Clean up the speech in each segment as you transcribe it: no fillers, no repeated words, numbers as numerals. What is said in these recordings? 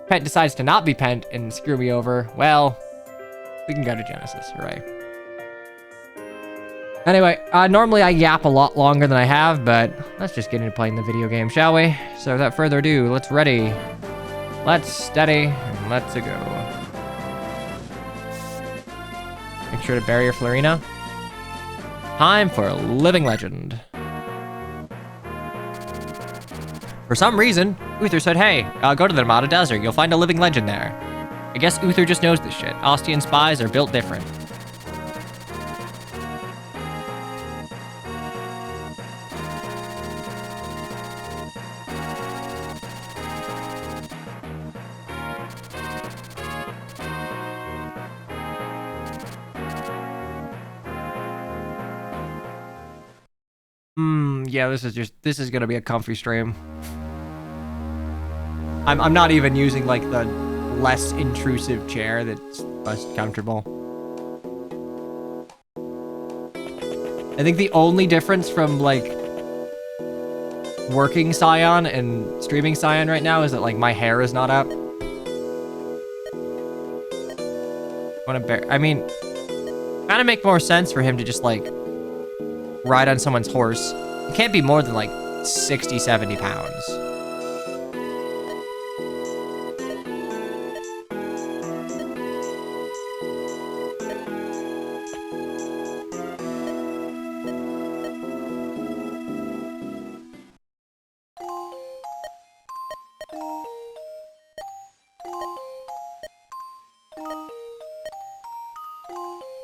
Pent decides to not be Pent and screw me over, well, we can go to Genesis, hooray. Anyway, normally I yap a lot longer than I have, but let's just get into playing the video game, shall we? So without further ado, let's ready, let's steady, and let's go. Make sure to bury your Florina. Time for a living legend. For some reason, Uther said, hey, go to the Ramada Desert. You'll find a living legend there. I guess Uther just knows this shit. Ostian spies are built different. Yeah, this is gonna be a comfy stream. I'm not even using like the less intrusive chair that's less comfortable. I think the only difference from like working Scion and streaming Scion right now is that like my hair is not up. I mean, kind of make more sense for him to just like ride on someone's horse. It can't be more than like 60, 70 pounds.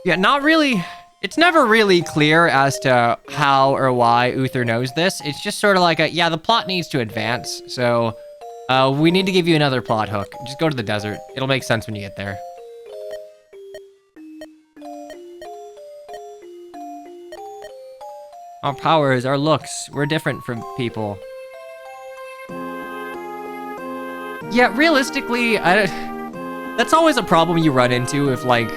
Yeah, not really. It's never really clear as to how or why Uther knows this. It's just sort of like yeah, the plot needs to advance, so we need to give you another plot hook. Just go to the desert. It'll make sense when you get there. Our powers, our looks, we're different from people. Yeah, realistically, that's always a problem you run into if, like,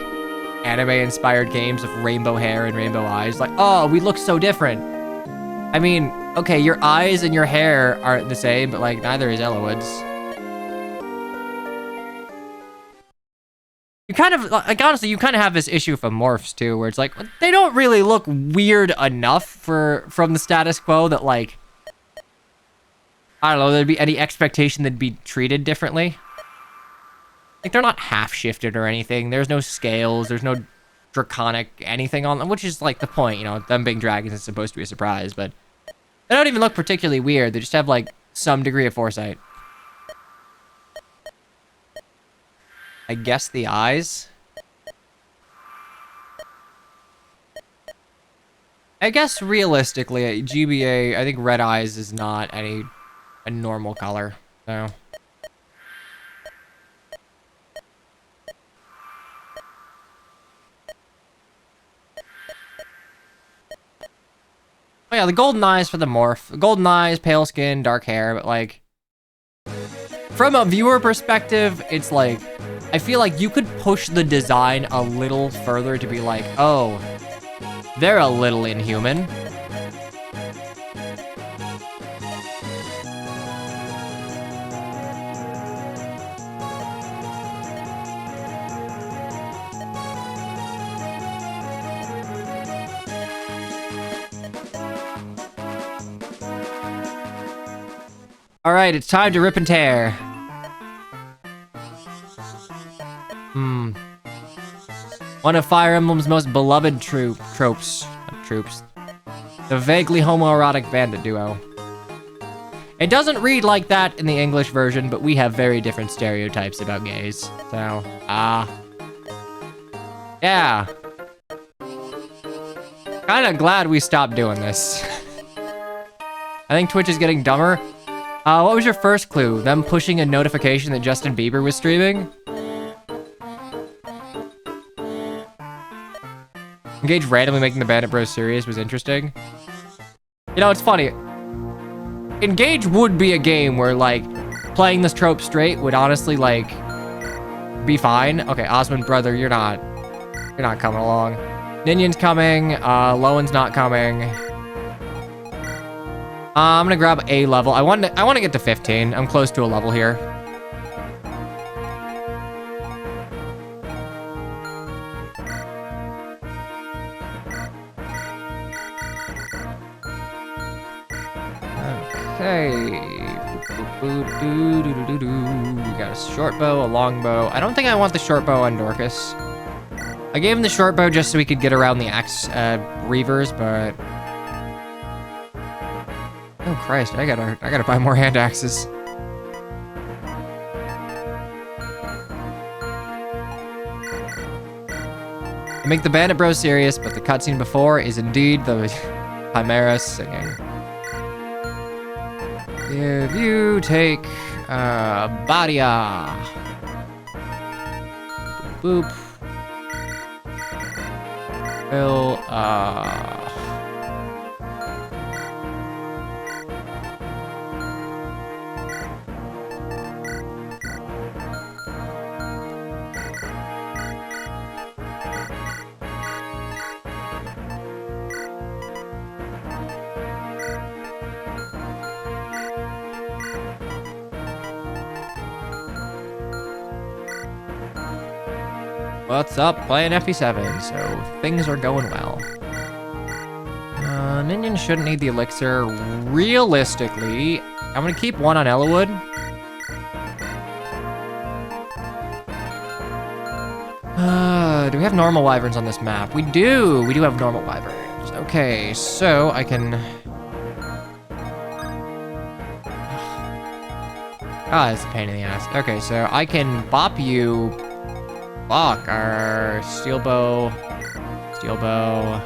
anime-inspired games with rainbow hair and rainbow eyes. Like, oh, we look so different. I mean, okay, your eyes and your hair aren't the same, but, like, neither is Eliwood's. You kind of, like, honestly, you kind of have this issue for morphs, too, where it's like, they don't really look weird enough from the status quo that, like, I don't know, there'd be any expectation they'd be treated differently. Like, they're not half-shifted or anything. There's no scales. There's no draconic anything on them, which is, like, the point, you know, them being dragons is supposed to be a surprise, but they don't even look particularly weird. They just have, like, some degree of foresight. I guess the eyes. I guess realistically, GBA, I think red eyes is not a normal color, so. Oh yeah, the golden eyes for the morph. Golden eyes, pale skin, dark hair, but like, from a viewer perspective, it's like, I feel like you could push the design a little further to be like, oh, they're a little inhuman. All right, it's time to rip and tear. One of Fire Emblem's most beloved tropes. The vaguely homoerotic bandit duo. It doesn't read like that in the English version, but we have very different stereotypes about gays. So, yeah. Kinda glad we stopped doing this. I think Twitch is getting dumber. What was your first clue? Them pushing a notification that Justin Bieber was streaming? Engage randomly making the Bandit Bros serious was interesting. You know, it's funny. Engage would be a game where, like, playing this trope straight would honestly, like, be fine. Okay, Osmond, brother, you're not coming along. Ninion's coming, Lowen's not coming. I'm gonna grab a level. I want to get to 15. I'm close to a level here. We got a short bow, a long bow. I don't think I want the short bow on Dorcas. I gave him the short bow just so we could get around the axe reavers, but oh Christ, I gotta buy more hand axes. They make the Bandit Bros serious, but the cutscene before is indeed the Chimera singing. If you take Badia. Boop. Well, what's up? Playing FE7, so things are going well. Minions shouldn't need the elixir. Realistically, I'm gonna keep one on Eliwood. Do we have normal wyverns on this map? We do. We do have normal wyverns. Okay, so I can. Ah, it's a pain in the ass. Okay, so I can bop you. Fuck, our steel bow. Yeah,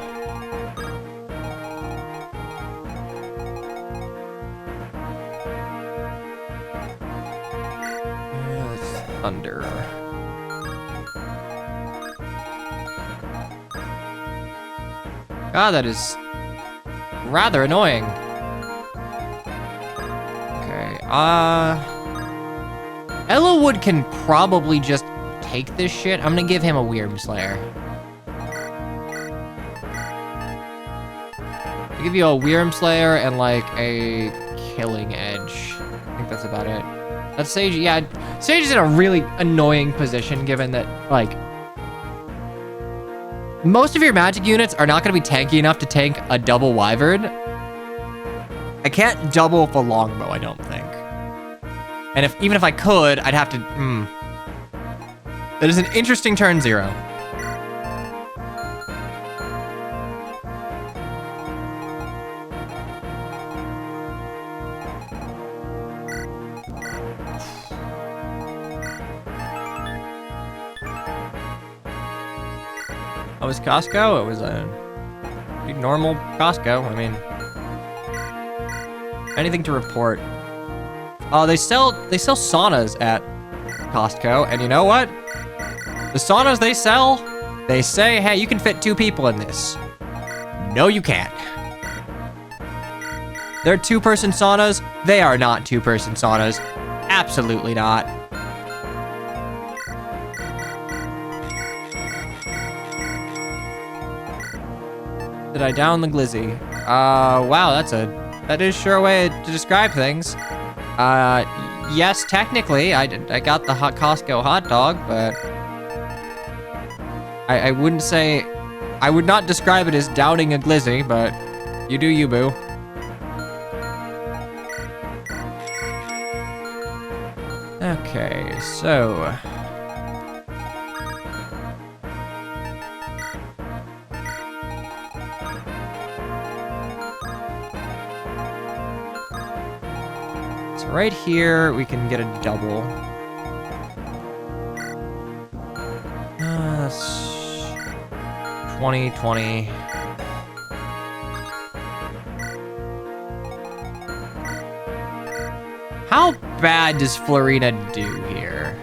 that's thunder. God, that is rather annoying. Okay, Eliwood can probably just take this shit. I'm gonna give him a Wyrm Slayer. I'll give you a Wyrm Slayer and like a Killing Edge. I think that's about it. That's Sage. Yeah, Sage is in a really annoying position given that like most of your magic units are not gonna be tanky enough to tank a double wyvern. I can't double the longbow, I don't think. And even if I could, I'd have to. That is an interesting turn 0. How was Costco? It was a pretty normal Costco. I mean, anything to report. Oh, they sell saunas at Costco, and you know what? The saunas they sell, they say, hey, you can fit 2 people in this. No, you can't. They're 2-person saunas. They are not 2-person saunas. Absolutely not. Did I down the glizzy? Wow, that is sure a way to describe things. Yes, technically, I got the Costco hot dog, but I wouldn't say, I would not describe it as downing a glizzy, but you do you, boo. Okay, so. So right here, we can get a double. That's 20, 20. How bad does Florina do here?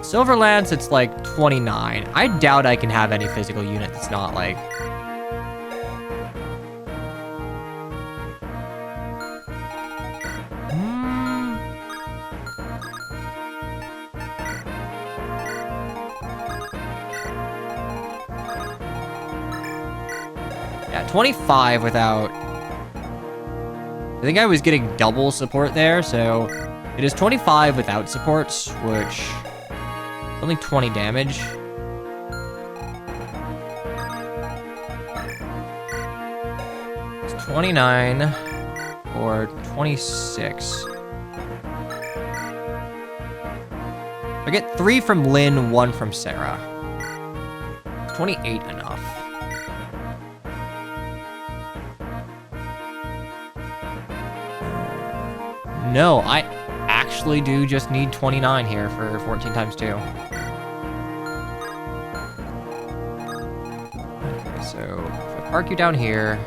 Silverlance, it's like 29. I doubt I can have any physical unit that's not like... Yeah, 25 without... I think I was getting double support there, so it is 25 without supports, which only 20 damage. It's 29 or 26. I get 3 from Lynn, 1 from Sarah. 28 enough. No, I actually do just need 29 here for 14 times 2. Okay, so if I park you down here.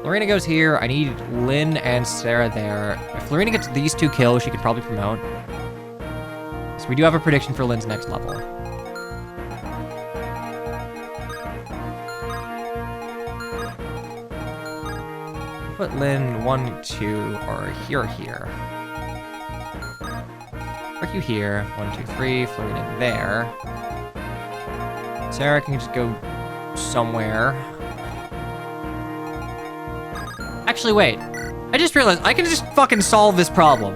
Lorena goes here. I need Lynn and Sarah there. If Lorena gets these 2 kills, she could probably promote. So we do have a prediction for Lynn's next level. Put Lynn 1, 2, or here. Park you here. 1, 2, 3. Florina there. Sarah can just go somewhere. Actually, wait. I just realized I can just fucking solve this problem.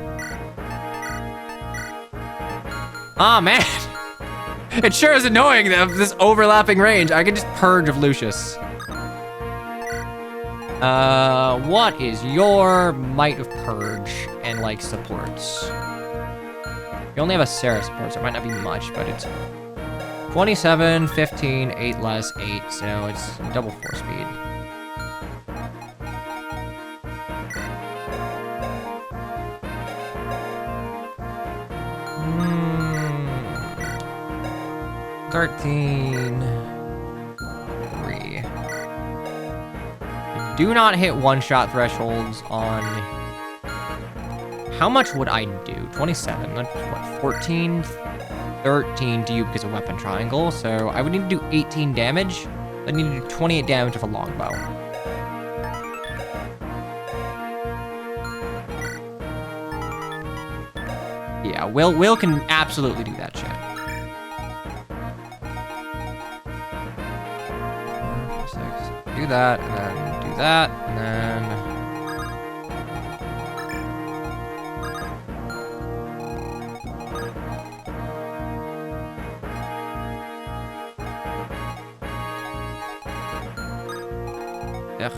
Ah, man. It sure is annoying that this overlapping range. I can just purge of Lucius. What is your might of purge and like supports? You only have a Sarah support, so it might not be much, but it's 27, 15, 8 less, 8, so it's double 4 speed. Hmm. 13. Do not hit one-shot thresholds on... How much would I do? 27. That's what, 14? 13 to you because of weapon triangle. So I would need to do 18 damage. I need to do 28 damage with a longbow. Yeah, Will can absolutely do that shit. Do that, and then do that, and then... Ugh.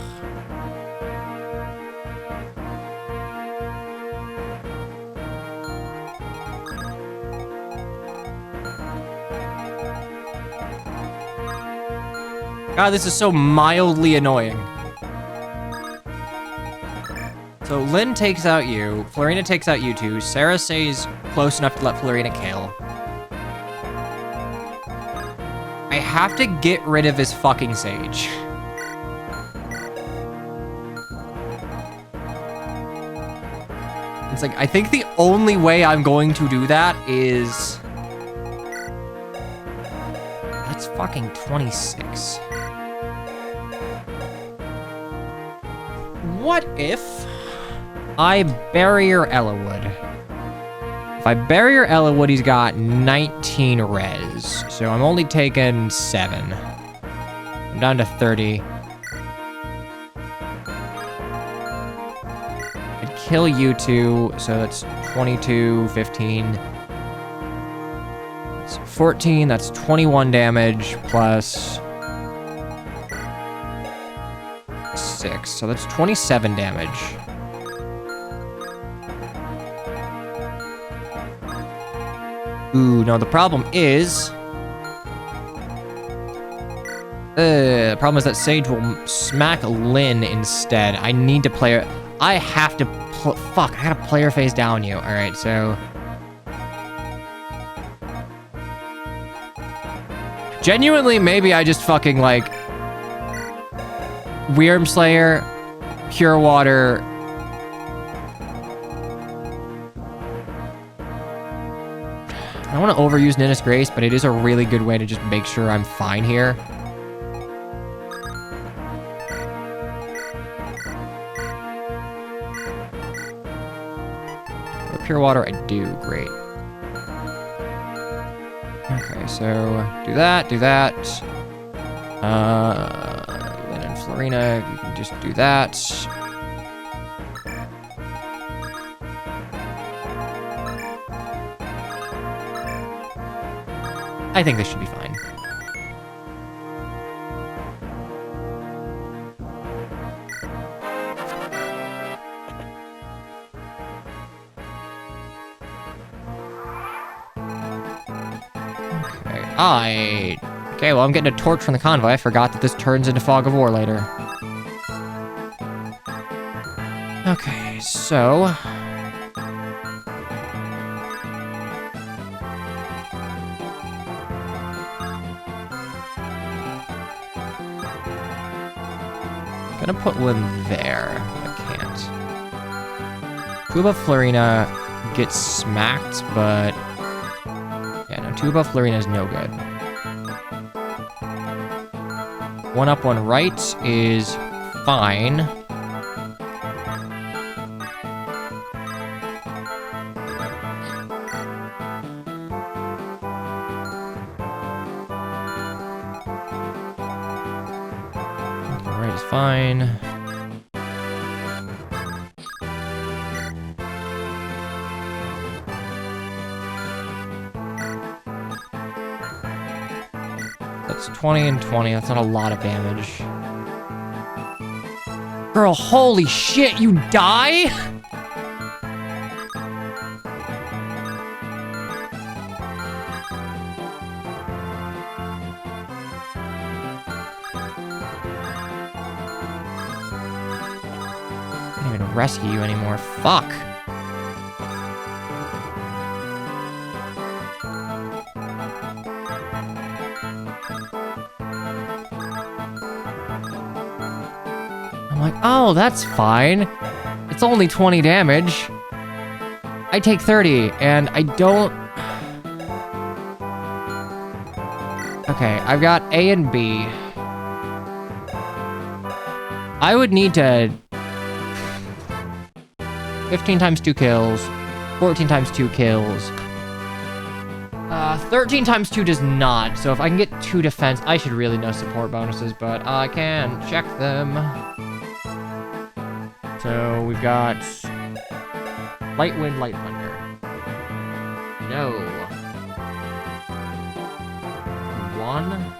God, this is so mildly annoying. So Lynn takes out you, Florina takes out you two, Sarah stays close enough to let Florina kill. I have to get rid of his fucking Sage. It's like, I think the only way I'm going to do that is... That's fucking 26. What if I barrier Eliwood? If I barrier Eliwood, he's got 19 res. So I'm only taking 7. I'm down to 30. I'd kill you two, so that's 22, 15. That's 14, that's 21 damage plus 6, so that's 27 damage. Ooh, no, the problem is... the problem is that Sage will smack Lynn instead. I need to play... I have to... Fuck, I gotta player face down you. Alright, so... Genuinely, maybe I just fucking, like... Wyrm Slayer, Pure Water... I don't want to overuse Ninja's Grace, but it is a really good way to just make sure I'm fine here. With Pure Water, I do. Great. Okay, so do that, do that. Lynn and Florina, you can just do that. I think this should be fine. Okay, well, I'm getting a torch from the convoy. I forgot that this turns into Fog of War later. Okay, so... gonna put one there. I can't. Two above Florina gets smacked, but... yeah, no, two above Florina is no good. One up, one right is fine. Right is fine. That's 20 and 20. That's not a lot of damage. Girl, holy shit, you die? I can't even rescue you anymore. Fuck. I'm like, oh, that's fine. It's only 20 damage. I take 30, and I don't... okay, I've got A and B. I would need to... 15 times 2 kills. 14 times 2 kills. 13 times 2 does not, so if I can get 2 defense... I should really know support bonuses, but I can check them. So we've got Light Wind, Light Thunder. No. 1.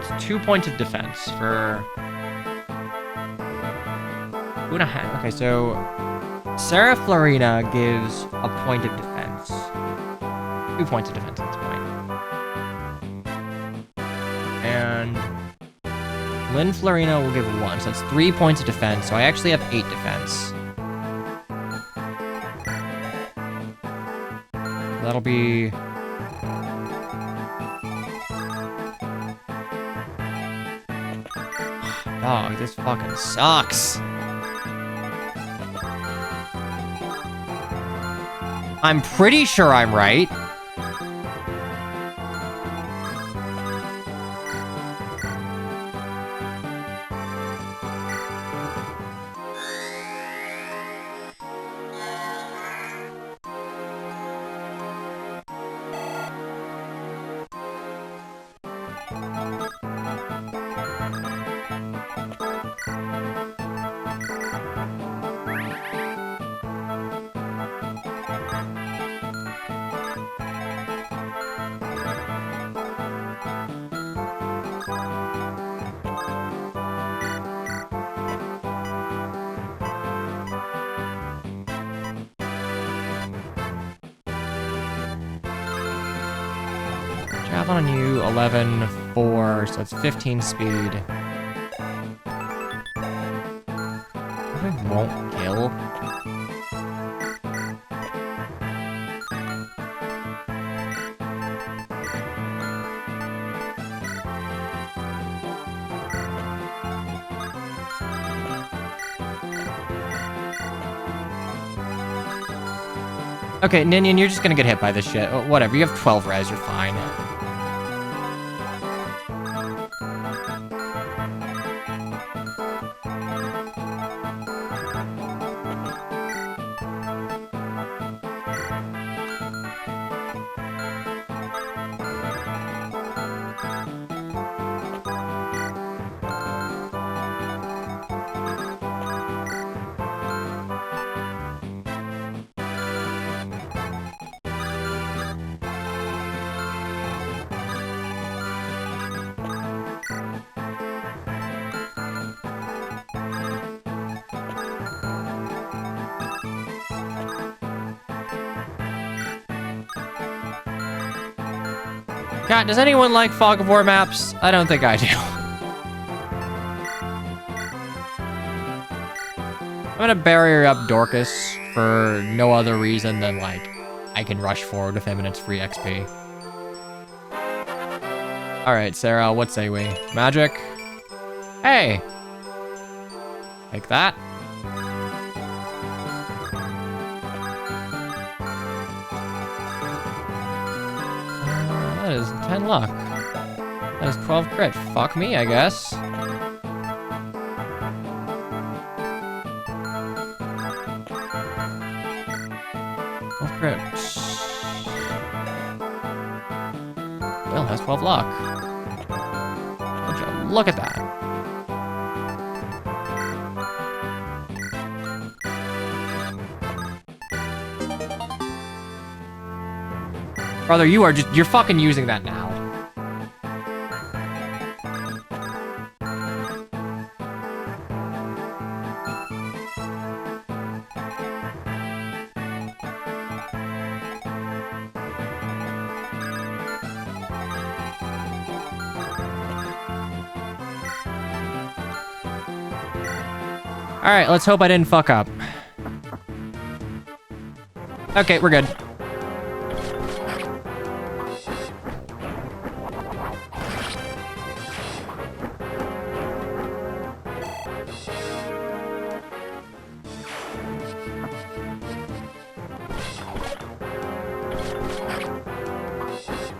It's 2 points of defense for 2.5. Okay, so Sarah Florina gives a point of defense. 2 points of defense at this point. And Lynn Florina will give 1, so that's 3 points of defense. So I actually have 8 defense. That'll be... dog, this fucking sucks. I'm pretty sure I'm right. Javelin on you, 11, 4, so it's 15 speed. I won't kill. Okay, Ninian, you're just gonna get hit by this shit. Whatever, you have 12 res, you're fine. God, does anyone like Fog of War maps? I don't think I do. I'm gonna barrier up Dorcas for no other reason than, like, I can rush forward with him and it's free XP. Alright, Sarah, what say we? Magic? Hey! Take that. That is 10 luck. That is 12 crit. Fuck me, I guess. Crit. Will has 12 luck. Look at that. Brother, you're fucking using that now. All right, let's hope I didn't fuck up. Okay, we're good.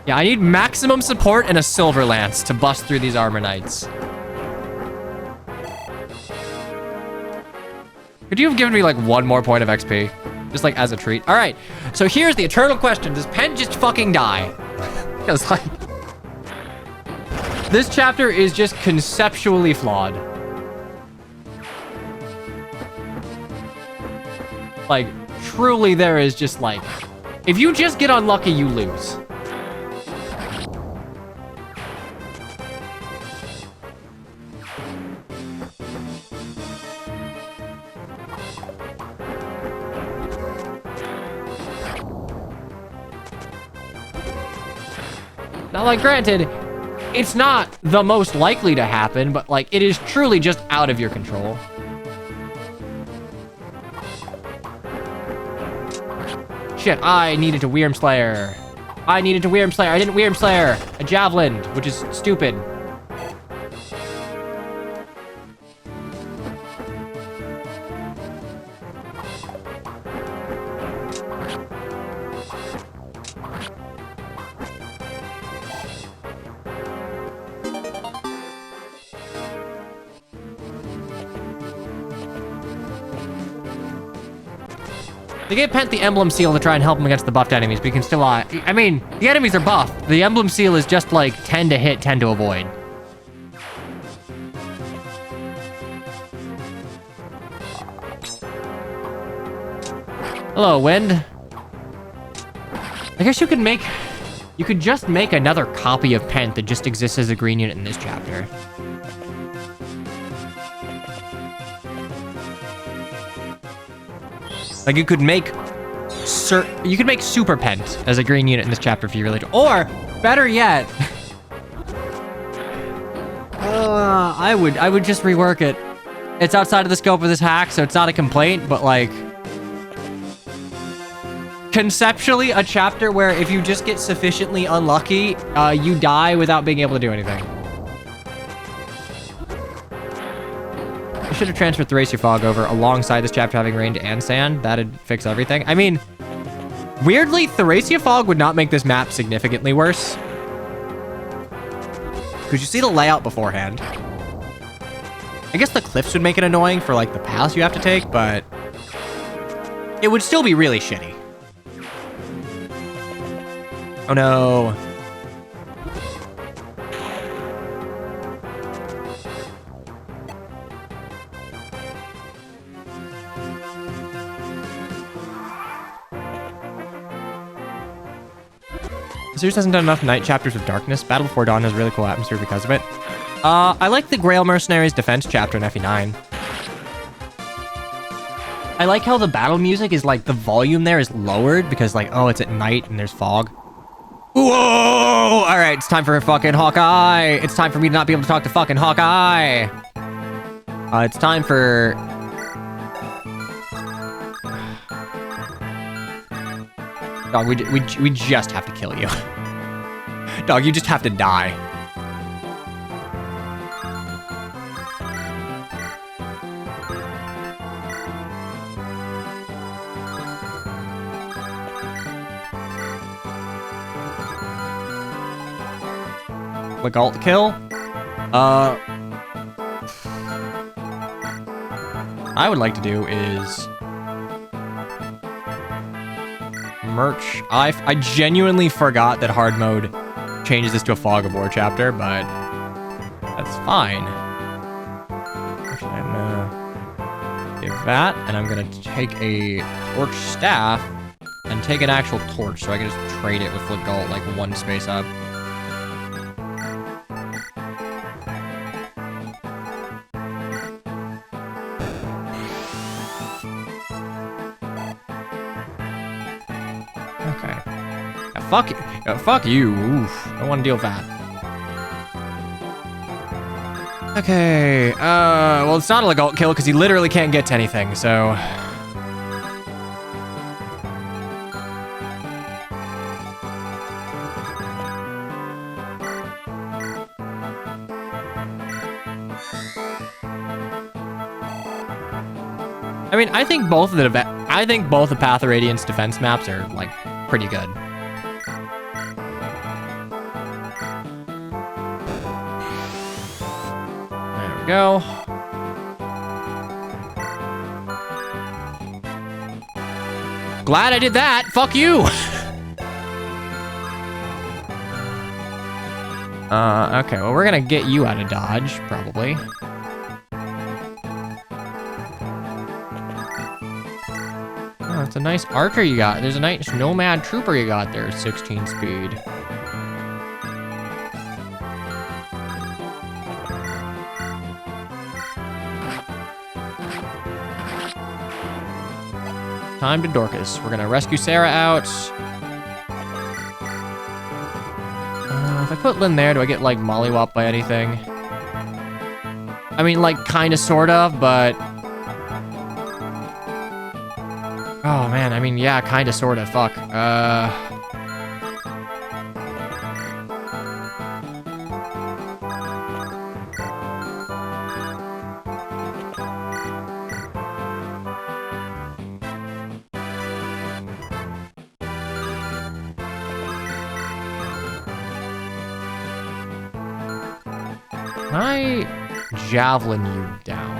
Yeah, I need maximum support and a Silver Lance to bust through these Armor Knights. Could you have given me like one more point of XP? Just like as a treat. All right, so here's the eternal question. Does Pen just fucking die? Because like, this chapter is just conceptually flawed. Like, truly there is just like, if you just get unlucky, you lose. Now, like, granted, it's not the most likely to happen, but, like, it is truly just out of your control. Shit, I needed to Wyrm Slayer. I didn't Wyrm Slayer. A Javelin, which is stupid. They gave Pent the Emblem Seal to try and help him against the buffed enemies, but you can still... I mean, the enemies are buffed. The Emblem Seal is just like 10 to hit, 10 to avoid. Hello, Wind. I guess you could make... You could just make another copy of Pent that just exists as a green unit in this chapter. Like, you could make Super Pent as a green unit in this chapter if you really do. Or, better yet, I would just rework it. It's outside of the scope of this hack, so it's not a complaint, but like, conceptually, a chapter where if you just get sufficiently unlucky, you die without being able to do anything. I should have transferred Thracia Fog over alongside this chapter having rain and sand. That'd fix everything. I mean, weirdly, Thracia Fog would not make this map significantly worse. Because you see the layout beforehand. I guess the cliffs would make it annoying for like the paths you have to take, but it would still be really shitty. Oh no. Series hasn't done enough night chapters with darkness. Battle Before Dawn has a really cool atmosphere because of it. I like the Grail Mercenaries defense chapter in FE9. I like how the battle music is like, the volume there is lowered because like, oh, it's at night and there's fog. Whoa! Alright, it's time for fucking Hawkeye. It's time for me to not be able to talk to fucking Hawkeye. It's time for... Dog, we just have to kill you. Dog, you just have to die. Legault kill? I would like to do is... merch. I genuinely forgot that hard mode changes this to a Fog of War chapter, but that's fine. Actually, I'm gonna give that, and I'm gonna take a torch staff and take an actual torch, so I can just trade it with Legault like one space up. Fuck you. Oof. I don't want to deal with that. Okay. Well, it's not a Legault kill because he literally can't get to anything, so... I mean, I think both of the Path of Radiance defense maps are, like, pretty good. Go. Glad I did that. Fuck you. Okay, well, we're gonna get you out of dodge, probably. Oh, it's a nice archer you got. There's a nice nomad trooper you got there, 16 speed. Time to Dorcas. We're gonna rescue Sarah out. If I put Lynn there, do I get, like, mollywopped by anything? I mean, like, kinda, sorta, but... Oh, man, I mean, yeah, kinda, sorta, fuck. Can I javelin you down?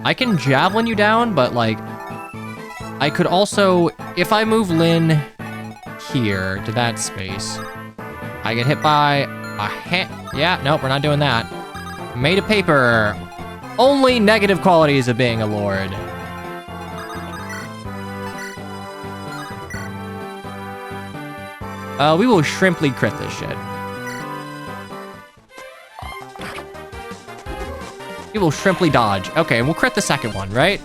I can javelin you down, but, like, I could also, if I move Lynn here to that space, I get hit by a hit. Yeah, nope, we're not doing that. Made of paper. Only negative qualities of being a lord. We will shrimply crit this shit. We will shrimply dodge. Okay, and we'll crit the second one, right?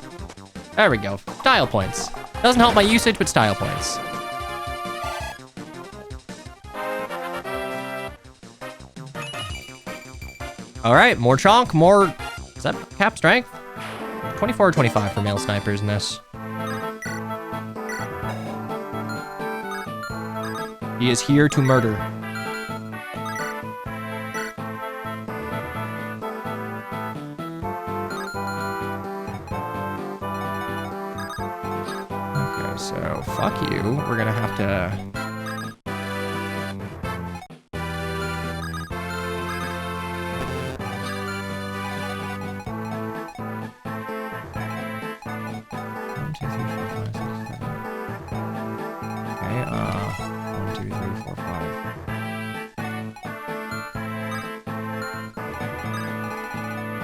There we go. Style points. Doesn't help my usage, but style points. All right, more chonk, more... Is that cap strength? 24 or 25 for male snipers in this. He is here to murder. Okay, so fuck you. We're gonna have to...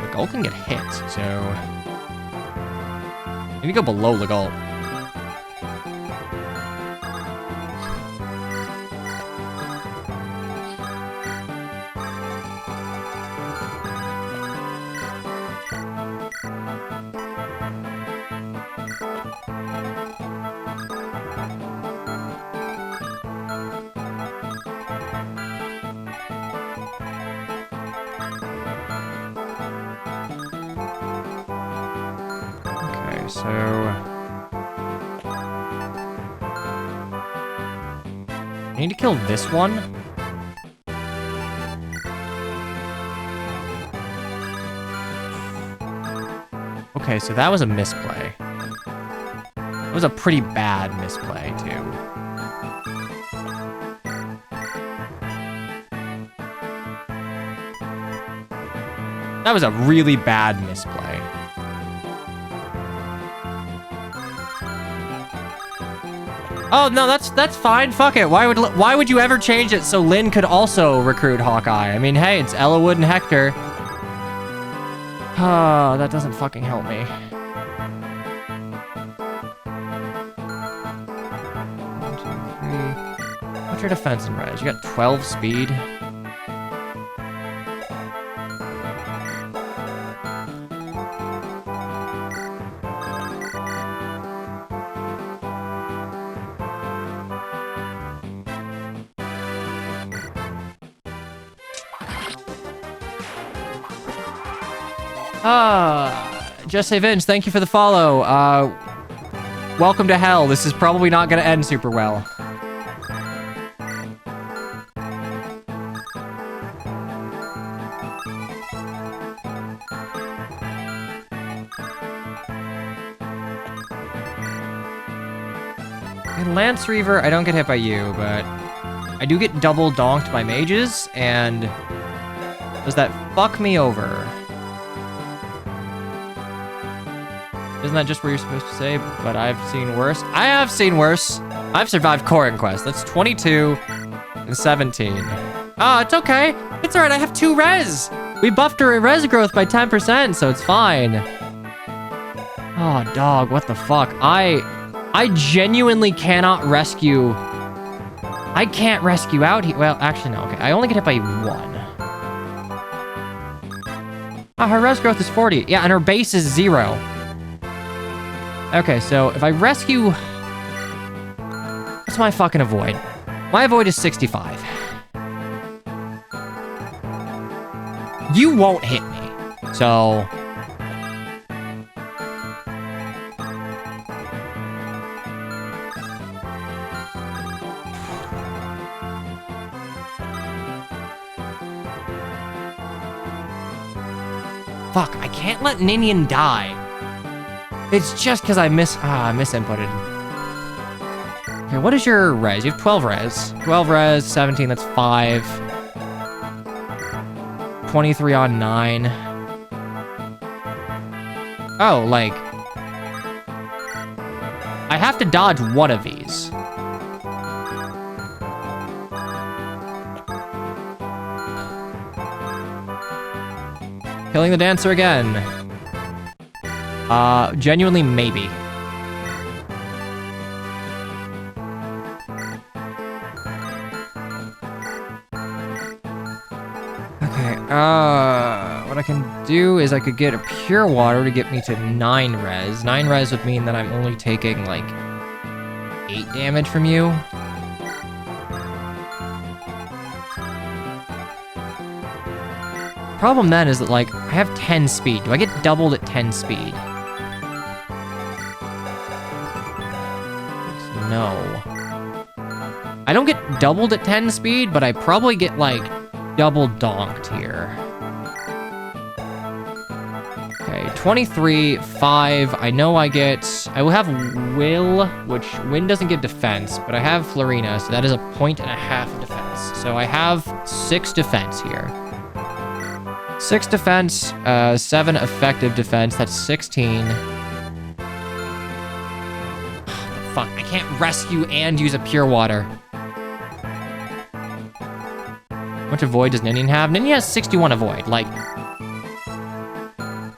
Legault can get hit, so... I need to go below Legault. Okay, so... I need to kill this one. Okay, so that was a misplay. It was a pretty bad misplay, too. That was a really bad misplay. Oh, no, that's fine. Fuck it. Why would you ever change it so Lynn could also recruit Hawkeye? I mean, hey, it's Eliwood and Hector. Ah, that doesn't fucking help me. 1, 2, 3. What's your defense and res? You got 12 speed. Just say Vince, thank you for the follow. Welcome to hell. This is probably not gonna end super well. In Lance Reaver, I don't get hit by you, but I do get double donked by mages, and does that fuck me over? Isn't that just what you're supposed to say? But I've seen worse. I have seen worse. I've survived Core Inquest. That's 22 and 17. Oh, it's okay. It's all right. I have 2 res. We buffed her res growth by 10%, so it's fine. Oh, dog. What the fuck? I genuinely cannot rescue. I can't rescue out here. Well, actually, no. Okay. I only get hit by 1. Oh, her res growth is 40. Yeah, and her base is 0. Okay, so if I rescue... What's my fucking avoid? My avoid is 65. You won't hit me, so... Fuck, I can't let Ninian die. It's just because I misinputted. Okay, what is your res? You have 12 res. 12 res, 17, that's 5. 23 on 9. Oh, like... I have to dodge one of these. Killing the dancer again. Genuinely, maybe. Okay, what I can do is I could get a pure water to get me to 9 res. 9 res would mean that I'm only taking, like, 8 damage from you. Problem then is that, like, I have 10 speed. Do I get doubled at 10 speed? No. I don't get doubled at 10 speed, but I probably get, like, double donked here. Okay, 23, 5. I know I will have Will, which Wind doesn't give defense, but I have Florina, so that is a 1.5 defense. So I have 6 defense here. 6 defense, 7 effective defense, that's 16. Fuck, I can't rescue and use a pure water. How much avoid does Ninian have? Ninian has 61 avoid, like...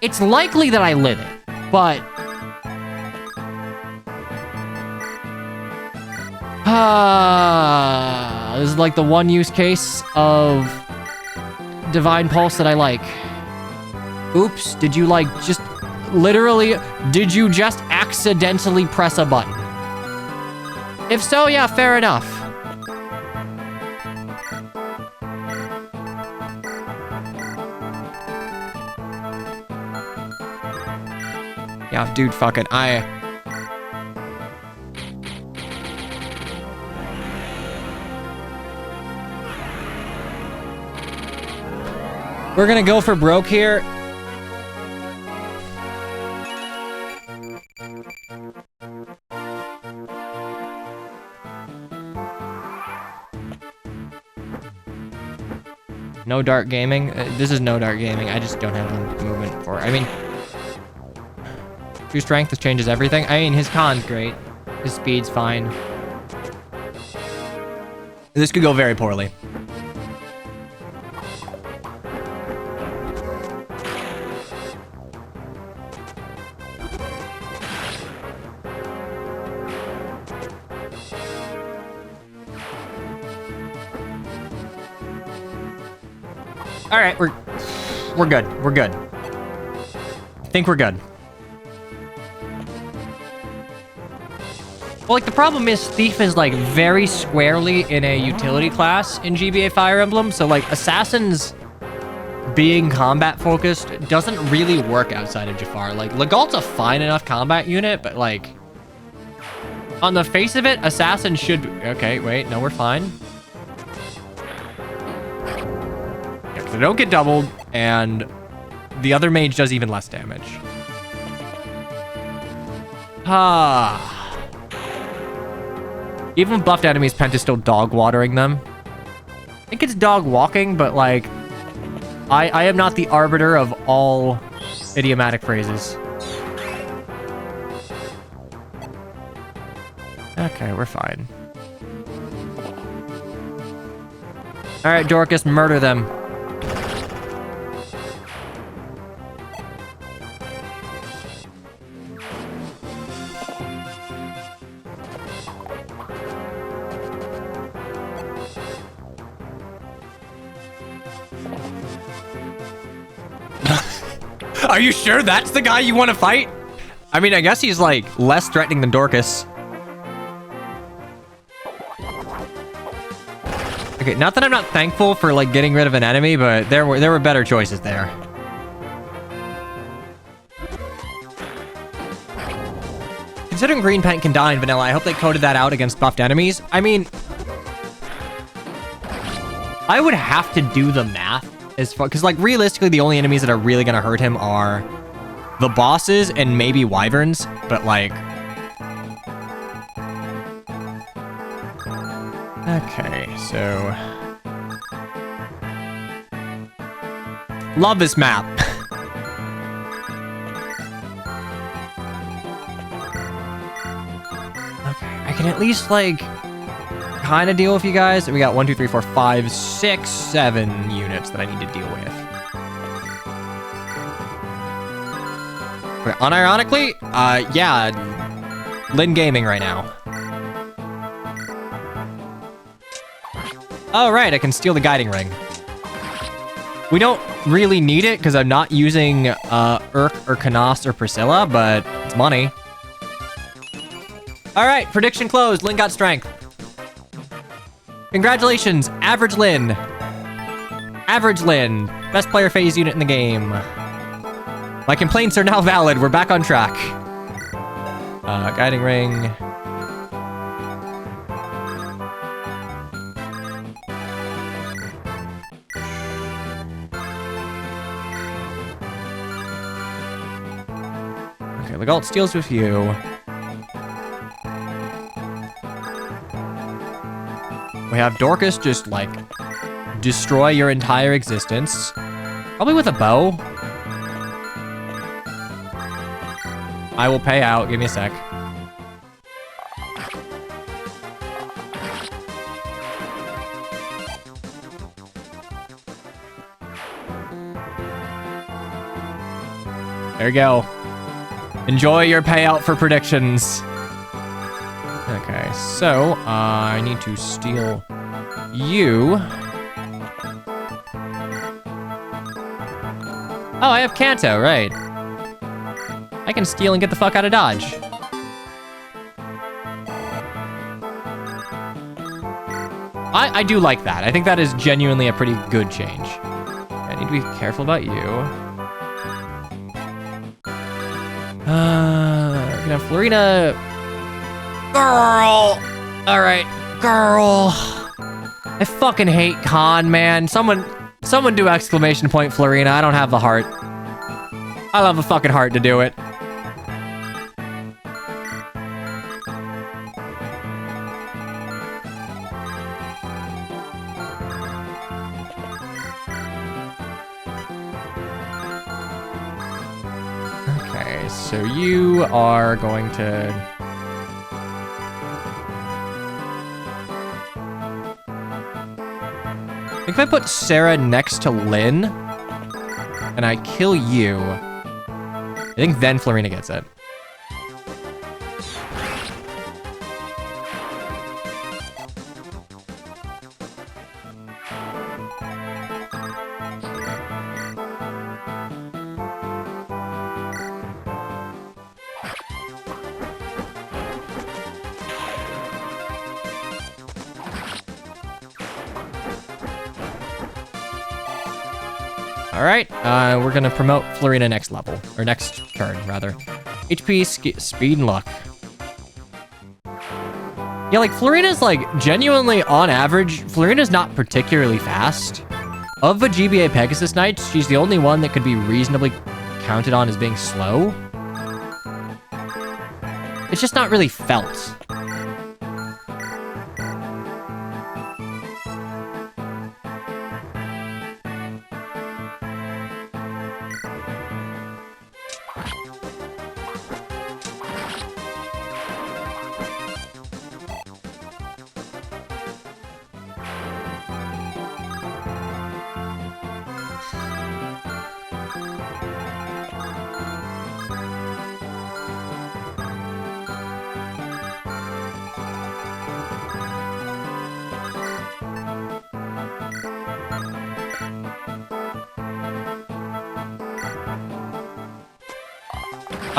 It's likely that I live it, but... This is like the one use case of Divine Pulse that I like. Oops, did you like just... Literally, did you just accidentally press a button? If so, yeah, fair enough. Yeah, Yeah, dude, fuck it. We're gonna go for broke here. No dark gaming. This is no dark gaming. I just don't have the movement for it. I mean, 2 strength, this changes everything. I mean, his con's great. His speed's fine. This could go very poorly. All right, we're good. We're good. I think we're good. Well, like, the problem is Thief is, like, very squarely in a utility class in GBA Fire Emblem, so, like, Assassins being combat-focused doesn't really work outside of Jafar. Like, Legault's a fine enough combat unit, but, like, on the face of it, Assassin should be... Okay, wait, no, we're fine. Yeah, so they don't get doubled, and the other mage does even less damage. Ah... Even with buffed enemies, Pent is still dog watering them. I think it's dog walking, but like, I am not the arbiter of all idiomatic phrases. Okay, we're fine. All right, Dorcas, murder them. Are you sure that's the guy you want to fight? I mean, I guess he's, like, less threatening than Dorcas. Okay, not that I'm not thankful for, like, getting rid of an enemy, but there were better choices there. Considering Green Pent can die in vanilla, I hope they coded that out against buffed enemies. I mean, I would have to do the math. As far, because, like, realistically, the only enemies that are really gonna hurt him are the bosses and maybe wyverns, but, like... Okay, so... Love this map. Okay, I can at least, like... kind of deal with you guys. We got 1, 2, 3, 4, 5, 6, 7 units that I need to deal with. Okay, unironically, yeah, Lin Gaming right now. Oh, right, I can steal the guiding ring. We don't really need it because I'm not using Urk or Canas or Priscilla, but it's money. All right, prediction closed. Lin got strength. Congratulations, Average Lin. Average Lin, best player phase unit in the game. My complaints are now valid. We're back on track. Guiding ring. Okay, Legault steals with you. We have Dorcas just, like, destroy your entire existence. Probably with a bow. I will pay out. Give me a sec. There you go. Enjoy your payout for predictions. Okay, so I need to steal you. Oh, I have Kanto, right. I can steal and get the fuck out of Dodge. I do like that. I think that is genuinely a pretty good change. I need to be careful about you. We're gonna have Florina. Girl. All right, girl. I fucking hate Khan, man. Someone do exclamation point Florina. I don't have the heart. I don't have a fucking heart to do it. Okay, so you are going to... I think if I put Sarah next to Lynn, and I kill you, I think then Florina gets it. All right, we're gonna promote Florina next level, or next turn, rather. HP, speed, and luck. Yeah, like, Florina's, like, genuinely, on average, Florina's not particularly fast. Of the GBA Pegasus Knights, she's the only one that could be reasonably counted on as being slow. It's just not really felt.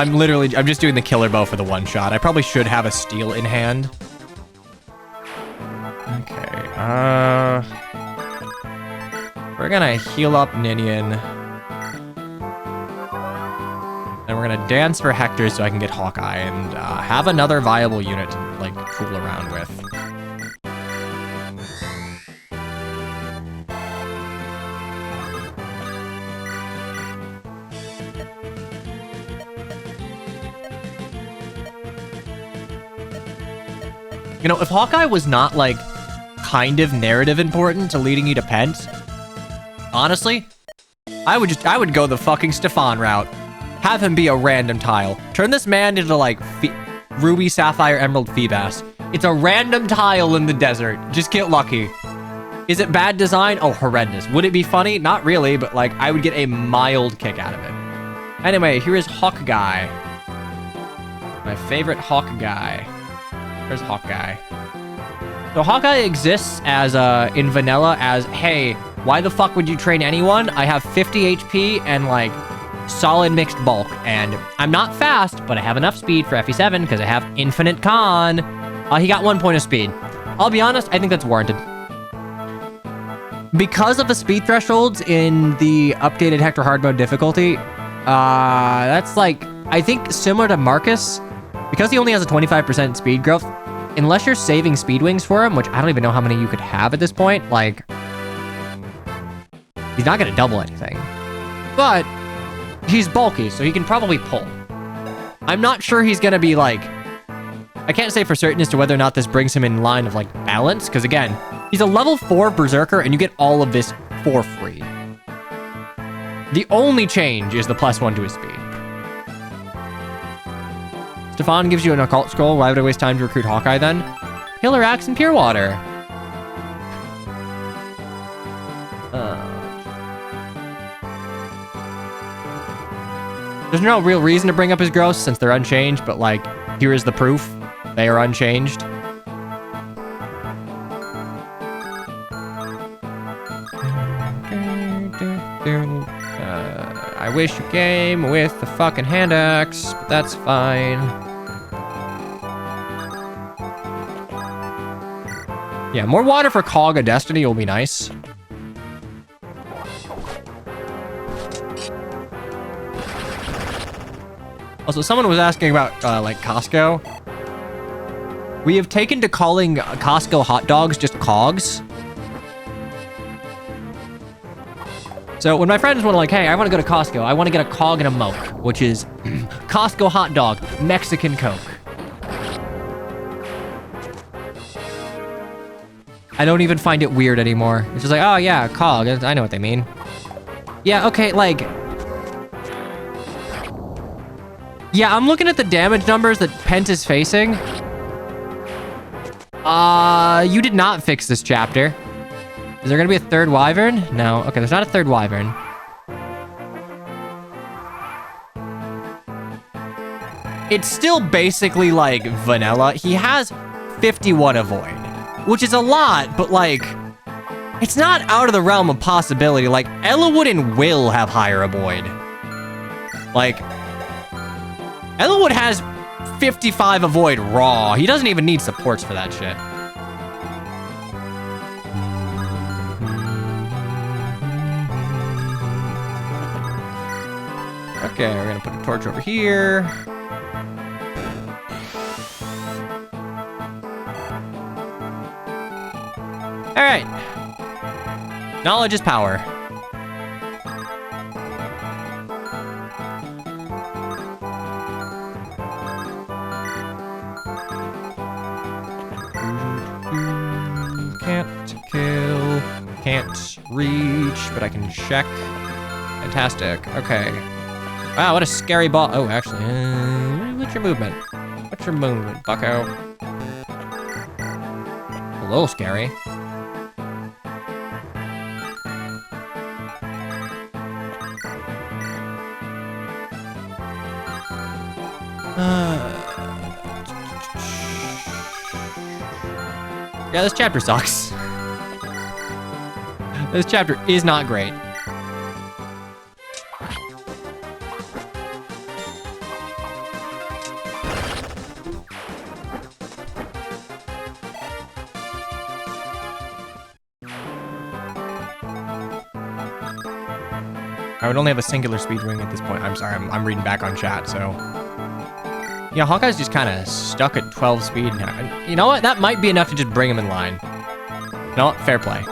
I'm just doing the killer bow for the one shot. I probably should have a steel in hand. Okay, we're gonna heal up Ninian. And we're gonna dance for Hector so I can get Hawkeye and have another viable unit to, like, fool around with. You know, if Hawkeye was not, like, kind of narrative important to leading you to Pent, honestly, I would go the fucking Stefan route. Have him be a random tile. Turn this man into, like, Ruby, Sapphire, Emerald, Feebas. It's a random tile in the desert. Just get lucky. Is it bad design? Oh, horrendous. Would it be funny? Not really, but, like, I would get a mild kick out of it. Anyway, here is Hawkeye. My favorite Hawkeye. Where's Hawkeye? So Hawkeye exists as, in vanilla as, hey, why the fuck would you train anyone? I have 50 HP and, like, solid mixed bulk. And I'm not fast, but I have enough speed for FE7 because I have infinite con. He got 1 point of speed. I'll be honest, I think that's warranted. Because of the speed thresholds in the updated Hector hard mode difficulty, that's, like, I think similar to Marcus. Because he only has a 25% speed growth, unless you're saving speed wings for him, which I don't even know how many you could have at this point, like, he's not going to double anything. But he's bulky, so he can probably pull. I'm not sure he's going to be, like, I can't say for certain as to whether or not this brings him in line of, like, balance, because, again, he's a level 4 Berserker, and you get all of this for free. The only change is the +1 to his speed. Stefan gives you an occult scroll. Why would I waste time to recruit Hawkeye then? Killer Axe and Pure Water. There's no real reason to bring up his growth since they're unchanged, but, like, here is the proof. They are unchanged. I wish you came with the fucking hand axe, but that's fine. Yeah, more water for Cog of Destiny will be nice. Also, someone was asking about, like, Costco. We have taken to calling Costco hot dogs just Cogs. So when my friends want to like, hey, I want to go to Costco. I want to get a Cog and a Moke, which is Costco hot dog, Mexican Coke. I don't even find it weird anymore. It's just like, oh yeah, Cog. I know what they mean. Yeah, okay, like... Yeah, I'm looking at the damage numbers that Pent is facing. You did not fix this chapter. Is there gonna be a third wyvern? No. Okay, there's not a third wyvern. It's still basically like vanilla. He has 51 avoid, which is a lot, but like, it's not out of the realm of possibility. Like, Eliwood and Will have higher avoid. Like, Eliwood has 55 avoid raw. He doesn't even need supports for that shit. Okay, we're gonna put a torch over here. All right. Knowledge is power. Can't kill, can't reach, but I can check. Fantastic. Okay. Wow, what a scary ball. Oh, actually, what's your movement? What's your movement, bucko? A little scary. Yeah, this chapter sucks. This chapter is not great. I would only have a singular speed ring at this point. I'm sorry, I'm reading back on chat, so... Yeah, Hawkeye's just kind of stuck at 12 speed now. And you know what? That might be enough to just bring him in line. No, fair play.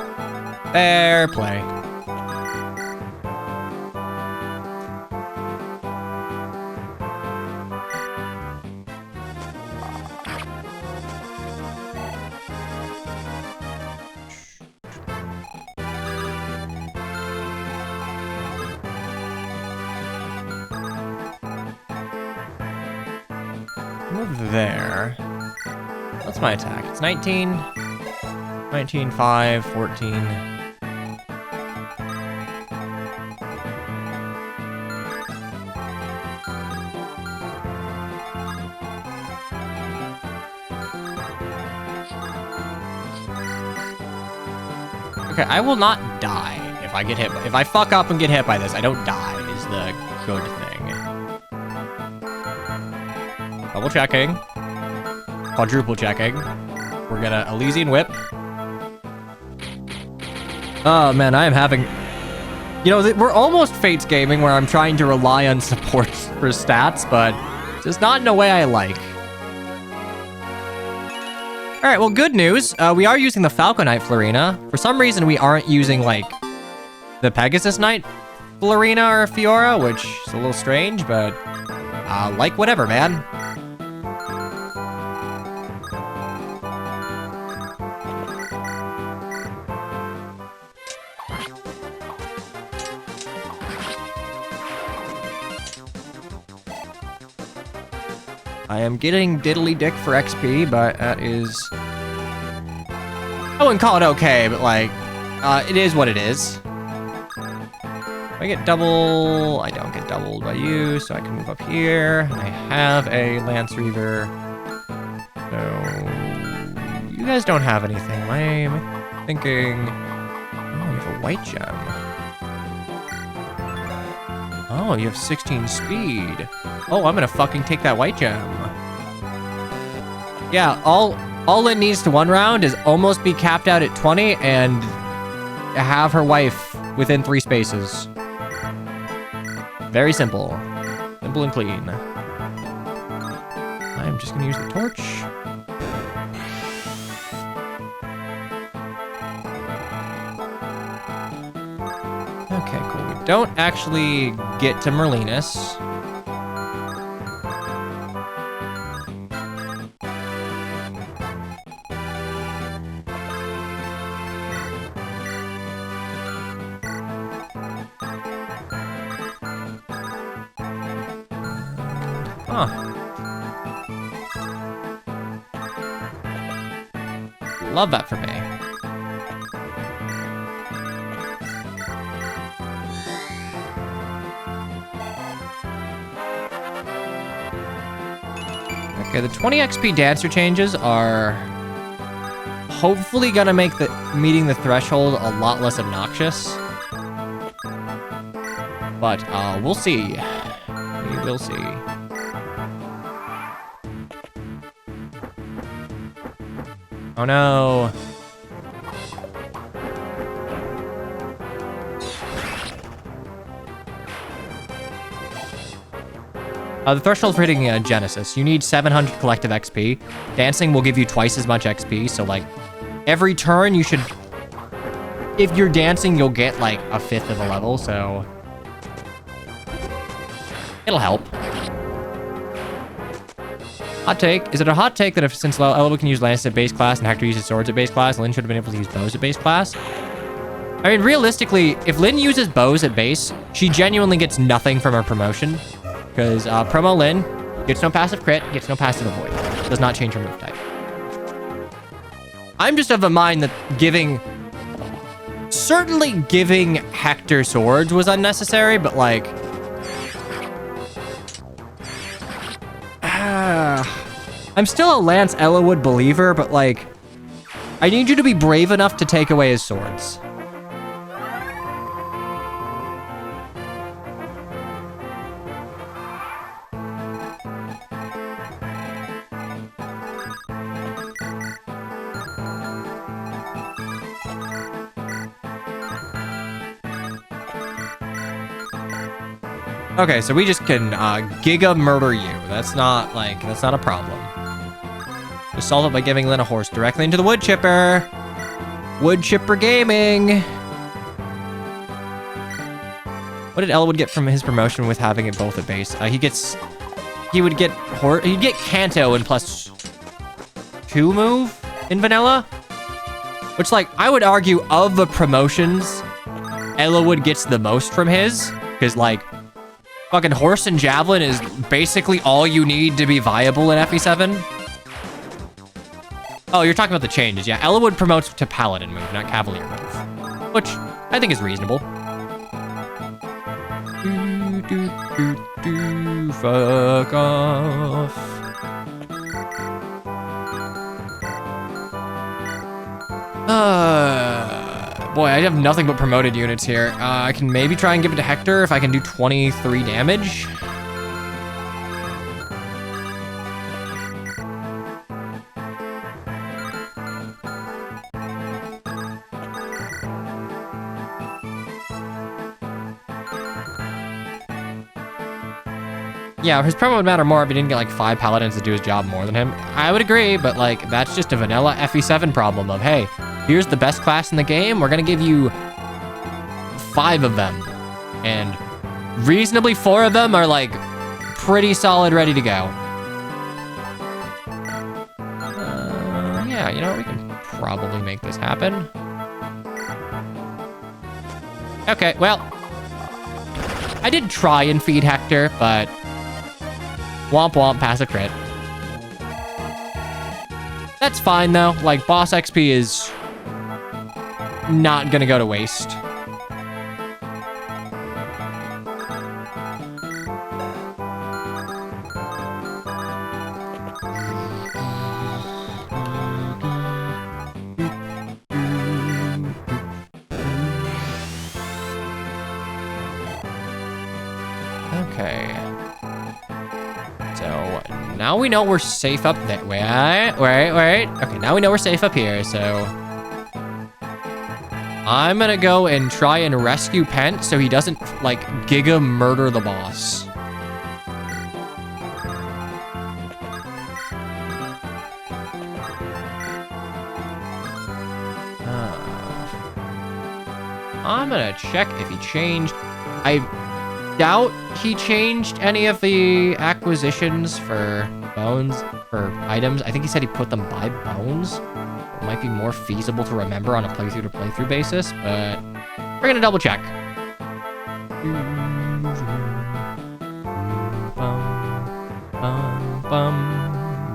Fair play. Move there. What's my attack? It's 19, 19, 5, 14. Okay, I will not die if I get hit. If I fuck up and get hit by this, I don't die is the good thing. Double checking. Quadruple checking. We're gonna Elysian Whip. Oh man, I am having... You know, we're almost Fates gaming where I'm trying to rely on support for stats, but just not in a way I like. Alright, well, good news. We are using the Falconite Florina. For some reason, we aren't using, like, the Pegasus Knight Florina or Fiora, which is a little strange, but like whatever, man. I am getting diddly dick for XP, but that is... I wouldn't call it okay, but like, it is what it is. I get double... I don't get doubled by you, so I can move up here. I have a Lance Reaver. So... You guys don't have anything. Am I thinking... Oh, you have a white gem. Oh, you have 16 speed. Oh, I'm gonna fucking take that white gem. Yeah, all it needs to one round is almost be capped out at 20 and have her wife within 3 spaces. Very simple. Simple and clean. I'm just gonna use the torch. Okay, cool. We don't actually get to Merlinus. Huh. Love that for me. Okay, the 20 XP dancer changes are hopefully gonna make the meeting the threshold a lot less obnoxious. But we'll see. We will see. Oh no. The threshold for hitting Genesis. You need 700 collective XP. Dancing will give you twice as much XP, so like every turn you should... If you're dancing, you'll get like a fifth of a level, so... It'll help. Hot take. Is it a hot take that if since Eliwood can use lances at base class and Hector uses swords at base class, Lyn should have been able to use bows at base class? I mean, realistically, if Lyn uses bows at base, she genuinely gets nothing from her promotion. Because promo Lyn gets no passive crit, gets no passive avoid. Does not change her move type. I'm just of the mind that certainly giving Hector swords was unnecessary, but like... I'm still a Lance Eliwood believer, but like, I need you to be brave enough to take away his swords. Okay, so we just can giga murder you. That's not a problem. Just solve it by giving Lyn a horse directly into the wood chipper. Wood chipper gaming. What did Eliwood get from his promotion with having it both at base? He'd get Kanto in +2 move in vanilla. Which, like, I would argue of the promotions, Eliwood gets the most from his. Because, like, fucking horse and javelin is basically all you need to be viable in FE7. Oh, you're talking about the changes. Yeah, Eliwood promotes to Paladin move, not Cavalier move. Which I think is reasonable. Fuck off. Boy, I have nothing but promoted units here. I can maybe try and give it to Hector if I can do 23 damage. Yeah, his promo would matter more if he didn't get like 5 paladins to do his job more than him. I would agree, but like that's just a vanilla FE7 problem of, hey, here's the best class in the game. We're gonna give you 5 of them. And reasonably 4 of them are like pretty solid, ready to go. Yeah, you know, we can probably make this happen. Okay, well, I did try and feed Hector, but womp womp, passive crit. That's fine though. Like, boss XP is not gonna go to waste. Okay. So now we know we're safe up there. Wait. Okay, now we know we're safe up here, so I'm gonna go and try and rescue Pent so he doesn't, like, giga murder the boss. I'm gonna check if he changed. I doubt he changed any of the acquisitions for bones, for items. I think he said he put them by bones. It might be more feasible to remember on a playthrough-to-playthrough basis, but we're gonna double check.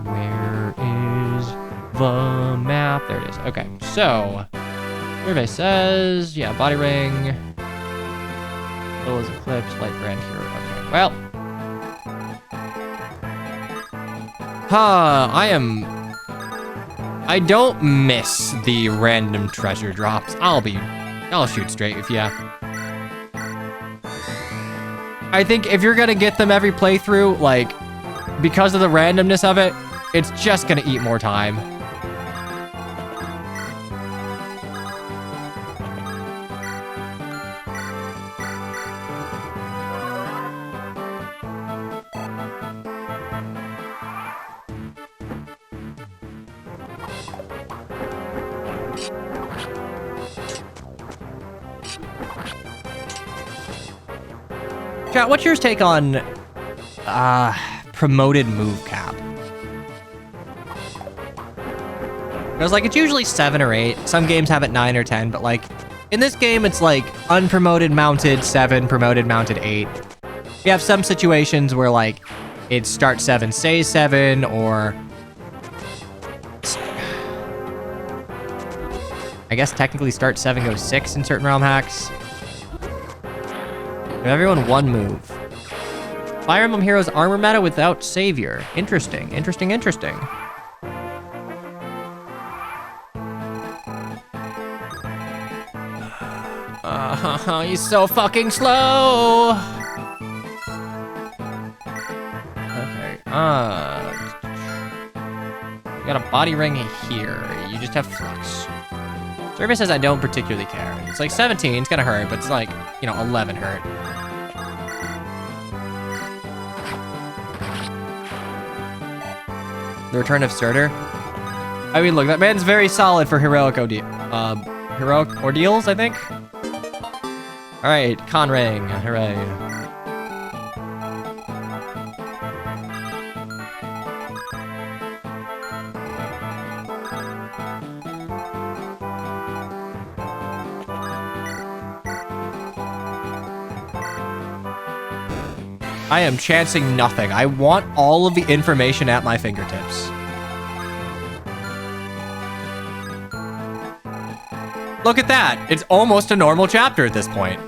Where is the map? There it is. Okay, so survey says, yeah, body ring. Bill is eclipsed, light brand hero. Okay, well. I don't miss the random treasure drops. I'll shoot straight with ya. I think if you're gonna get them every playthrough, like, because of the randomness of it, it's just gonna eat more time. Chat, what's your take on promoted move cap? Because, like, it's usually 7 or 8. Some games have it 9 or 10, but, like, in this game, it's, like, unpromoted mounted 7, promoted mounted 8. You have some situations where, like, it's start 7, stay 7, or... I guess technically start 7, go 6 in certain realm hacks. Give everyone one move. Fire Emblem Heroes armor meta without savior. Interesting, interesting, interesting. He's so fucking slow. Okay, you got a body ring here. You just have flux. Survey says I don't particularly care. It's like 17, it's gonna hurt, but it's like, you know, 11 hurt. The return of Surtur. I mean, look, that man's very solid for heroic ordeals, I think. All right, con ring, hooray. I am chancing nothing. I want all of the information at my fingertips. Look at that. It's almost a normal chapter at this point.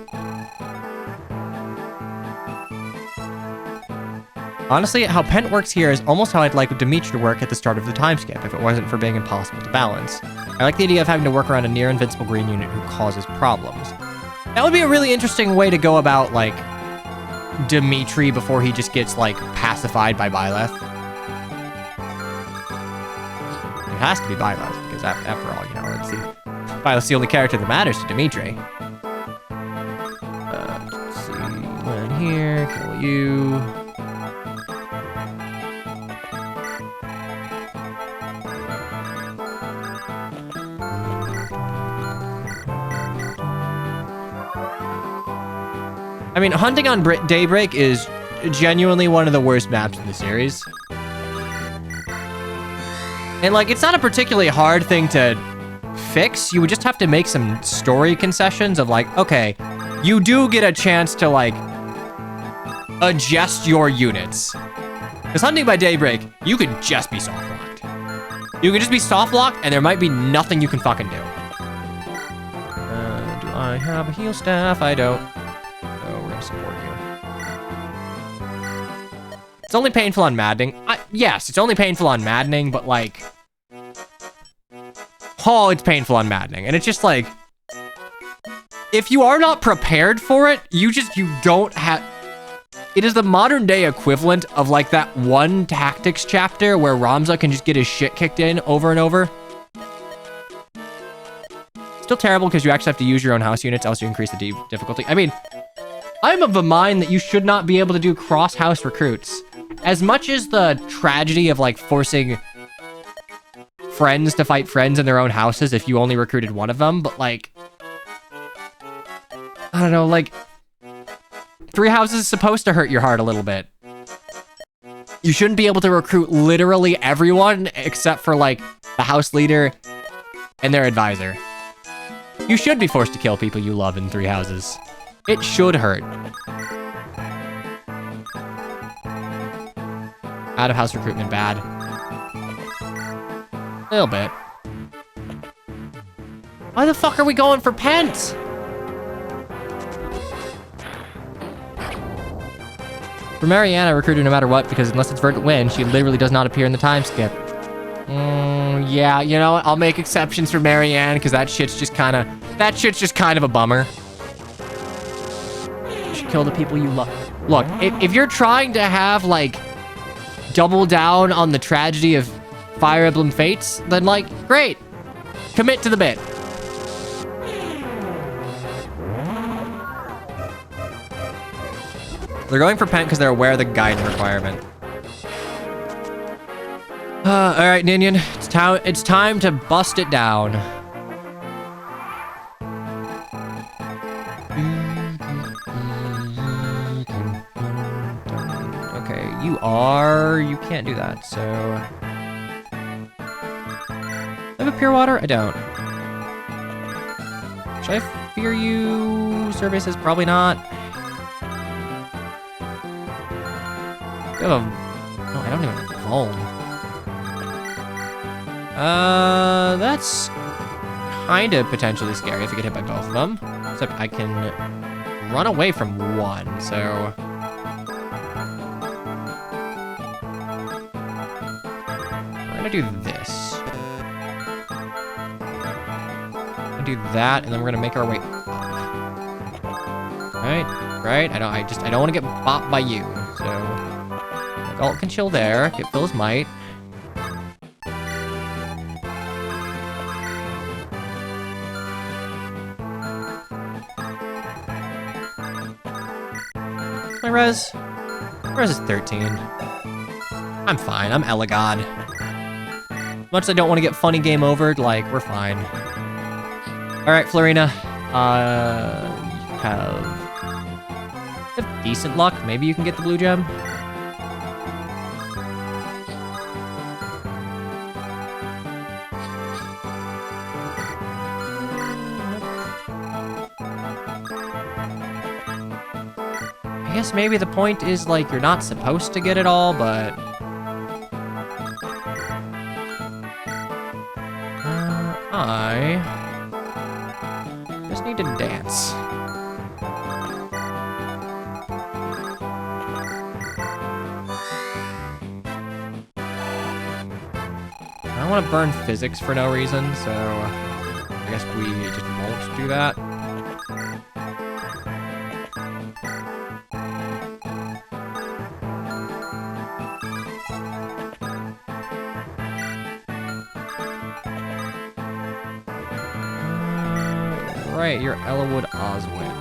Honestly, how Pent works here is almost how I'd like Dimitri to work at the start of the time skip if it wasn't for being impossible to balance. I like the idea of having to work around a near invincible green unit who causes problems. That would be a really interesting way to go about, like, Dimitri before he just gets, like, pacified by Byleth. It has to be Byleth, because after all, you know, let's see. Byleth's the only character that matters to Dimitri. Let's see, land here, kill you. I mean, hunting on Daybreak is genuinely one of the worst maps in the series. And, like, it's not a particularly hard thing to fix. You would just have to make some story concessions of, like, okay, you do get a chance to, like, adjust your units. Because hunting by Daybreak, you could just be soft-locked. You could just be soft-locked, and there might be nothing you can fucking do. Do I have a heal staff? I don't. Support you. It's only painful on maddening. Yes, it's only painful on maddening, but like, oh, it's painful on maddening, and it's just like, if you are not prepared for it, you don't have. It is the modern day equivalent of like that one tactics chapter where Ramza can just get his shit kicked in over and over. Still terrible because you actually have to use your own house units, else you increase the difficulty. I mean, I'm of the mind that you should not be able to do cross-house recruits. As much as the tragedy of, like, forcing friends to fight friends in their own houses if you only recruited one of them, but, like, I don't know, like, Three Houses is supposed to hurt your heart a little bit. You shouldn't be able to recruit literally everyone except for, like, the house leader and their advisor. You should be forced to kill people you love in Three Houses. It should hurt. Out-of-house recruitment bad. A little bit. Why the fuck are we going for Pent? For Marianne, I recruit her no matter what, because unless it's Verdant Wind, she literally does not appear in the time skip. Yeah, you know what? I'll make exceptions for Marianne, because that shit's just kind of a bummer. You should kill the people you love. Look, if you're trying to have, like, double down on the tragedy of Fire Emblem Fates, then, like, great. Commit to the bit. They're going for Pent because they're aware of the guidance requirement. All right, Ninian, it's time to bust it down. Okay, you can't do that, so. Do I have a pure water? I don't. Should I fear you? Survey says probably not. No, I don't even have a phone. That's kind of potentially scary if I get hit by both of them. Except I can run away from one, so. I'm gonna do this. I'm gonna do that, and then we're gonna make our way up. Right? I don't want to get bopped by you, so. Galt can chill there, get Phil's might. My res? Res is 13. I'm fine, I'm Eliwood. Much as I don't want to get funny game overed, like, we're fine. Alright, Florina. You have decent luck. Maybe you can get the blue gem. I guess maybe the point is, like, you're not supposed to get it all, but... I just need to dance. I don't want to burn physics for no reason, so I guess we just won't do that. Right, you're Eliwood Oswin.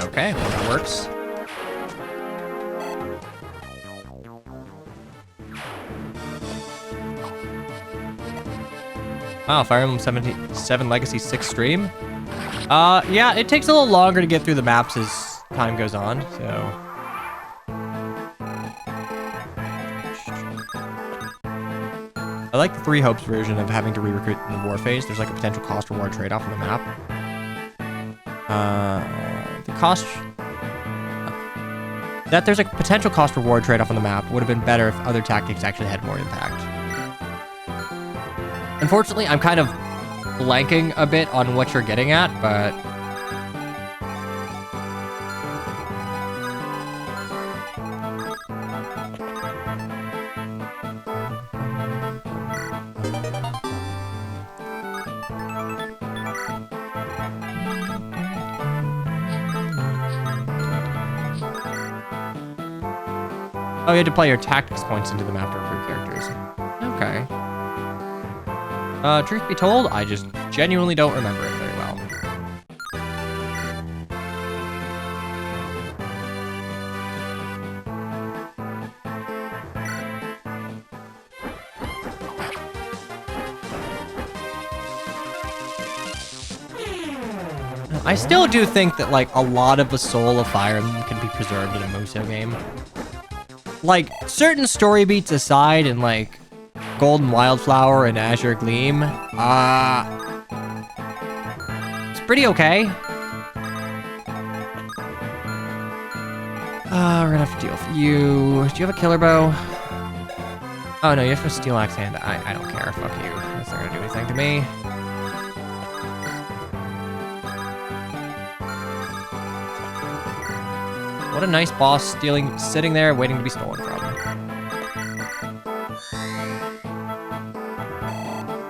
Okay, well, that works. Wow, Fire Emblem 77 Legacy 6 stream? Yeah, it takes a little longer to get through the maps as time goes on, so... I like the Three Hopes version of having to re-recruit in the war phase. There's like a potential cost-reward trade-off on the map. The cost... That there's a potential cost-reward trade-off on the map would have been better if other tactics actually had more impact. Unfortunately, I'm kind of blanking a bit on what you're getting at, but... Oh, you had to play your tactics points into the map to recruit characters. Okay. Truth be told, I just genuinely don't remember it very well. I still do think that, like, a lot of the soul of Fire Emblem can be preserved in a Muso game. Like, certain story beats aside, and, like, Golden Wildflower and Azure Gleam, it's pretty okay. We're gonna have to deal with you. Do you have a killer bow? Oh, no, you have a steel axe hand. I don't care. Fuck you. That's not gonna do anything to me. What a nice boss sitting there waiting to be stolen from.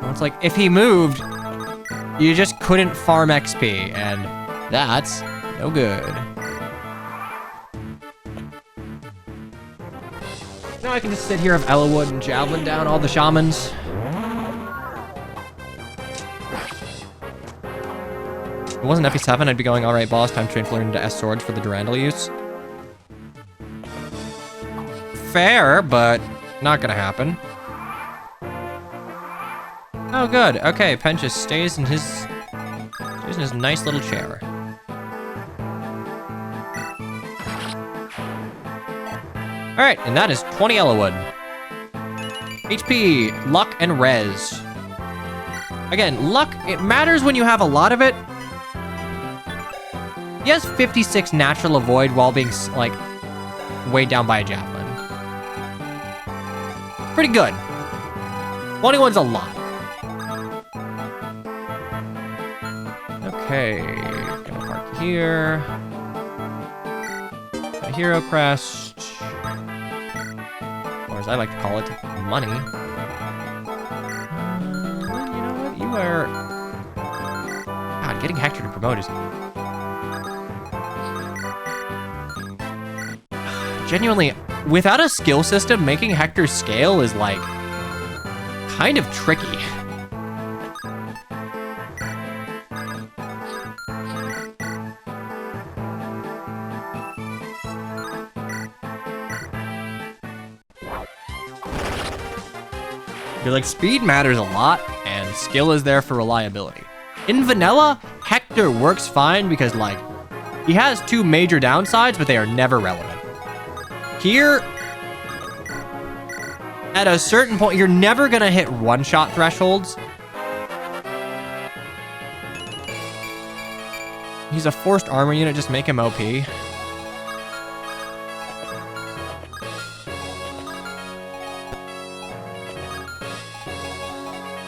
Well, it's like, if he moved, you just couldn't farm XP, and that's no good. Now I can just sit here with Eliwood and javelin down all the shamans. If it wasn't FE7, I'd be going, alright boss, time to train Flirt into S swords for the Durandal use. Fair, but not gonna happen. Oh, good. Okay, Pen just stays in his nice little chair. All right, and that is 20 Eliwood. HP, luck, and res. Again, luck, it matters when you have a lot of it. He has 56 natural avoid while being, like, weighed down by a javelin. Pretty good. 21's a lot. Okay, gonna park here. A hero crest. Or as I like to call it, money. You know what? You are... God, getting Hector to promote is... Genuinely, without a skill system, making Hector scale is, like, kind of tricky. You're like, speed matters a lot, and skill is there for reliability. In vanilla, Hector works fine because, like, he has two major downsides, but they are never relevant. Here, at a certain point, you're never gonna hit one-shot thresholds. He's a forced armor unit, just make him OP.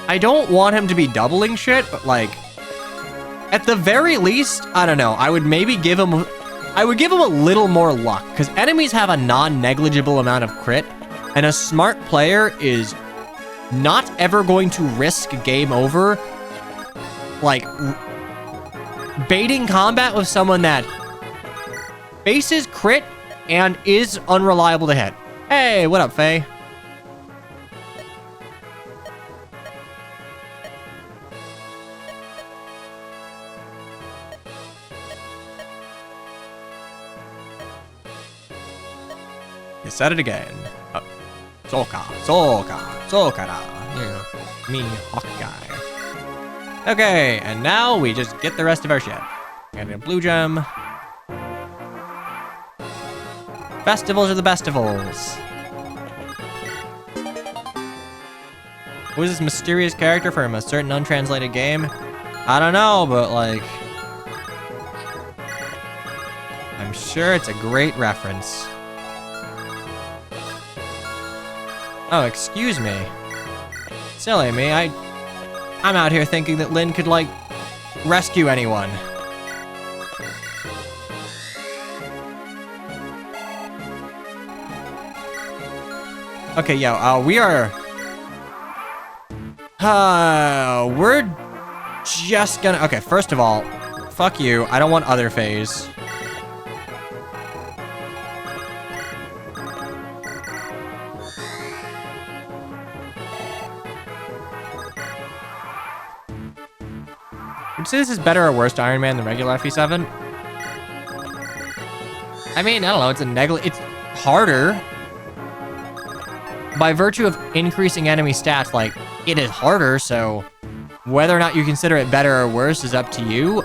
I don't want him to be doubling shit, but, like, at the very least, I don't know, I would maybe give him... I would give him a little more luck, because enemies have a non-negligible amount of crit, and a smart player is not ever going to risk game over, like, baiting combat with someone that faces crit and is unreliable to hit. Hey, what up, Faye? You said it again. Sokara. Yeah, me, Hawkeye. Okay, and now we just get the rest of our shit. Get a blue gem. Festivals are the bestivals. Who is this mysterious character from a certain untranslated game? I don't know, but, like, I'm sure it's a great reference. Oh, excuse me. Silly me, I'm out here thinking that Lynn could, like, rescue anyone. Okay, yo, we're just gonna... Okay, first of all, fuck you. I don't want other phase. you say this is better or worse to Iron Man than regular FE7? I mean, I don't know. It's harder. By virtue of increasing enemy stats, like, it is harder, so whether or not you consider it better or worse is up to you.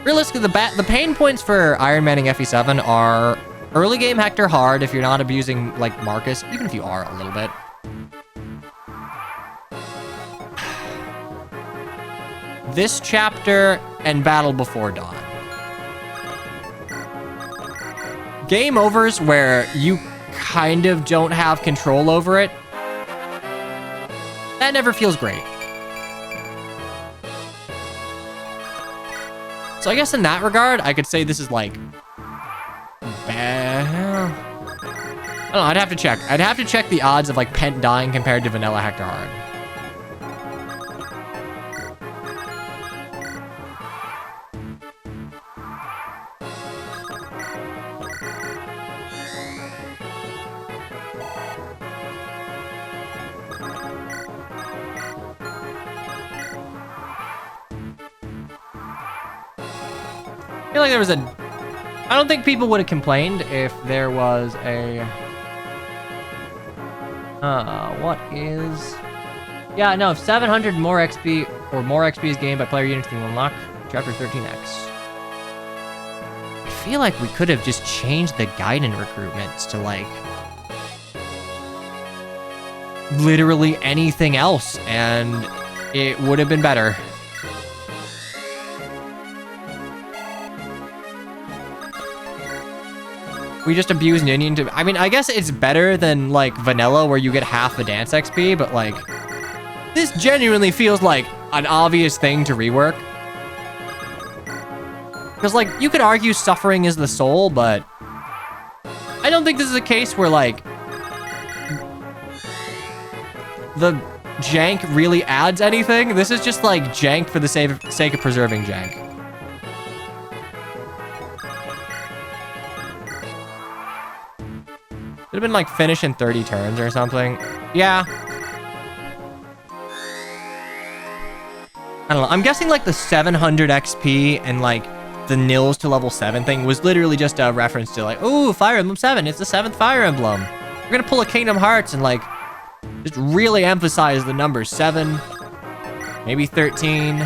Realistically, the pain points for Iron Manning FE7 are early game Hector hard if you're not abusing, like, Marcus, even if you are a little bit. This chapter and Battle Before Dawn. Game overs where you kind of don't have control over it, that never feels great. So I guess in that regard, I could say this is like bad. I don't know, I'd have to check. I'd have to check the odds of like Pent dying compared to Vanilla Hector Hard. I feel like there was I don't think people would have complained if there was a... Yeah, no, if 700 more XP or more XP is gained by player units to unlock Chapter 13X. I feel like we could have just changed the Gaiden recruitments to, like, literally anything else, and it would have been better. We just abuse Ninian to... I mean, I guess it's better than, like, Vanilla, where you get half the dance XP, but, like, this genuinely feels like an obvious thing to rework. Because, like, you could argue suffering is the soul, but I don't think this is a case where, like, the jank really adds anything. This is just, like, jank for the sake of preserving jank. It would have been like finish in 30 turns or something. Yeah. I don't know. I'm guessing like the 700 XP and like the nils to level 7 thing was literally just a reference to like, ooh, Fire Emblem 7. It's the 7th Fire Emblem. We're going to pull a Kingdom Hearts and like just really emphasize the number 7, maybe 13.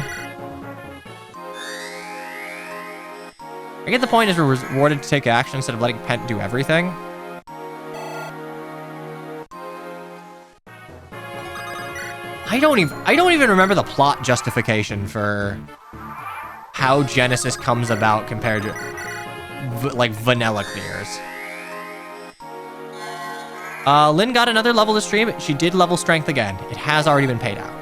I get the point is we're rewarded to take action instead of letting Pent do everything. I don't even remember the plot justification for how Genesis comes about compared to like vanilla clears. Lynn got another level this stream. She did level strength again. It has already been paid out.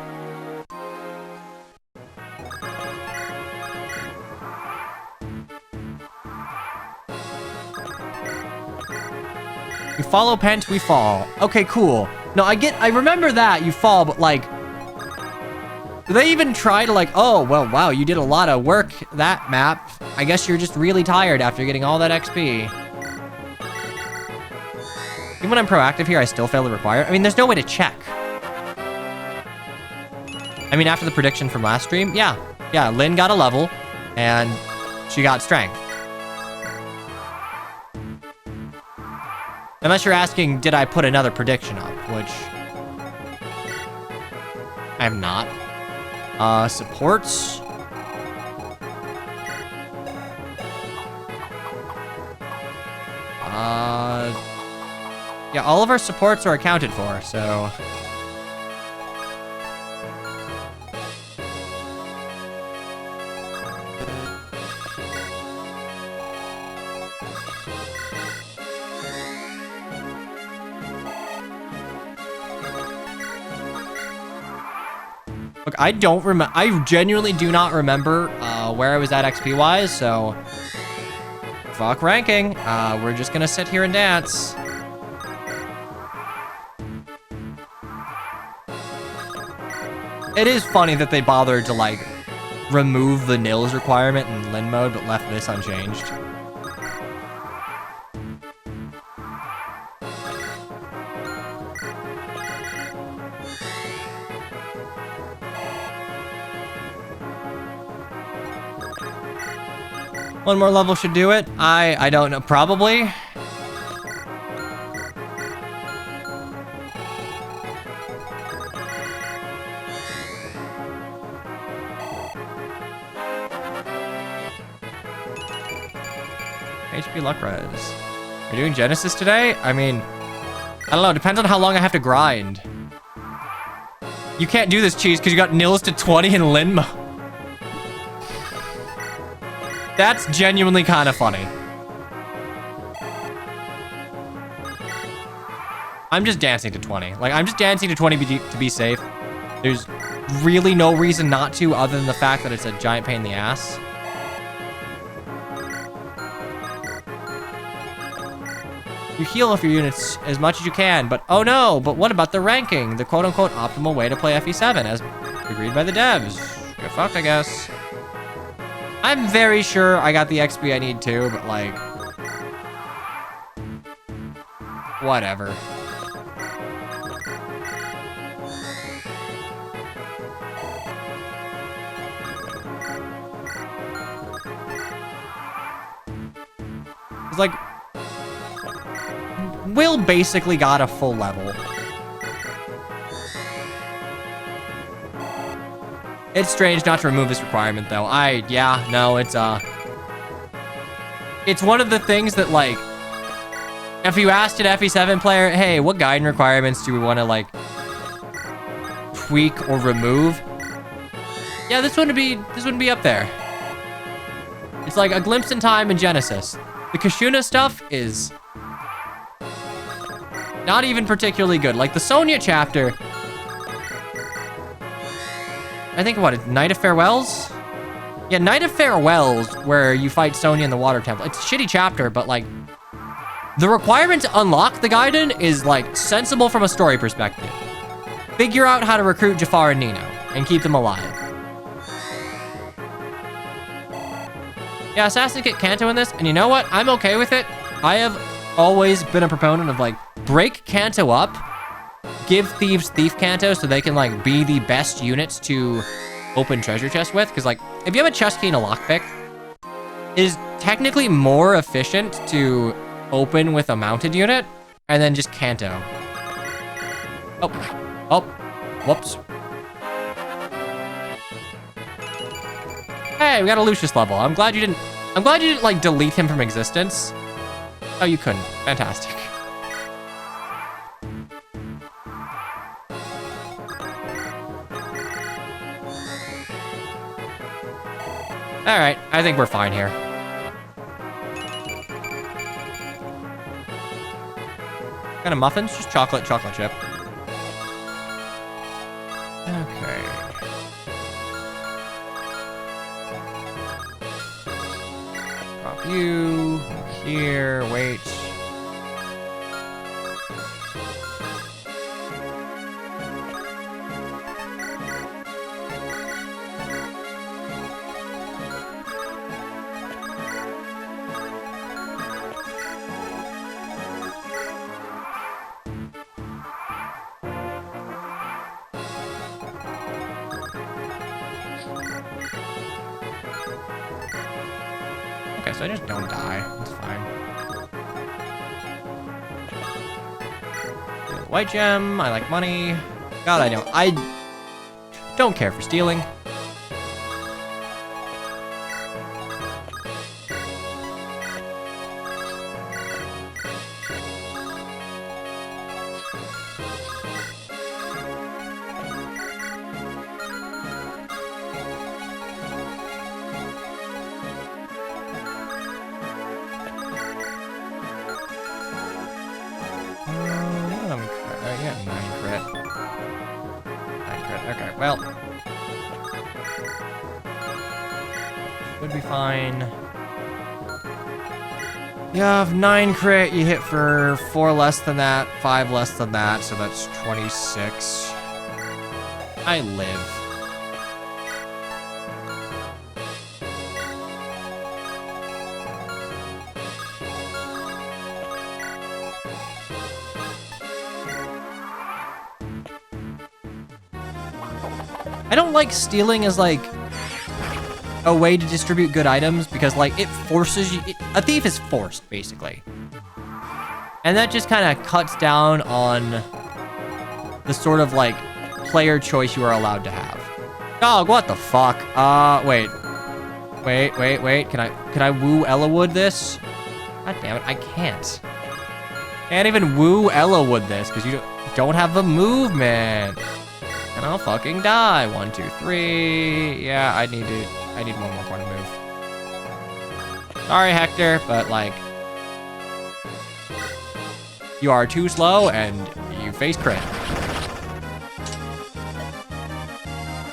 You follow Pent, we fall. Okay, cool. No, I remember that, you fall, but like, do they even try to like, oh, well, wow, you did a lot of work that map. I guess you're just really tired after getting all that XP. Even when I'm proactive here, I still fail to require. I mean, there's no way to check. I mean, after the prediction from last stream, yeah, Lynn got a level, and she got strength. Unless you're asking, did I put another prediction up, which I have not. Supports. Yeah, all of our supports are accounted for, so. Look, I don't remember. I genuinely do not remember where I was at XP-wise, so fuck ranking. We're just gonna sit here and dance. It is funny that they bothered to like remove the nils requirement in Lin mode, but left this unchanged. One more level should do it. I don't know. Probably. HP luck res. Are you doing Genesis today? I mean, I don't know. It depends on how long I have to grind. You can't do this, Cheese, because you got nils to 20 in Linmo. That's genuinely kind of funny. I'm just dancing to 20. Like, I'm just dancing to 20 to be safe. There's really no reason not to other than the fact that it's a giant pain in the ass. You heal off your units as much as you can, but oh no, but what about the ranking? The quote-unquote optimal way to play FE7 as agreed by the devs. Get fucked, I guess. I'm very sure I got the XP I need too, but like... whatever. It's like... Will basically got a full level. It's strange not to remove this requirement, though. Yeah, no, it's one of the things that, like, if you asked an FE7 player, hey, what guiding requirements do we want to, like, tweak or remove? Yeah, this wouldn't be up there. It's like a glimpse in time in Genesis. The Kashuna stuff is not even particularly good. Like, the Sonya chapter... I think, what, Night of Farewells? Yeah, Night of Farewells, where you fight Sonya in the Water Temple. It's a shitty chapter, but, like... the requirement to unlock the Gaiden is, like, sensible from a story perspective. Figure out how to recruit Jafar and Nino, and keep them alive. Yeah, Assassin get Kanto in this, and you know what? I'm okay with it. I have always been a proponent of, like, break Kanto up, give thieves Thief Kanto so they can, like, be the best units to open treasure chests with. Because, like, if you have a chest key and a lockpick, it is technically more efficient to open with a mounted unit and then just Kanto. Oh, whoops. Hey, we got a Lucius level. I'm glad you didn't, like, delete him from existence. Oh, you couldn't. Fantastic. All right, I think we're fine here. Kind of muffins? Just chocolate chip. Okay. Drop you here, wait. Okay, so I just don't die. That's fine. White gem. I like money. God, I don't care for stealing. Okay, well. Should be fine. You have 9 crit, you hit for 4 less than that, 5 less than that, so that's 26. I live. I don't like stealing as, like, a way to distribute good items because, like, it forces you... a thief is forced, basically. And that just kind of cuts down on the sort of, like, player choice you are allowed to have. Dog, what the fuck? Wait. Wait. Can I woo Eliwood this? God damn it, I can't. Can't even woo Eliwood this because you don't have the movement. And I'll fucking die. 1, 2, 3. Yeah, I need one more point of move. Sorry, Hector, but like, you are too slow and you face crit.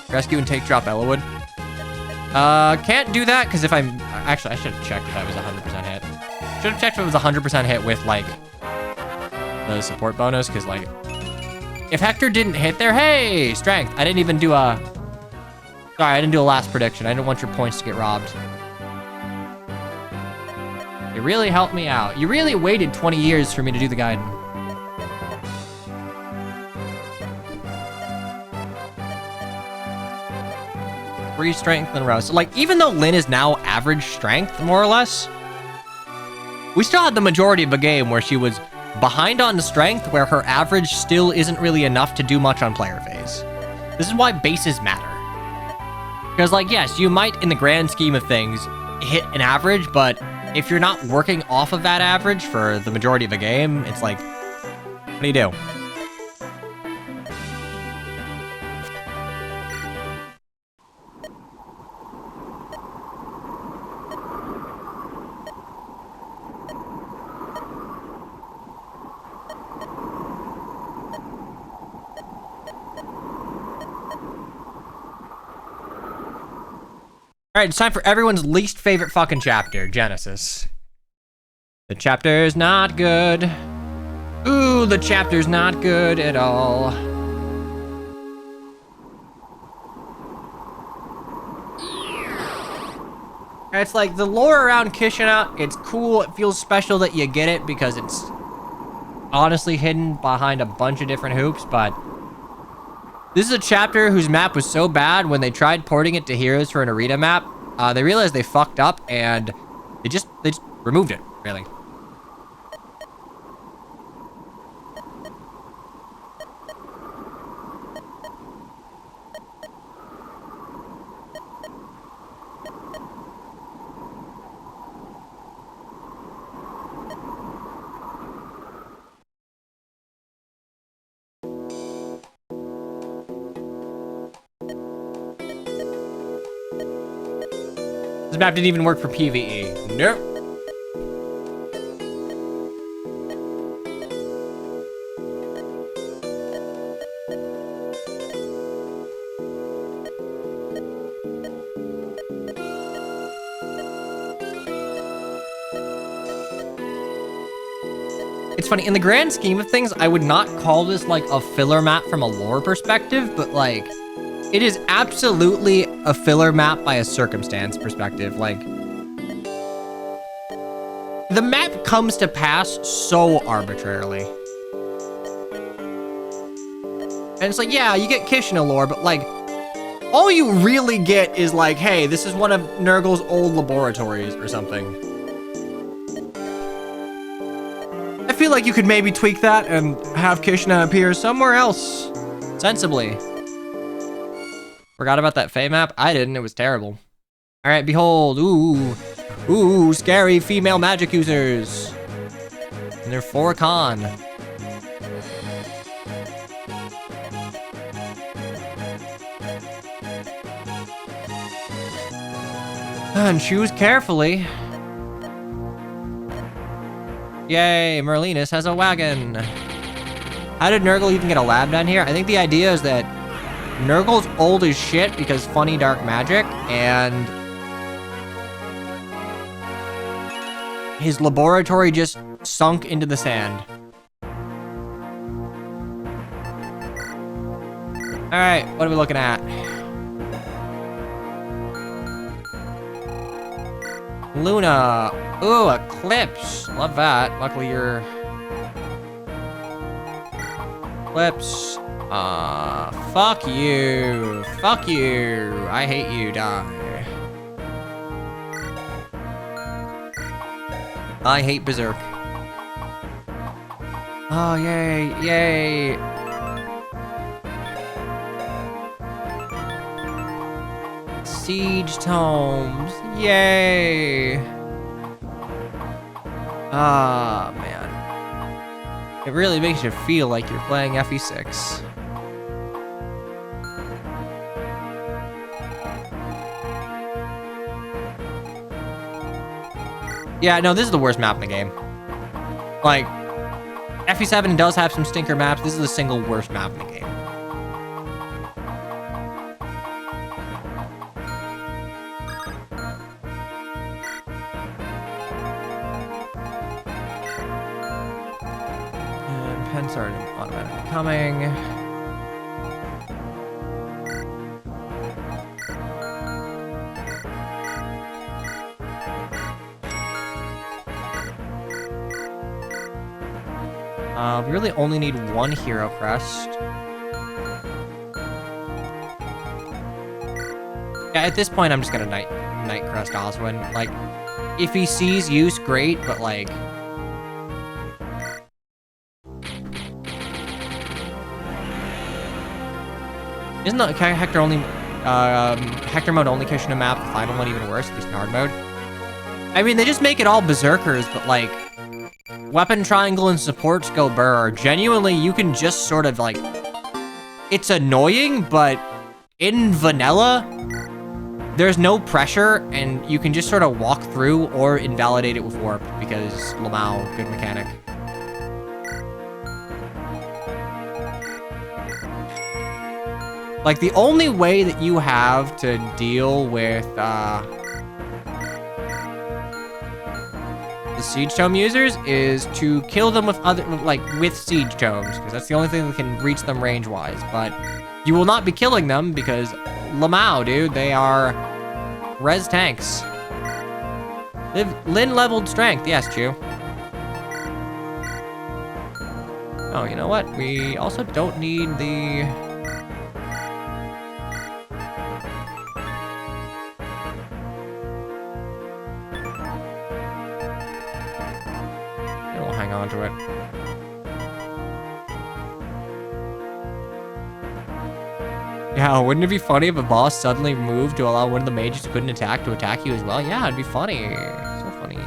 Rescue and take drop Eliwood. Can't do that because if I'm... actually, I should have checked if that was 100% hit. Should have checked if it was 100% hit with, like, the support bonus because, like, if Hector didn't hit there, hey, strength. I didn't even do a... sorry, I didn't do a last prediction. I didn't want your points to get robbed. You really helped me out. You really waited 20 years for me to do the guide. Free strength in a row. So, like, even though Lynn is now average strength, more or less, we still had the majority of the game where she was behind on strength, where her average still isn't really enough to do much on player phase. This is why bases matter. Because, like, yes, you might, in the grand scheme of things, hit an average, but if you're not working off of that average for the majority of the game, it's like, what do you do? All right, it's time for everyone's least favorite fucking chapter, Genesis. The chapter's not good. Ooh, the chapter's not good at all. It's like the lore around Kishina, it's cool, it feels special that you get it because it's honestly hidden behind a bunch of different hoops, but this is a chapter whose map was so bad when they tried porting it to Heroes for an arena map, they realized they fucked up and they just removed it, really. This map didn't even work for PvE. Nope. It's funny, in the grand scheme of things, I would not call this like a filler map from a lore perspective, but like, it is absolutely a filler map by a circumstance perspective. Like, the map comes to pass so arbitrarily. And it's like, yeah, you get Kishina lore, but like, all you really get is like, hey, this is one of Nurgle's old laboratories or something. I feel like you could maybe tweak that and have Kishina appear somewhere else sensibly. Forgot about that Fae map? I didn't, it was terrible. All right, behold, ooh, scary female magic users. And they're 4 con. And choose carefully. Yay, Merlinus has a wagon. How did Nurgle even get a lab down here? I think the idea is that Nurgle's old as shit because funny dark magic, and his laboratory just sunk into the sand. All right, what are we looking at? Luna. Ooh, Eclipse. Love that. Luckily you're... Eclipse. Fuck you. Fuck you. I hate you. Die. I hate Berserk. Oh, yay, yay. Siege tomes, yay. Ah, man. It really makes you feel like you're playing FE6. Yeah, no, this is the worst map in the game. Like, FE7 does have some stinker maps. This is the single worst map in the game. And pens are automatically coming. We really only need one hero crest. Yeah, at this point, I'm just gonna Night Crest Oswin. Like, if he sees use, great, but like... Isn't the Hector only... Hector mode only cushion a map, the final one even worse, at least in hard mode? I mean, they just make it all berserkers, but like... Weapon triangle and supports go burr. Genuinely, you can just sort of like... It's annoying, but in vanilla, there's no pressure, and you can just sort of walk through or invalidate it with warp, because Lamau, good mechanic. Like, the only way that you have to deal with, the Siege Tome users is to kill them with with Siege Tomes, because that's the only thing that can reach them range-wise, but you will not be killing them because Lamau, dude, they are res tanks. Lin leveled strength, yes, Chew. Oh, you know what? We also don't need the... onto it. Yeah, wouldn't it be funny if a boss suddenly moved to allow one of the mages who couldn't attack to attack you as well? Yeah, it'd be funny. So funny.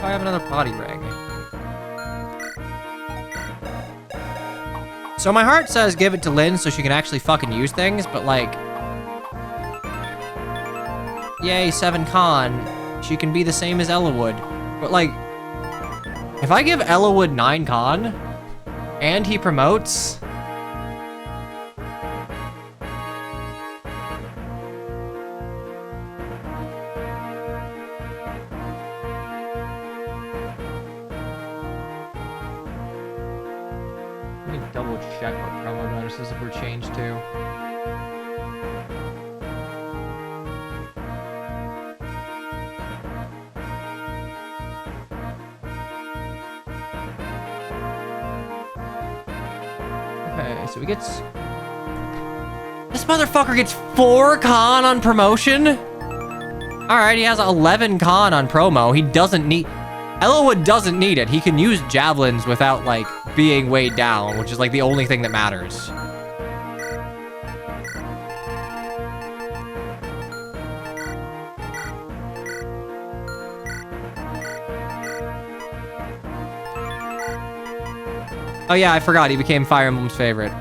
I have another body ring. So my heart says give it to Lynn so she can actually fucking use things, but like... Yay, 7 con. She can be the same as Eliwood. But like... If I give Eliwood 9 con, and he promotes... Double check what promo bonuses were changed to. Okay, so he gets... This motherfucker gets 4 con on promotion? Alright, he has 11 con on promo. He doesn't need... Eliwood doesn't need it. He can use javelins without, like, being weighed down, which is, like, the only thing that matters. Oh, yeah, I forgot. He became Fire Emblem's favorite.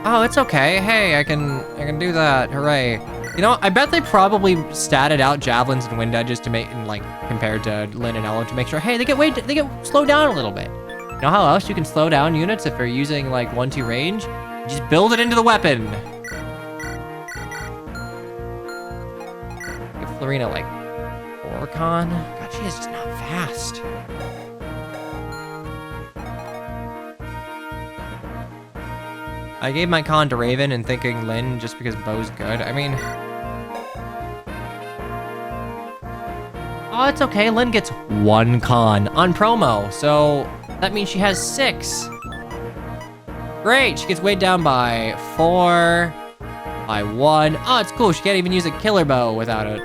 Oh, it's okay. Hey, I can do that. Hooray. You know, I bet they probably statted out javelins and wind edges to make, like, compared to Lynn and Elo to make sure, hey, they get slowed down a little bit. You know how else you can slow down units if they're using, like, 1-2 range? You just build it into the weapon. Give Florina, like, Orcon. God, she is just not fast. I gave my con to Raven and thinking Lynn just because Bo's good. I mean... Oh, it's okay. Lynn gets 1 con on promo, so that means she has 6. Great, she gets weighed down by 4, by 1. Oh, it's cool. She can't even use a killer bow without it.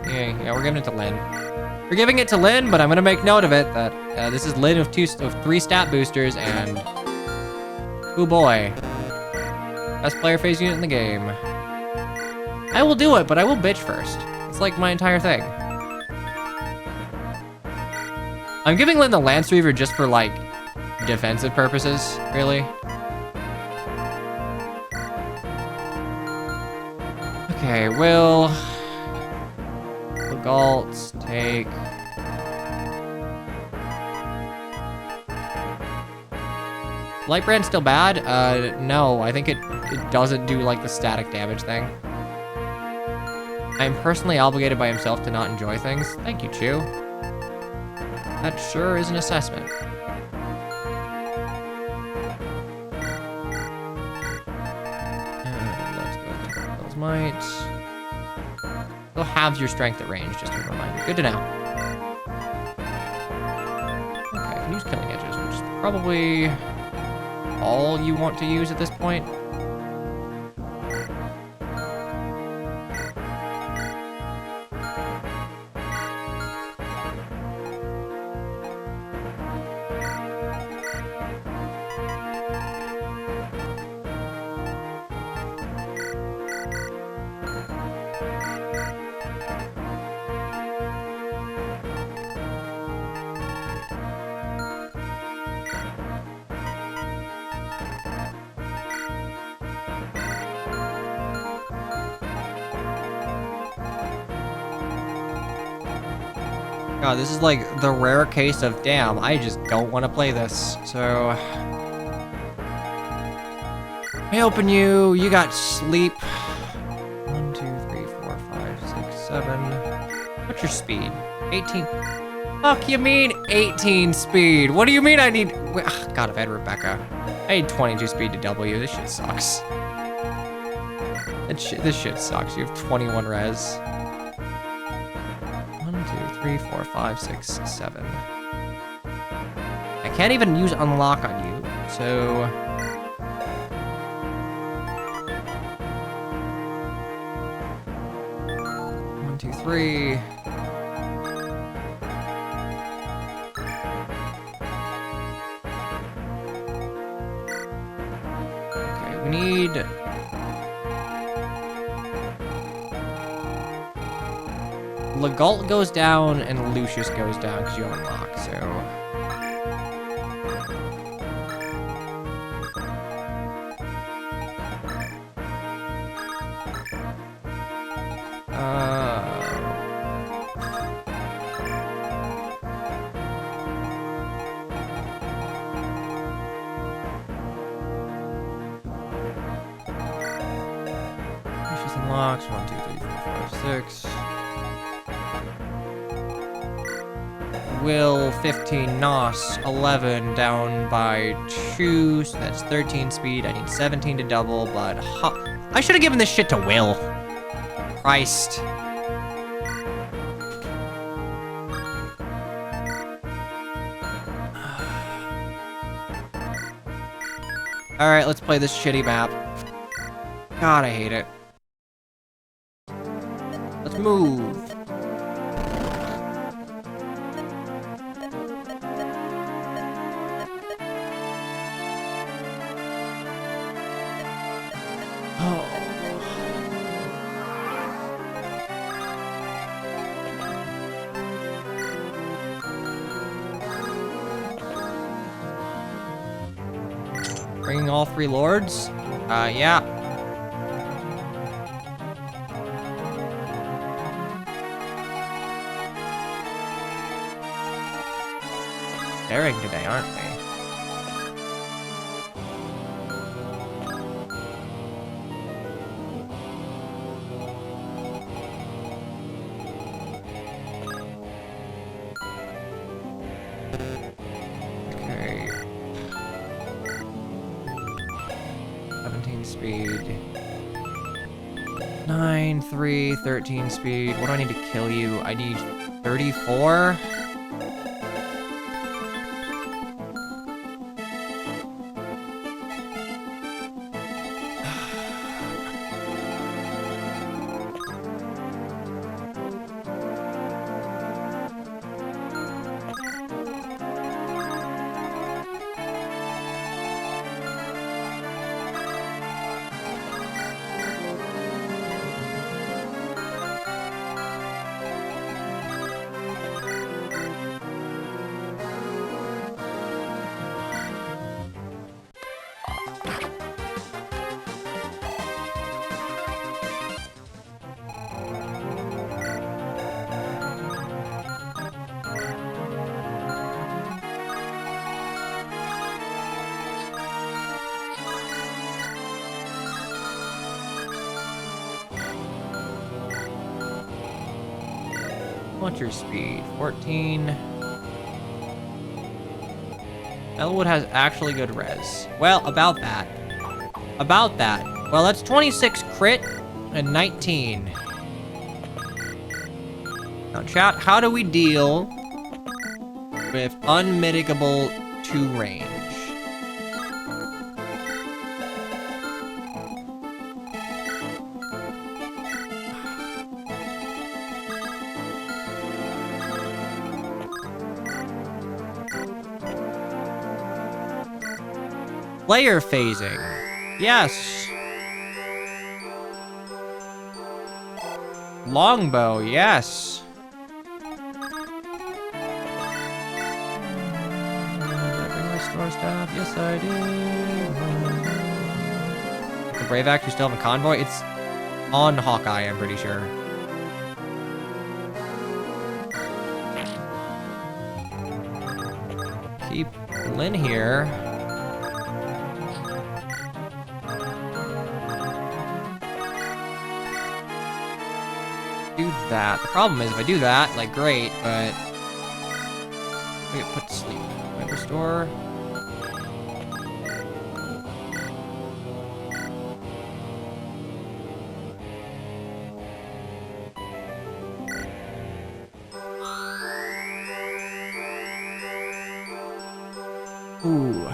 Yeah, we're giving it to Lynn. We're giving it to Lynn, but I'm gonna make note of it that this is Lynn of 3 stat boosters and... Oh boy. Best player phase unit in the game. I will do it, but I will bitch first. It's like my entire thing. I'm giving Lynn the Lance Reaver just for, like, defensive purposes, really. Okay, will Galtz take... Lightbrand's still bad? No, I think it doesn't do, like, the static damage thing. I am personally obligated by himself to not enjoy things. Thank you, Chew. That sure is an assessment. Let's go to Bill's Might. They'll have your strength at range, just a reminder. Good to know. Okay, I can use Killing Edges, which is probably... all you want to use at this point. God, this is like the rare case of, damn, I just don't want to play this. So, I open you, you got sleep. 1, 2, 3, 4, 5, 6, 7. What's your speed? 18. Fuck you mean 18 speed? What do you mean I need, God, if I had Rebecca. I need 22 speed to W, this shit sucks. This shit sucks, you have 21 res. 3, 4, 5, 6, 7. I can't even use unlock on you, so... 1, 2, 3. Okay, we need... Legault goes down and Lucius goes down because you unlock, so... Lucius unlocks, 1, 2, 3, 4, 5, 6... Will 15 Nos 11 down by 2, so that's 13 speed. I need 17 to double, but I should have given this shit to Will. Christ. All right, let's play this shitty map. God, I hate it. Let's move. Bringing all 3 lords? Yeah. Daring today, aren't we? Okay. 17 speed. 9, 3, 13 speed. What do I need to kill you? I need 34? What's your speed? 14. Eliwood has actually good res. Well, about that. About that. Well, that's 26 crit and 19. Now, chat, how do we deal with unmitigable 2 range? Player phasing. Yes. Longbow, yes. Did I bring my store staff? Yes, I did. The Brave Act, you still have a convoy? It's on Hawkeye, I'm pretty sure. Keep Lynn here. Do that. The problem is if I do that, like, great, but I get put to sleep. I restore. Ooh.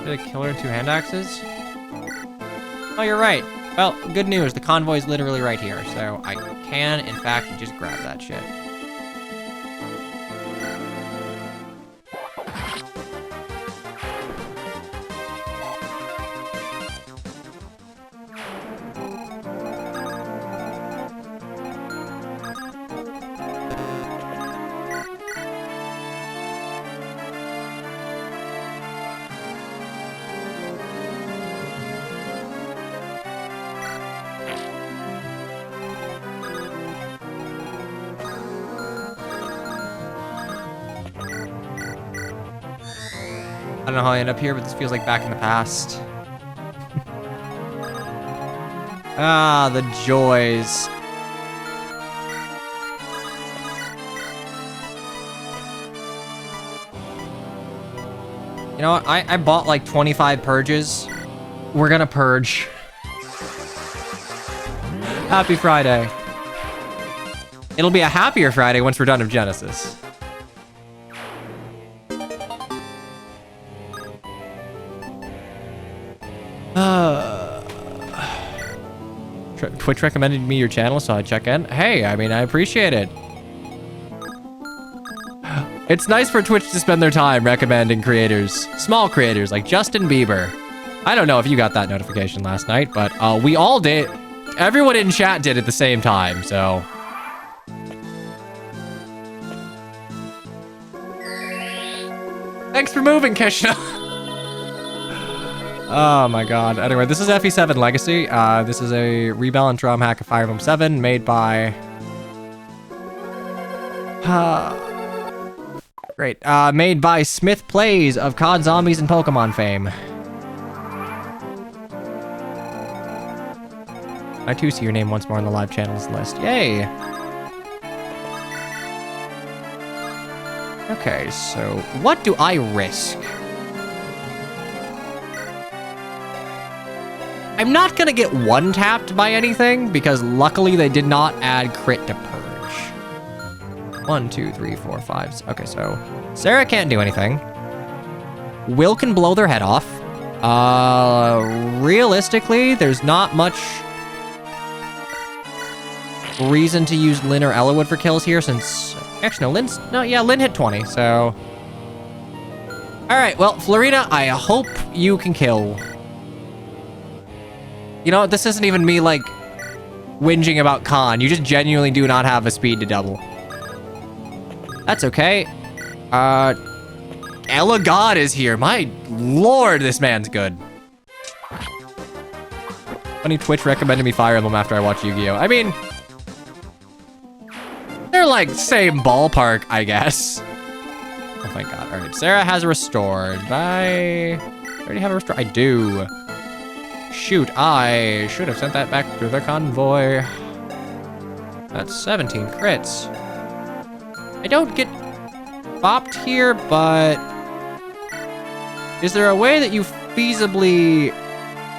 Did a killer and 2 hand axes? Oh, you're right. Well, good news. The convoy's literally right here, so I can, in fact, just grab that shit. I don't know how I end up here, but this feels like back in the past. Ah, the joys. You know what? I bought like 25 purges. We're gonna purge. Happy Friday. It'll be a happier Friday once we're done with Genesis. Twitch recommended me your channel, so I check in. Hey, I mean, I appreciate it. It's nice for Twitch to spend their time recommending creators, small creators like Justin Bieber. I don't know if you got that notification last night, but we all did. Everyone in chat did at the same time, so. Thanks for moving, Kishna. Oh my god. Anyway, this is FE7 Legacy. This is a rebalance ROM hack of Fire Emblem 7 made by... Great. Made by Smith Plays of COD Zombies and Pokemon fame. I too see your name once more on the live channels list. Yay! Okay, so what do I risk? I'm not gonna get one-tapped by anything, because luckily they did not add crit to Purge. 1, 2, 3, 4, 5. Okay, so Sarah can't do anything. Will can blow their head off. Realistically, there's not much reason to use Lynn or Eliwood for kills here, since... Actually, no, Lynn hit 20, so... Alright, well, Florina, I hope you can kill. You know what, this isn't even me, like, whinging about Khan. You just genuinely do not have a speed to double. That's okay. Ella God is here. My lord, this man's good. Funny, Twitch recommended me Fire Emblem after I watched Yu-Gi-Oh! I mean... They're like same ballpark, I guess. Oh my god. All right, Sarah has restored. I already have a restore. I do. Shoot, I should have sent that back to the convoy. That's 17 crits. I don't get bopped here, but is there a way that you feasibly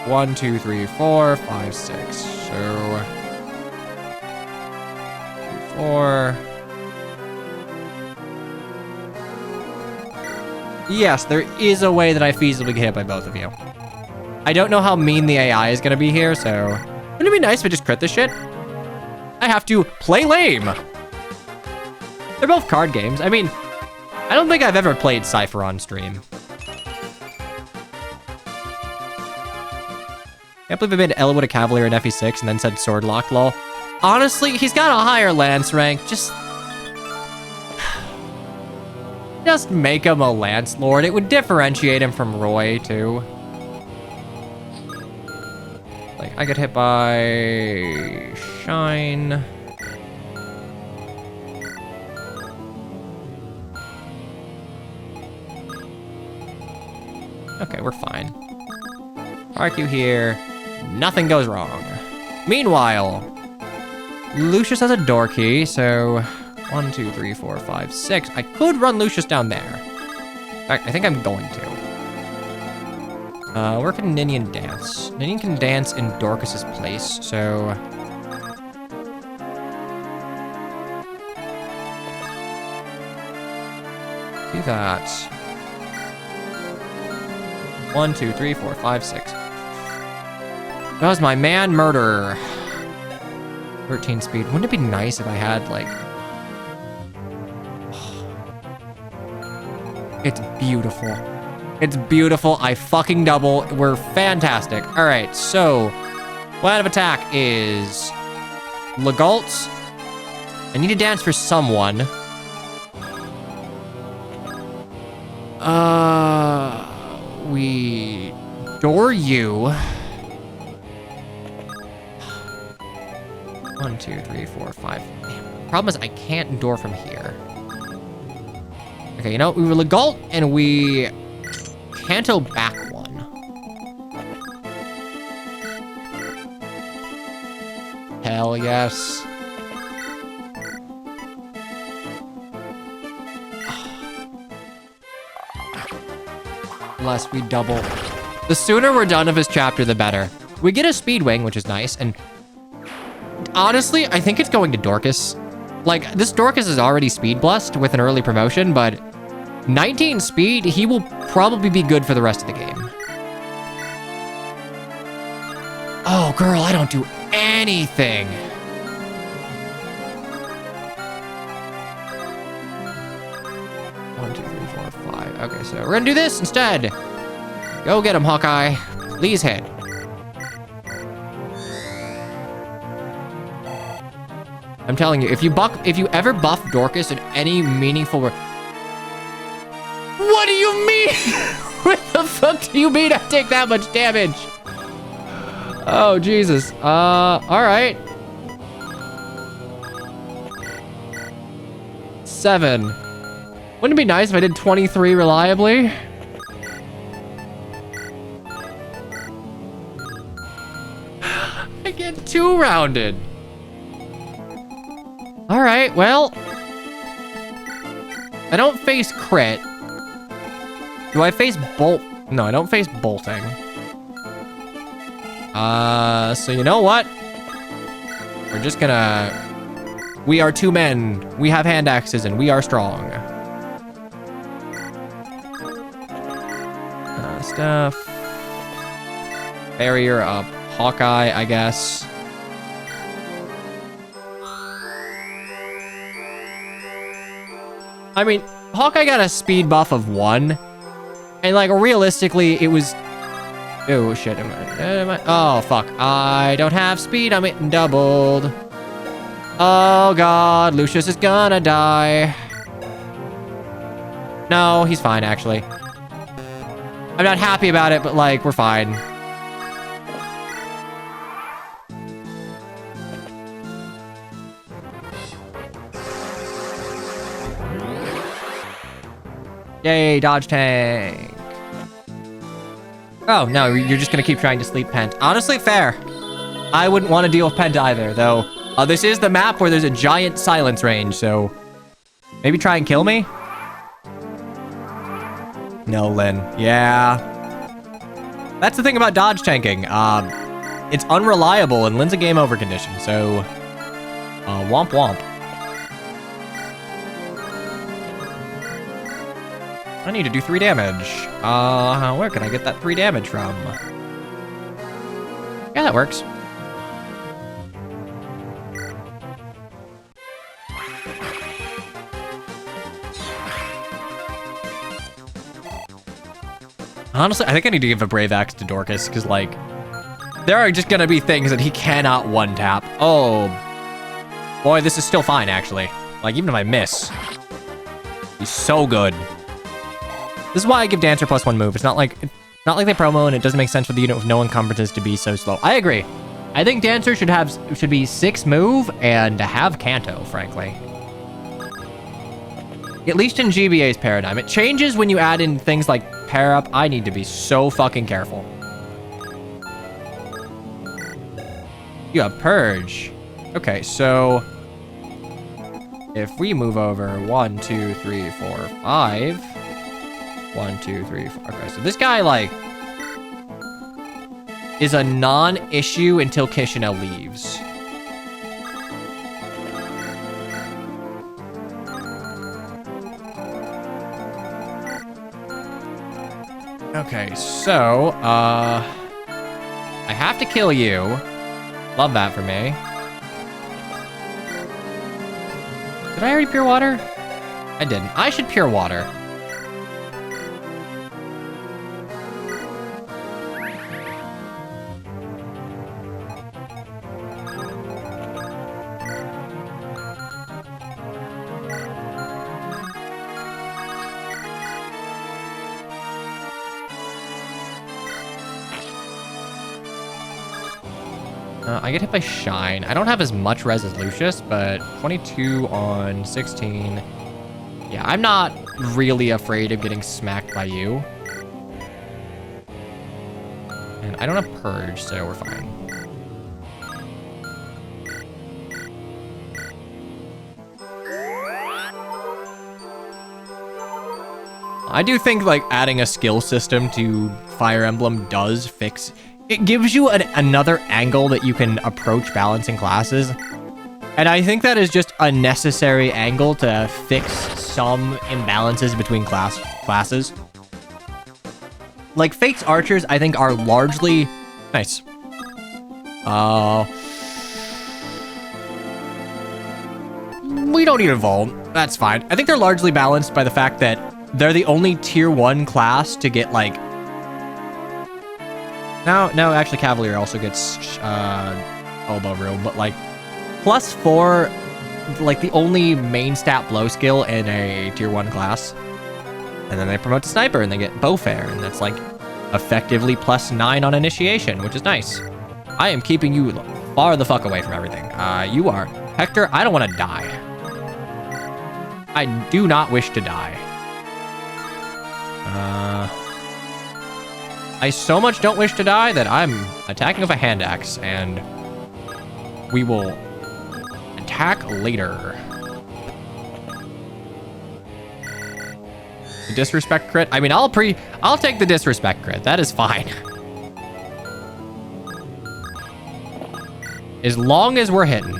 1, 2, 3, 4, 5, 6. So 4. Yes, there is a way that I feasibly get hit by both of you. I don't know how mean the AI is gonna be here, so wouldn't it be nice if I just crit this shit? I have to play lame. They're both card games. I mean, I don't think I've ever played Cypher on stream. Can't believe I made Eliwood a Cavalier in FE6 and then said Sword Lock, lol. Honestly, he's got a higher Lance rank. Just make him a Lance Lord. It would differentiate him from Roy, too. Like, I get hit by Shine. Okay, we're fine. RQ here. Nothing goes wrong. Meanwhile, Lucius has a door key, so 1, 2, 3, 4, 5, 6. I could run Lucius down there. In fact, I think I'm going to. Where can Ninian dance? Ninian can dance in Dorcas's place, so... do that. 1, 2, 3, 4, 5, 6. That was my man, Murderer. 13 speed. Wouldn't it be nice if I had, like... It's beautiful. It's beautiful. I fucking double. We're fantastic. All right, so... plan of attack is... Legault. I need to dance for someone. We... door you. 1, 2, 3, 4, 5. Damn. Problem is, I can't door from here. Okay, you know, we were Legault and we Canto back one. Hell yes. Unless we double. The sooner we're done of this chapter, the better. We get a speed wing, which is nice, and honestly, I think it's going to Dorcas. Like, this Dorcas is already speed blessed with an early promotion, but 19 speed, he will probably be good for the rest of the game. Oh, girl, I don't do anything. One, two, three, four, five. Okay, so we're gonna do this instead. Go get him, Hawkeye. Please hit. I'm telling you, if you ever buff Dorcas in any meaningful way... What do you mean? What the fuck do you mean I take that much damage? Oh, Jesus. All right. 7. Wouldn't it be nice if I did 23 reliably? I get 2 rounded. All right, well. I don't face crit. Do I face bolt? No, I don't face bolting. So you know what? We're just gonna... We are 2 men. We have hand axes and we are strong. Stuff. Barrier up. Hawkeye, I guess. I mean, Hawkeye got a speed buff of 1. And, like, realistically, it was... Oh, shit. Oh, fuck. I don't have speed. I'm hitting doubled. Oh, God. Lucius is gonna die. No, he's fine, actually. I'm not happy about it, but, like, we're fine. Yay, dodge tank. Oh, no, you're just gonna keep trying to sleep Pent. Honestly, fair. I wouldn't want to deal with Pent either, though. This is the map where there's a giant silence range, so... Maybe try and kill me? No, Lynn. Yeah. That's the thing about dodge tanking. It's unreliable, and Lynn's a game over condition, so... womp womp. I need to do 3 damage. Where can I get that 3 damage from? Yeah, that works. Honestly, I think I need to give a Brave Axe to Dorcas, because, like, there are just gonna be things that he cannot one-tap. Oh. Boy, this is still fine, actually. Like, even if I miss. He's so good. This is why I give Dancer +1 move. It's not like they promo, and it doesn't make sense for the unit with no encumbrances to be so slow. I agree. I think Dancer should be 6 move and have Canto, frankly. At least in GBA's paradigm. It changes when you add in things like pair up. I need to be so fucking careful. You have Purge. Okay, so if we move over 1, 2, 3, 4, 5. 1, 2, 3, 4. Okay, so this guy, like, is a non-issue until Kishinev leaves. Okay, so, I have to kill you. Love that for me. Did I already pure water? I didn't. I should pure water. I get hit by Shine. I don't have as much res as Lucius, but 22 on 16. Yeah, I'm not really afraid of getting smacked by you. And I don't have Purge, so we're fine. I do think, like, adding a skill system to Fire Emblem does fix... It gives you another angle that you can approach balancing classes. And I think that is just a necessary angle to fix some imbalances between classes. Like, Fate's Archers, I think, are largely... Nice. We don't need a Vault. That's fine. I think they're largely balanced by the fact that they're the only tier 1 class to get, like... No, actually, Cavalier also gets elbow room, but, like, +4, like, the only main stat blow skill in a tier 1 class. And then they promote to sniper and they get bow fair, and that's like effectively +9 on initiation, which is nice. I am keeping you far the fuck away from everything. You are Hector. I don't want to die. I do not wish to die. I so much don't wish to die that I'm attacking with a hand axe, and we will attack later. The disrespect crit. I mean, I'll take the disrespect crit. That is fine. As long as we're hitting.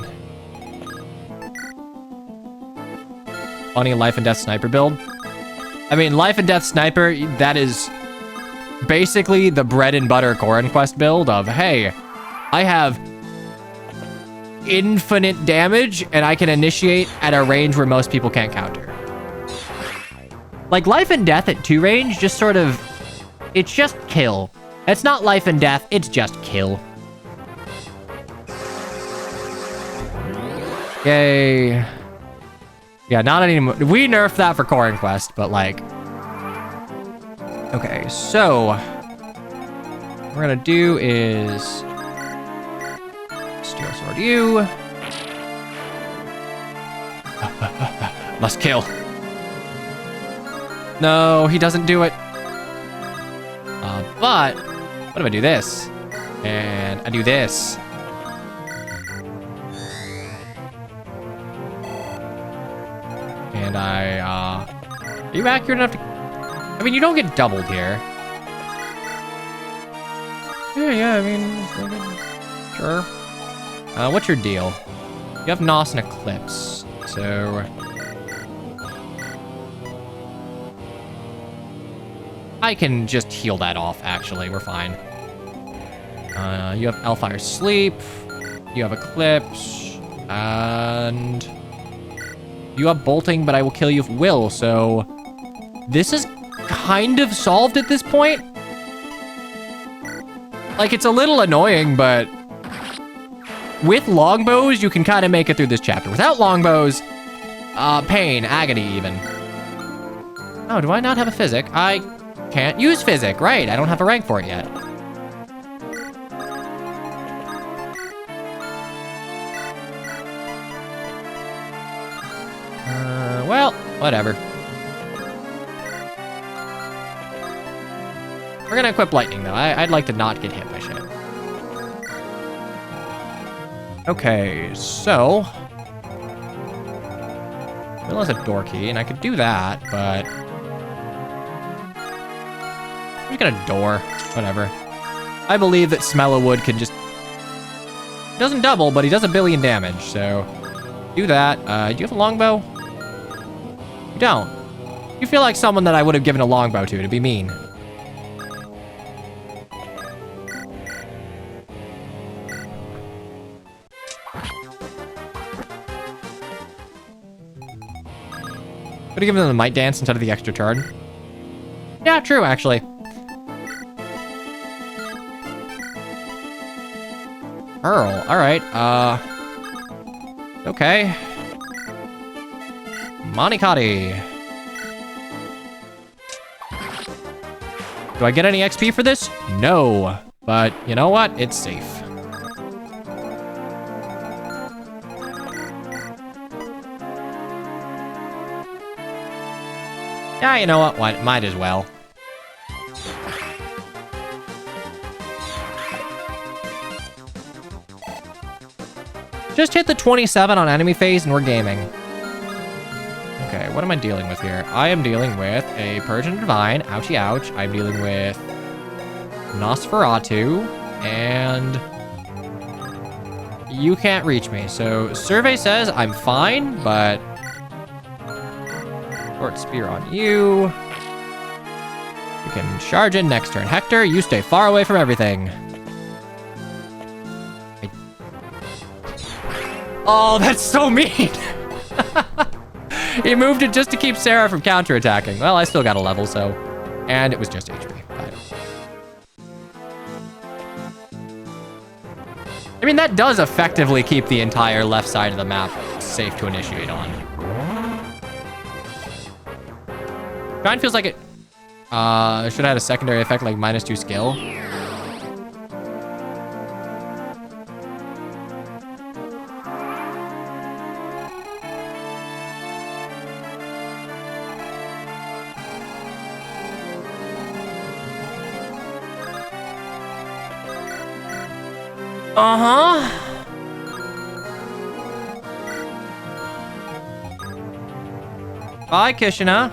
Funny life and death sniper build. I mean, life and death sniper, that is basically the bread and butter Corrin Quest build of, hey, I have infinite damage and I can initiate at a range where most people can't counter. Like life and death at 2 range, just sort of, it's just kill. It's not life and death, it's just kill. Yay. Yeah, not anymore. We nerfed that for Corrin Quest, but like... Okay, so... What we're gonna do is... Steel Sword you. Must kill. No, he doesn't do it. But... What if I do this? And I do this. And are you accurate enough to... I mean, you don't get doubled here. Yeah, I mean, sure. What's your deal? You have Nos and Eclipse, so... I can just heal that off, actually. We're fine. You have Hellfire Sleep. You have Eclipse. And... You have bolting, but I will kill you with will, so... This is kind of solved at this point. Like, it's a little annoying, but... With longbows, you can kind of make it through this chapter. Without longbows, pain, agony even. Oh, do I not have a physic? I can't use physic, right. I don't have a rank for it yet. Well, whatever. We're gonna equip lightning, though. I'd like to not get hit by shit. Okay, so... Will has a door key, and I could do that, but... I'm just gonna door. Whatever. I believe that Eliwood can just... He doesn't double, but he does 1 billion damage, so... Do that. Do you have a longbow? You don't. You feel like someone that I would have given a longbow to be mean. Would have given them the Might Dance instead of the extra turn. Yeah, true, actually. Pearl, alright, okay. Monikati. Do I get any XP for this? No. But you know what? It's safe. Yeah, you know what? Might as well. Just hit the 27 on enemy phase and we're gaming. Okay, what am I dealing with here? I am dealing with a Persian Divine, ouchie ouch. I'm dealing with Nosferatu, and you can't reach me. So survey says I'm fine, but short spear on you. You can charge in next turn. Hector, you stay far away from everything. Oh, that's so mean. He moved it just to keep Sarah from counterattacking. Well, I still got a level, so... And it was just HP. But... I mean, that does effectively keep the entire left side of the map safe to initiate on. Shine feels like it should have had a secondary effect like -2 skill. Uh-huh. Bye, Kishina.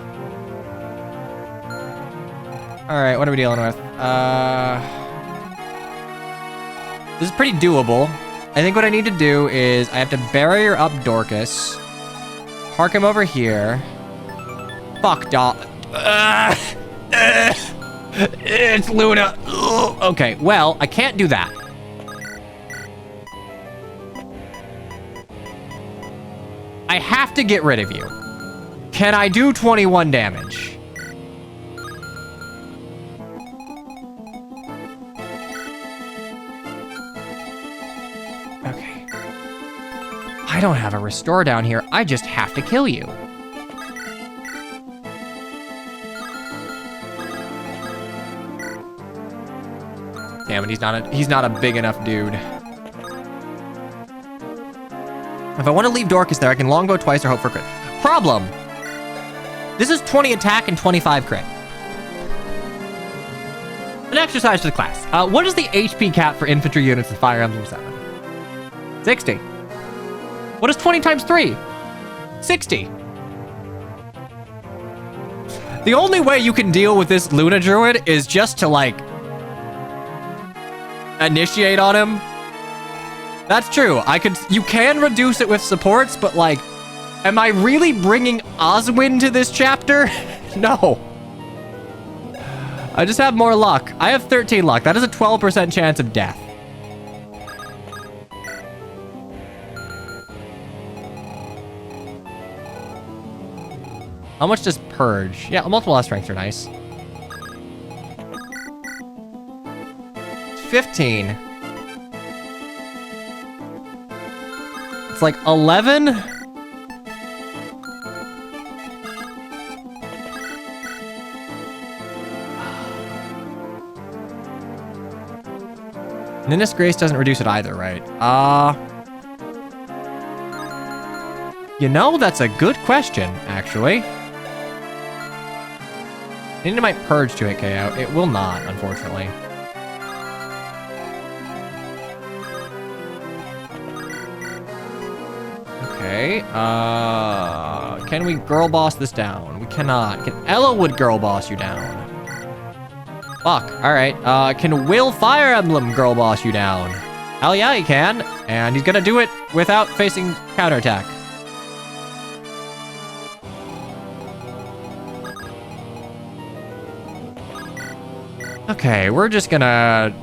Alright, what are we dealing with? This is pretty doable. I think what I need to do is I have to barrier up Dorcas. Park him over here. Fuck, dog. It's Luna. Okay, well, I can't do that. I have to get rid of you. Can I do 21 damage? Okay. I don't have a restore down here. I just have to kill you. Damn it, he's not a big enough dude. If I want to leave Dorcas there, I can longbow twice or hope for crit. Problem. This is 20 attack and 25 crit. An exercise for the class. What is the HP cap for infantry units in Fire Emblem 7? 60. What is 20 times 3? 60. The only way you can deal with this Luna Druid is just to, like, initiate on him. That's true. You can reduce it with supports, but, like, am I really bringing Oswin to this chapter? No. I just have more luck. I have 13 luck. That is a 12% chance of death. How much does Purge? Yeah, multiple S strengths are nice. 15. It's like 11? Ninnis Grace doesn't reduce it either, right? You know, that's a good question, actually. Ninja might Purge to 8k out. It will not, unfortunately. Okay, can we girl boss this down? We cannot. Can Eliwood girl boss you down? Fuck, alright. Can Will Fire Emblem girl boss you down? Hell yeah, he can. And he's gonna do it without facing counterattack. Okay, we're just gonna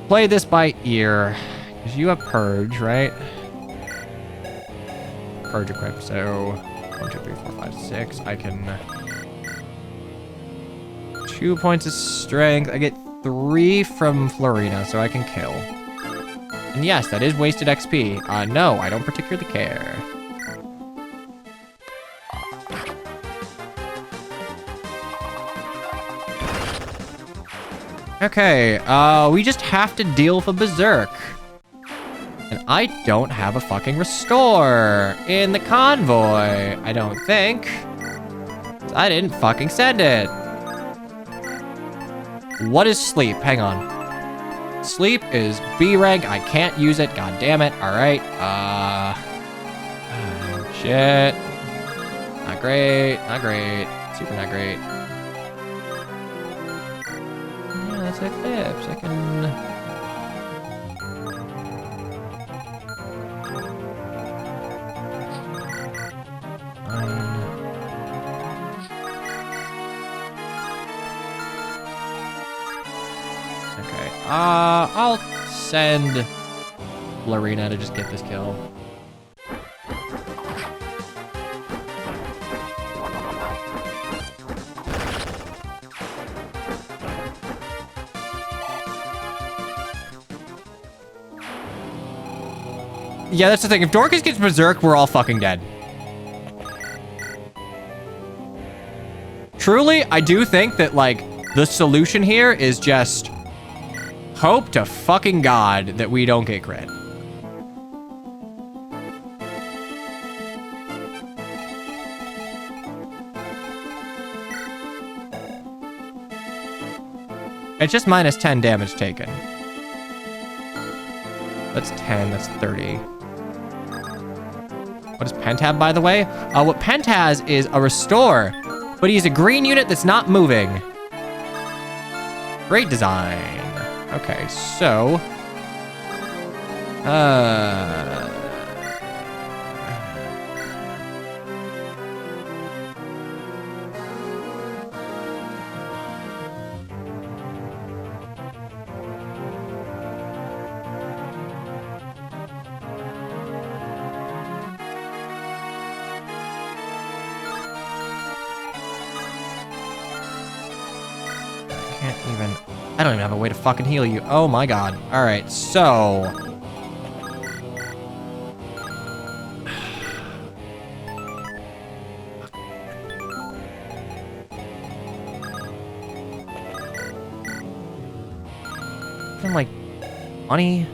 play this by ear. Because you have Purge, right? Purge equip, so 1, 2, 3, 4, 5, 6. I can 2 points of strength. I get 3 from Florina, so I can kill. And yes, that is wasted XP. No, I don't particularly care. Okay, we just have to deal with a Berserk. And I don't have a fucking restore in the convoy, I don't think. I didn't fucking send it. What is sleep? Hang on. Sleep is B rank. I can't use it. God damn it. All right. Shit. Not great. Not great. Super not great. Yeah, that's like flips. I can. Okay. I'll send Lorena to just get this kill. Yeah, that's the thing. If Dorcas gets Berserk, we're all fucking dead. Truly, I do think that, like, the solution here is just hope to fucking God that we don't get crit. It's just minus 10 damage taken. That's 10, that's 30. What does Pent have, by the way? What Pent has is a restore, but he's a green unit that's not moving. Great design. Okay, so... I don't even have a way to fucking heal you. Oh my god. Alright, so... I'm like... money?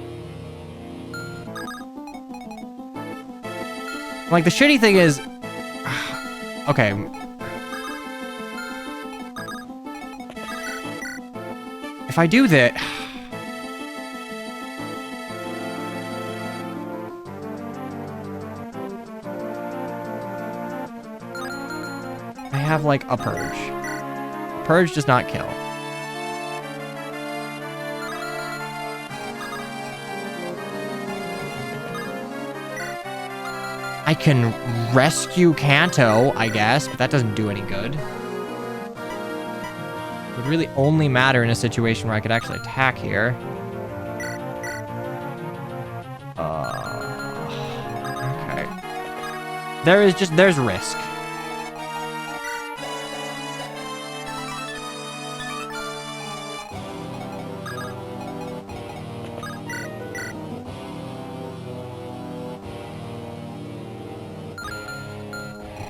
Like, the shitty thing is... okay... if I do that... I have, like, a purge. Purge does not kill. I can rescue Kanto, I guess, but that doesn't do any good. Would really only matter in a situation where I could actually attack here. Okay. There's risk.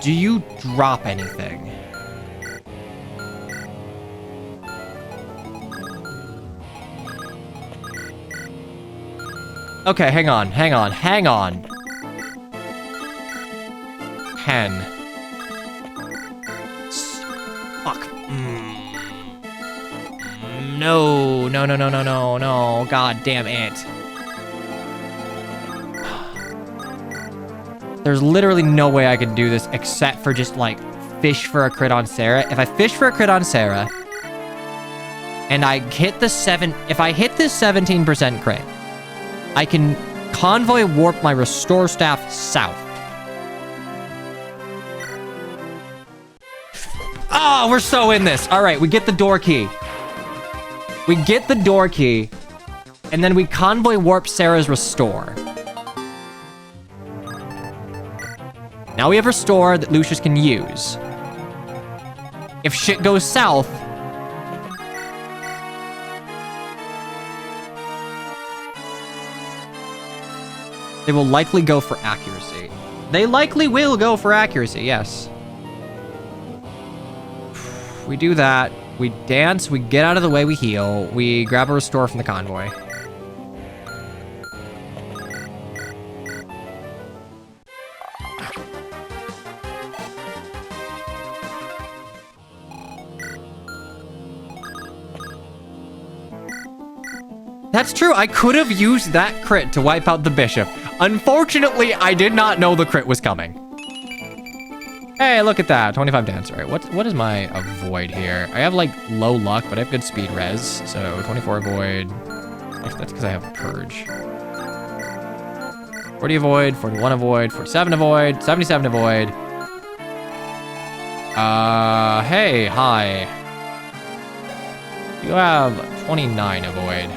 Do you drop anything? Okay, hang on. 10. Fuck. No. God damn it. There's literally no way I can do this except for just, like, fish for a crit on Sarah. If I fish for a crit on Sarah, and I hit the if I hit this 17% crit, I can convoy warp my restore staff south. Oh, we're so in this. All right, we get the door key. And then we convoy warp Sarah's restore. Now we have restore that Lucius can use. If shit goes south, they will likely go for accuracy. They likely will go for accuracy, yes. We do that. We dance, we get out of the way, we heal. We grab a restore from the convoy. That's true, I could have used that crit to wipe out the bishop. Unfortunately, I did not know the crit was coming. Hey, look at that, 25 dance. All right, what is my avoid here? I have, like, low luck, but I have good speed res, so 24 avoid. Actually, that's because I have purge. 40 avoid, 41 avoid, 47 avoid, 77 avoid. Hey, hi. You have 29 avoid.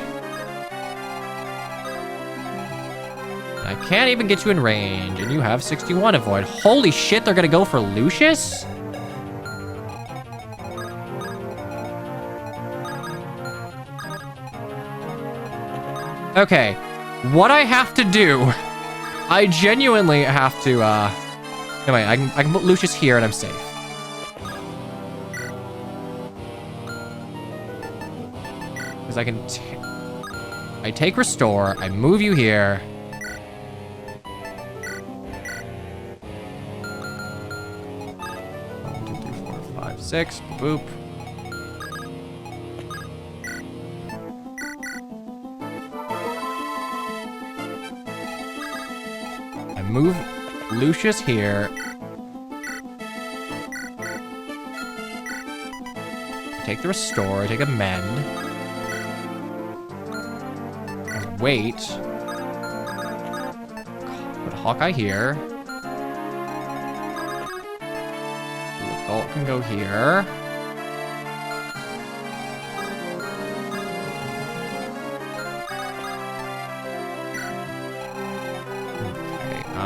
I can't even get you in range, and you have 61 avoid. Holy shit, they're gonna go for Lucius? Okay, what I have to do, I genuinely have to, anyway, I can put Lucius here and I'm safe. Because I can... I take restore. I move you here. 1, 2, 3, 4, 5, 6. Boop. I move Lucius here. Take the restore, take a mend. Wait. Put Hawkeye here. The Galt can go here.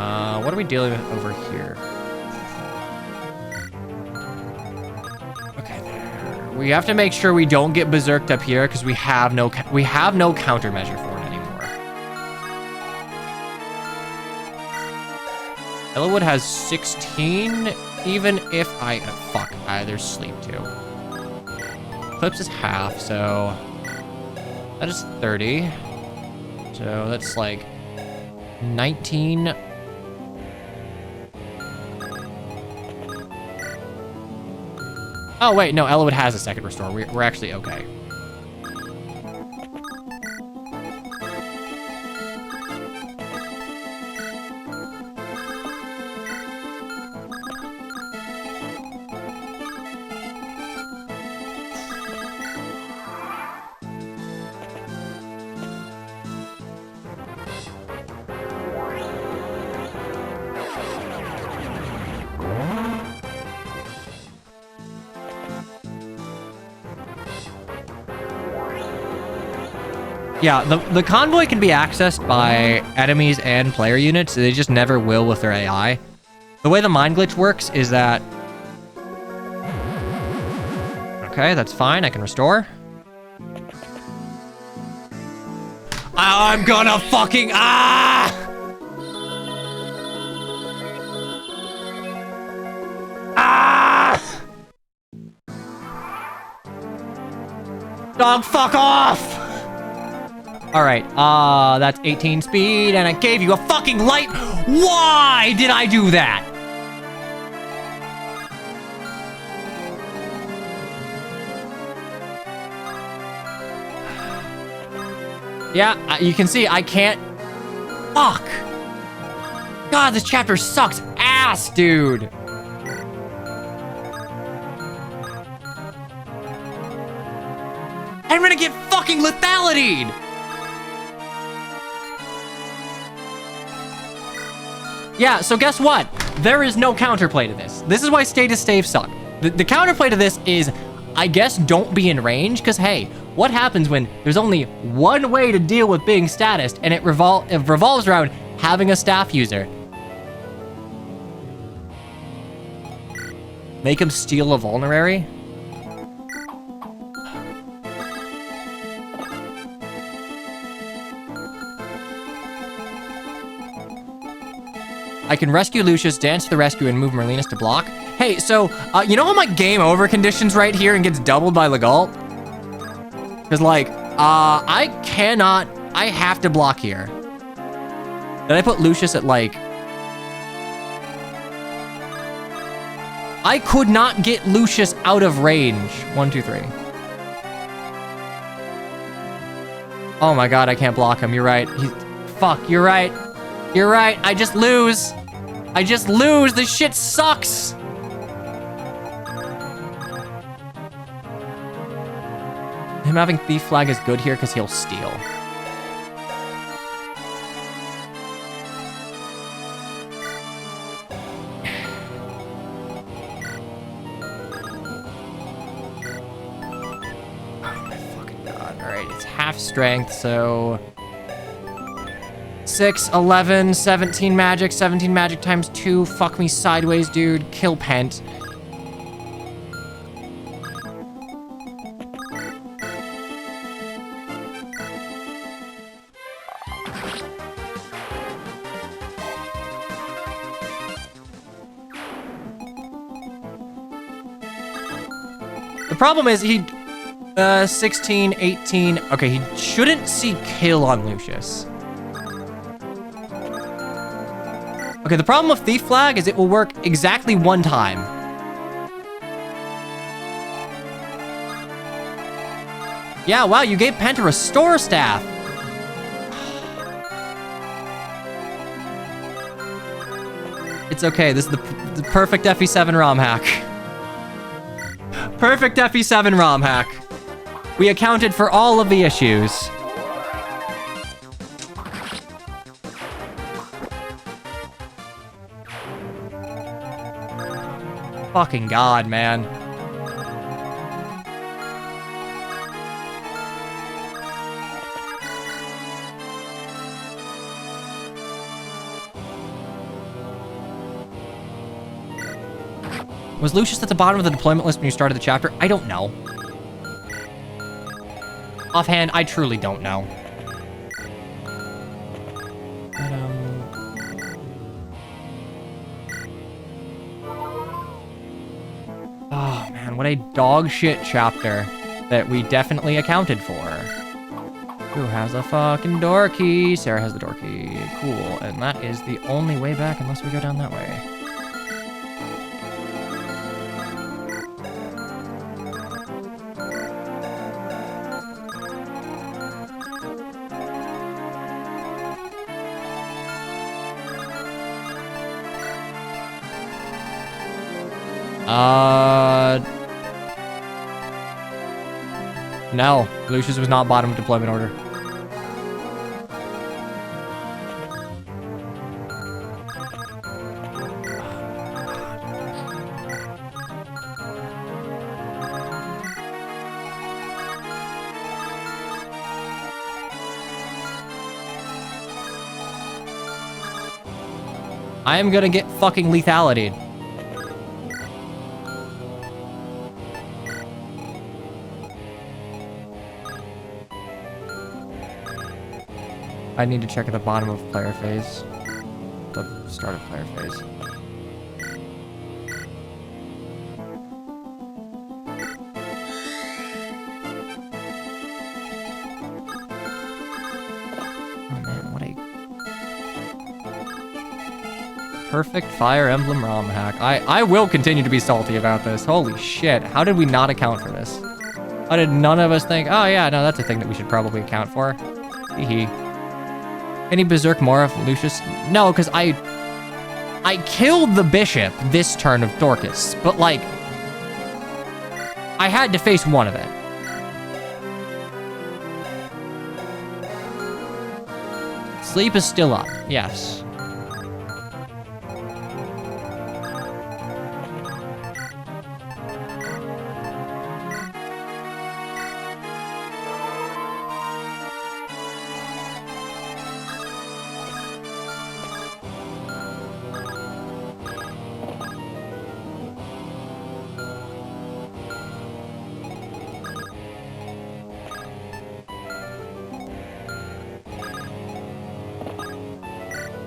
Okay, what are we dealing with over here? We have to make sure we don't get berserked up here because we have no countermeasure for it anymore. Eliwood has 16, even if I... fuck, there's sleep too. Eclipse is half, so... that is 30. So that's like... 19... Oh, wait, no, Eliwood has a second restore. We're actually okay. Yeah, the convoy can be accessed by enemies and player units. They just never will with their AI. The way the mind glitch works is that... okay, that's fine. I can restore. I'm gonna fucking... Dog, fuck off! Alright, that's 18 speed, and I gave you a fucking light. Why did I do that? Yeah, you can see I can't... fuck! God, this chapter sucks ass, dude! I'm gonna get fucking lethality! Yeah, so guess what? There is no counterplay to this. This is why status saves suck. The counterplay to this is, I guess, don't be in range, because hey, what happens when there's only one way to deal with being statused, and it revolves around having a staff user? Make him steal a vulnerary? I can rescue Lucius, dance to the rescue, and move Merlinus to block. Hey, so, you know how my game over conditions right here and gets doubled by Legalt? Because, like, I have to block here. Did I put Lucius at, like... I could not get Lucius out of range. 1, 2, 3. Oh my god, I can't block him. You're right. Fuck, you're right. You're right. I just lose. I just lose. This shit sucks. Him having Thief Flag is good here because he'll steal. Oh my fucking god. Alright, it's half strength, so... 6, 11, 17 magic. 17 magic times 2. Fuck me sideways, dude. Kill Pent. The problem is 16, 18. Okay, he shouldn't see kill on Lucius. Okay, the problem with Thief Flag is it will work exactly one time. Yeah, wow, you gave Pent a Restore Staff. It's okay, this is the perfect FE7 ROM hack. Perfect FE7 ROM hack. We accounted for all of the issues. Fucking God, man. Was Lucius at the bottom of the deployment list when you started the chapter? I don't know. Offhand, I truly don't know. But, oh, man, what a dog shit chapter that we definitely accounted for. Who has a fucking door key? Sarah has the door key. Cool. And that is the only way back unless we go down that way. No, Lucius was not bottom of deployment order. I am gonna get fucking lethality. I need to check at the bottom of player phase. The start of player phase. Oh man, what a perfect Fire Emblem ROM hack. I will continue to be salty about this. Holy shit, how did we not account for this? How did none of us think, oh yeah, no, that's a thing that we should probably account for? Hee. Any Berserk more of Lucius? No, because I killed the bishop this turn of Dorcas, but like, I had to face one of it. Sleep is still up, yes.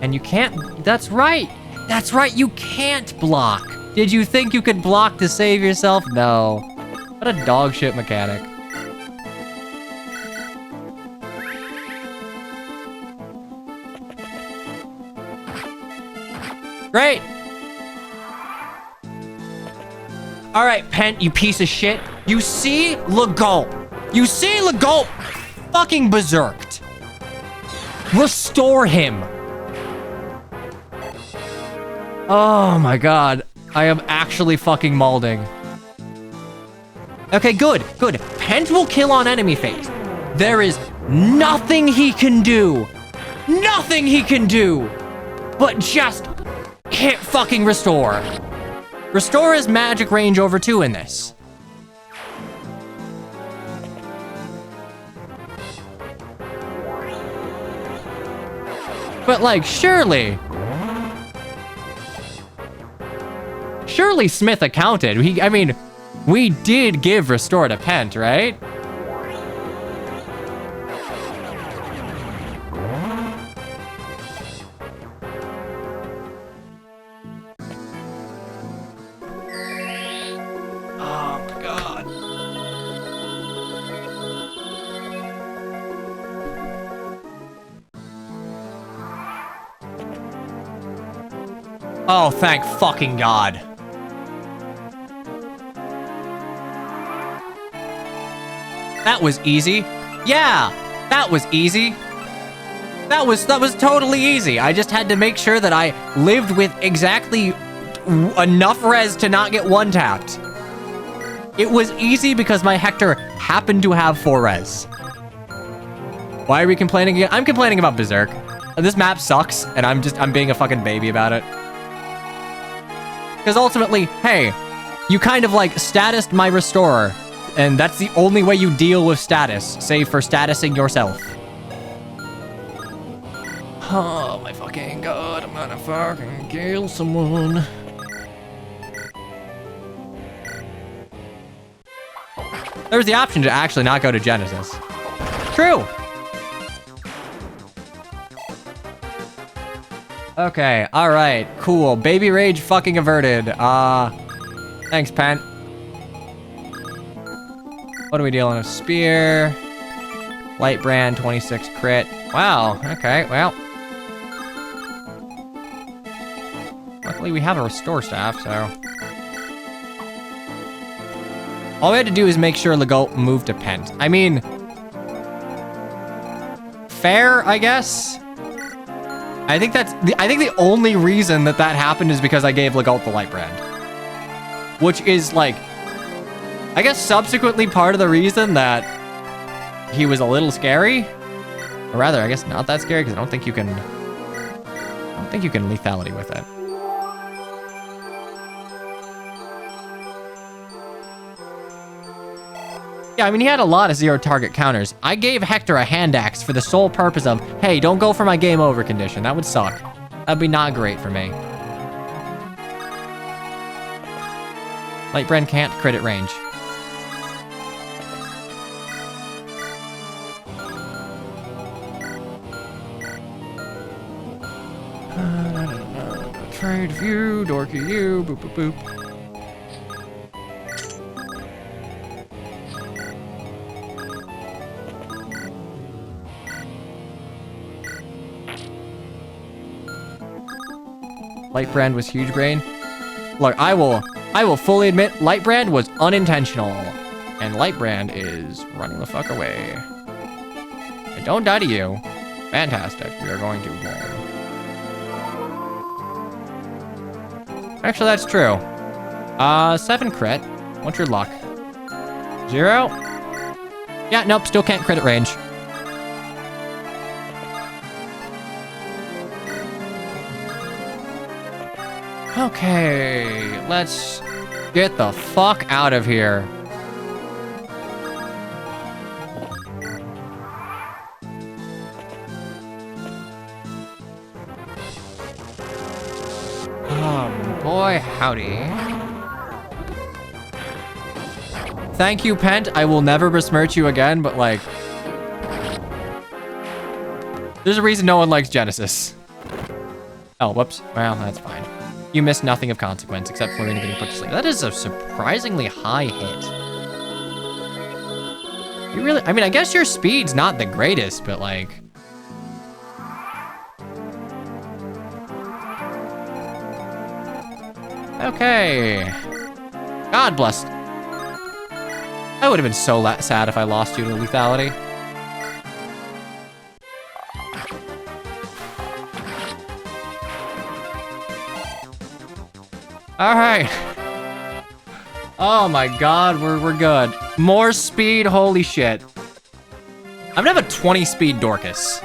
And you can't, that's right, you can't block. Did you think you could block to save yourself? No. What a dog shit mechanic. Great. All right, Pent, you piece of shit. You see Legulp. You see Legulp fucking berserked. Restore him. Oh my god. I am actually fucking malding. Okay, good. Pent will kill on enemy phase. There is nothing he can do. Nothing he can do. But just hit fucking restore. Restore is magic range over 2 in this. But like, surely Smith accounted. I mean, we did give restore to Pent, right? Oh my god. Oh, thank fucking God. That was easy. Yeah, that was easy. That was totally easy. I just had to make sure that I lived with exactly enough res to not get one tapped. It was easy because my Hector happened to have 4 res. Why are we complaining again? I'm complaining about Berserk. This map sucks, and I'm being a fucking baby about it. Because ultimately, hey, you kind of like statused my restorer, and that's the only way you deal with status, save for statusing yourself. Oh my fucking God, I'm gonna fucking kill someone. There's the option to actually not go to Genesis. True. Okay, all right, cool. Baby rage fucking averted. Thanks, Pent. What are we dealing with? Spear. Light brand, 26 crit. Wow, okay, well. Luckily we have a restore staff, so. All we had to do is make sure Legault moved to Pent. I mean, fair, I guess. I think the only reason that happened is because I gave Legault the light brand. Which is like, I guess subsequently part of the reason that he was a little scary. Or rather, I guess not that scary, because I don't think you can lethality with it. Yeah, I mean, he had a lot of 0 target counters. I gave Hector a hand axe for the sole purpose of, hey, don't go for my game over condition. That would suck. That'd be not great for me. Light brand can't crit at range. Trade view, dorky you, boop boop boop. Light brand was huge brain. Look, I will fully admit Light brand was unintentional. And Light brand is running the fuck away. I don't die to you. Fantastic. We are going to roll. Actually, that's true. 7 crit. What's your luck? 0? Yeah, nope, still can't crit at range. Okay, let's get the fuck out of here. Boy, howdy. Thank you, Pent. I will never besmirch you again, but like, there's a reason no one likes Genesis. Oh, whoops. Well, that's fine. You missed nothing of consequence except for getting put to sleep. That is a surprisingly high hit. You really, I mean, I guess your speed's not the greatest, but like, okay. God bless. I would have been so sad if I lost you to lethality. All right. Oh my God, we're good. More speed, holy shit. I'm gonna have a 20 speed Dorcas.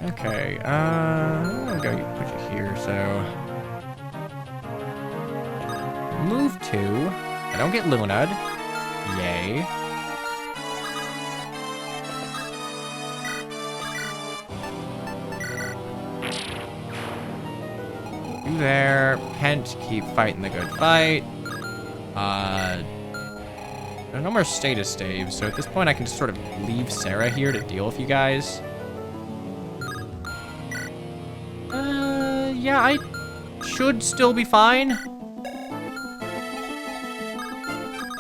Okay, I'm gonna go put you here, so. Move 2. I don't get Lunad. Yay. You there. Pent, keep fighting the good fight. There are no more status staves, so at this point I can just sort of leave Sarah here to deal with you guys. Yeah, should still be fine.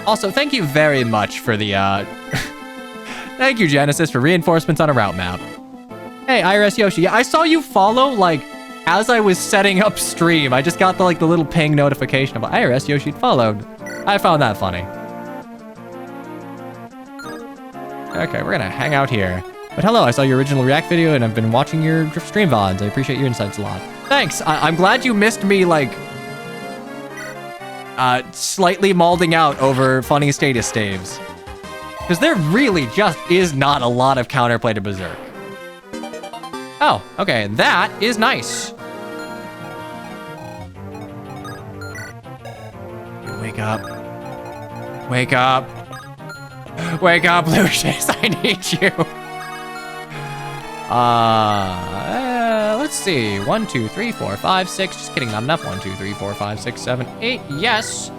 Also, thank you very much for the, thank you, Genesis, for reinforcements on a route map. Hey, IRS Yoshi, I saw you follow, like, as I was setting up stream. I just got the, like, the little ping notification of IRS Yoshi followed. I found that funny. Okay, we're gonna hang out here. But hello, I saw your original React video and I've been watching your stream VODs. I appreciate your insights a lot. Thanks. I'm glad you missed me, like, slightly malding out over funny status staves. Because there really just is not a lot of counterplay to Berserk. Oh, okay, that is nice. Wake up. Wake up. Wake up, Lucius, I need you. Let's see. 1, 2, 3, 4, 5, 6. Just kidding, not enough. 1, 2, 3, 4, 5, 6, 7, 8. Yes.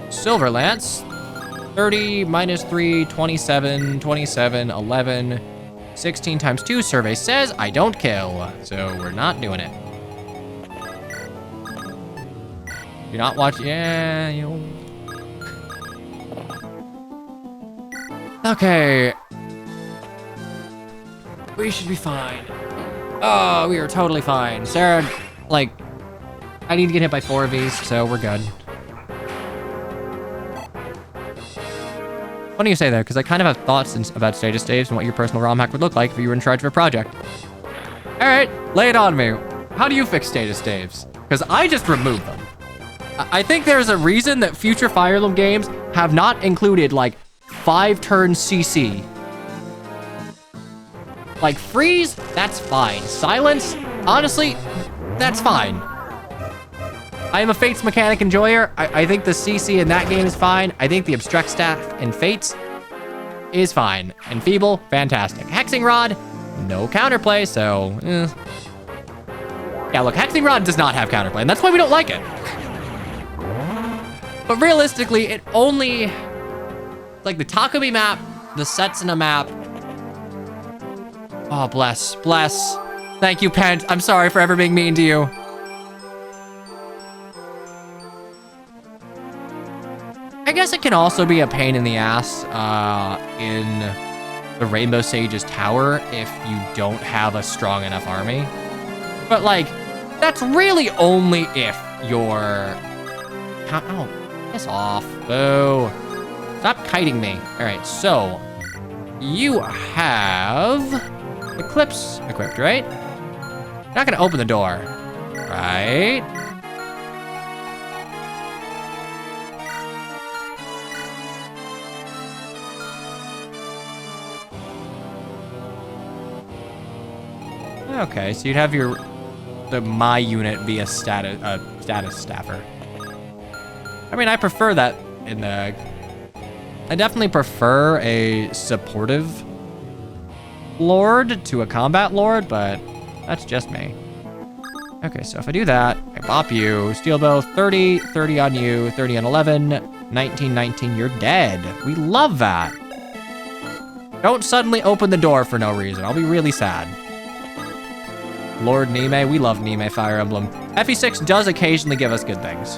Silver Lance. 30 minus 3, 27, 27, 11, 16 times 2. Survey says I don't kill, so we're not doing it. You're not watching. Yeah, you know. Okay. We should be fine. Oh, we are totally fine. Sarah, like, I need to get hit by 4 of these, so we're good. Funny you say that, because I kind of have thoughts about status staves and what your personal ROM hack would look like if you were in charge of a project. All right, lay it on me. How do you fix status staves? Because I just removed them. I think there's a reason that future Fire Emblem games have not included, like, 5-turn CC. Like, freeze, that's fine. Silence, honestly, that's fine. I am a Fates mechanic enjoyer. I think the CC in that game is fine. I think the Obstruct Staff in Fates is fine. Enfeeble, fantastic. Hexing Rod, no counterplay, so, Yeah, look, Hexing Rod does not have counterplay, and that's why we don't like it. But realistically, it only... like the Takumi map, the Setsuna map. Oh, bless, bless. Thank you, Pent. I'm sorry for ever being mean to you. I guess it can also be a pain in the ass in the Rainbow Sage's tower if you don't have a strong enough army. But, like, that's really only if you're... Oh, piss off. Boo. Stop kiting me. All right, so you have Eclipse equipped, right? You're not gonna open the door, right? Okay, so you'd have the my unit be a status staffer. I mean, I prefer that in the... I definitely prefer a supportive lord to a combat lord, but that's just me. Okay, so if I do that, I bop you, steel bow, 30, 30 on you, 30 on 11, 19, 19, you're dead. We love that. Don't suddenly open the door for no reason. I'll be really sad. Lord Nime, we love Nime Fire Emblem. FE6 does occasionally give us good things.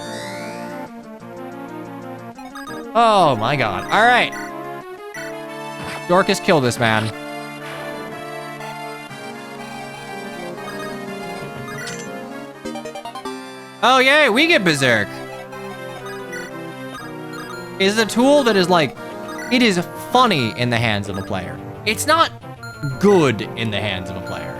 Oh my god. All right. Dorcas, kill this man. Oh yay, we get Berserk. Is a tool that is like, it is funny in the hands of a player. It's not good in the hands of a player.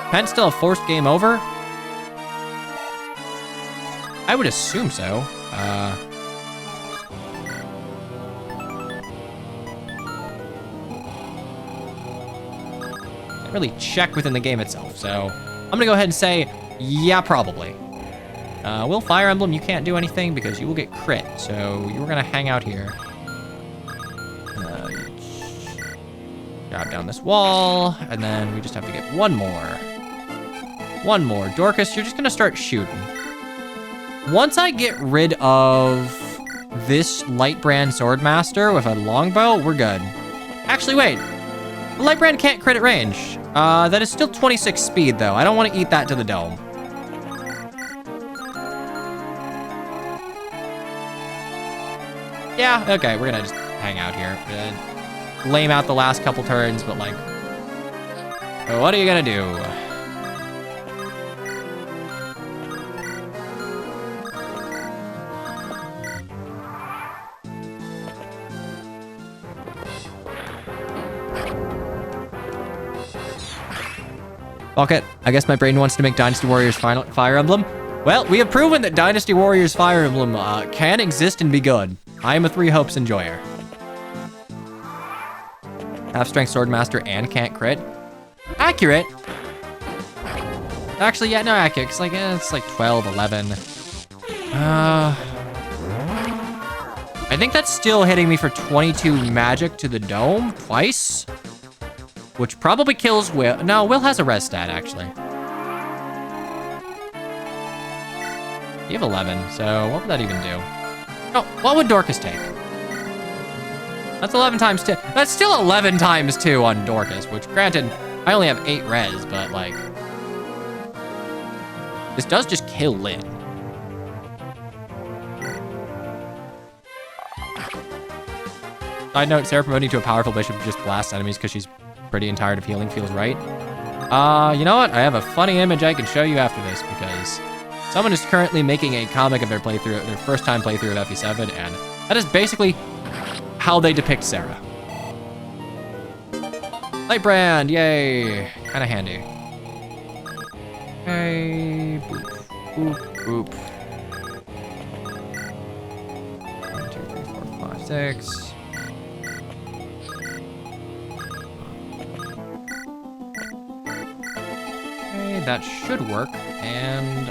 Pen still a forced game over? I would assume so. Can't really check within the game itself, so I'm gonna go ahead and say, yeah, probably. Will Fire Emblem, you can't do anything because you will get crit, so you're gonna hang out here. Drop down this wall, and then we just have to get one more. One more. Dorcas, you're just gonna start shooting. Once I get rid of this Light Brand Swordmaster with a longbow, we're good. Actually, wait. Light Brand can't crit at range. That is still 26 speed, though. I don't want to eat that to the dome. Yeah, okay, we're gonna just hang out here. Lame out the last couple turns, but like, what are you gonna do? Fuck it. I guess my brain wants to make Dynasty Warriors Fire Emblem. Well, we have proven that Dynasty Warriors Fire Emblem can exist and be good. I am a Three Hopes enjoyer. Half-strength Swordmaster and can't crit. Accurate. Actually, yeah, no, accurate. It's like, it's like 12, 11. I think that's still hitting me for 22 magic to the dome twice. Which probably kills Will. No, Will has a res stat, actually. You have 11, so what would that even do? Oh, what would Dorcas take? That's 11 times 2. That's still 11 times 2 on Dorcas, which granted, I only have 8 res, but like... This does just kill Lynn. Side note, Sarah promoting to a powerful bishop who just blasts enemies because she's pretty and tired of healing feels right. You know what? I have a funny image I can show you after this because someone is currently making a comic of their playthrough, their first time playthrough of FE7, and that is basically how they depict Sarah. Light Brand, yay. Kinda handy. Okay, boop, boop, boop. 1, 2, 3, 4, 5, 6. Okay, that should work, and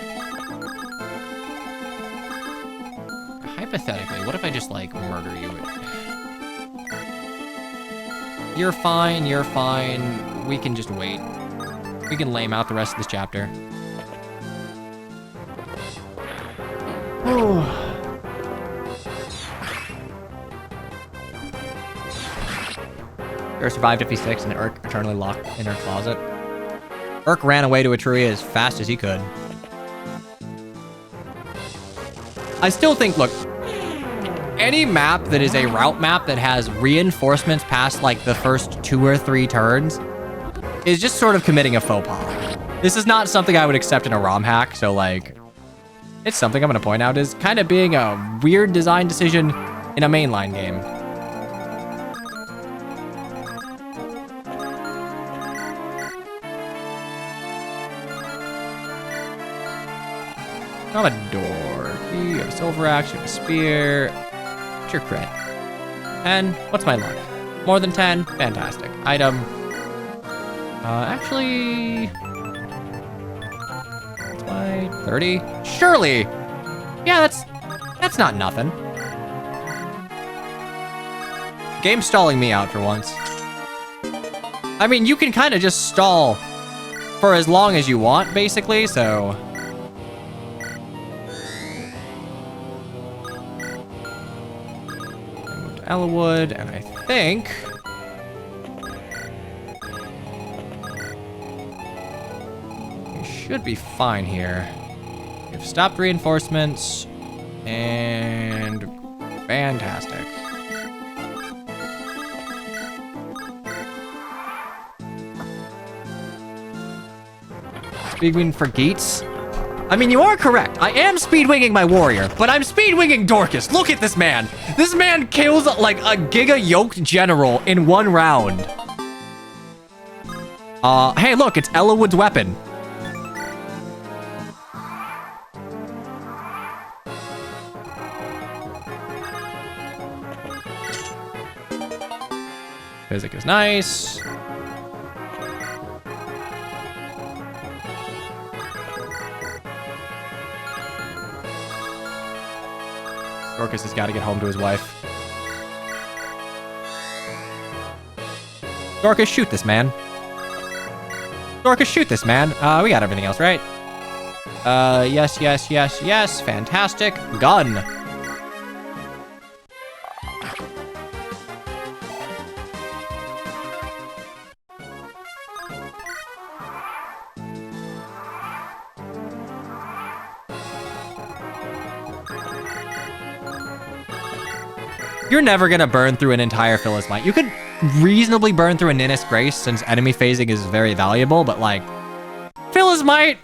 hypothetically, what if I just like murder you? You're fine, you're fine. We can just wait. We can lame out the rest of this chapter. Girl survived FE6 and Urk eternally locked in her closet. Urk ran away to Etruria as fast as he could. I still think, look, any map that is a route map that has reinforcements past like the first 2 or 3 turns is just sort of committing a faux pas. This is not something I would accept in a ROM hack, so like, it's something I'm gonna point out is kind of being a weird design decision in a mainline game. I'm a door. You have a silver axe, you have a spear. What's your crit? 10. What's my luck? More than 10? Fantastic. Item. Actually... What's my 30? Surely! Yeah, that's not nothing. Game's stalling me out for once. I mean, you can kind of just stall for as long as you want, basically, so... Eliwood, and I think we should be fine here. We've stopped reinforcements, and fantastic. Speedwing for Geats? I mean, you are correct. I am speedwinging my warrior, but I'm speedwinging Dorcas. Look at this man. This man kills like a giga-yoked general in 1 round. Hey, look, it's Eliwood's weapon. Physic is nice. Dorcas has got to get home to his wife. Dorcas, shoot this man. Dorcas, shoot this man. We got everything else, right? Yes, yes, yes, yes. Fantastic. Gun. You're never gonna burn through an entire Phyllis Might. You could reasonably burn through a Ninnis Grace since enemy phasing is very valuable, but like, Phyllis Might,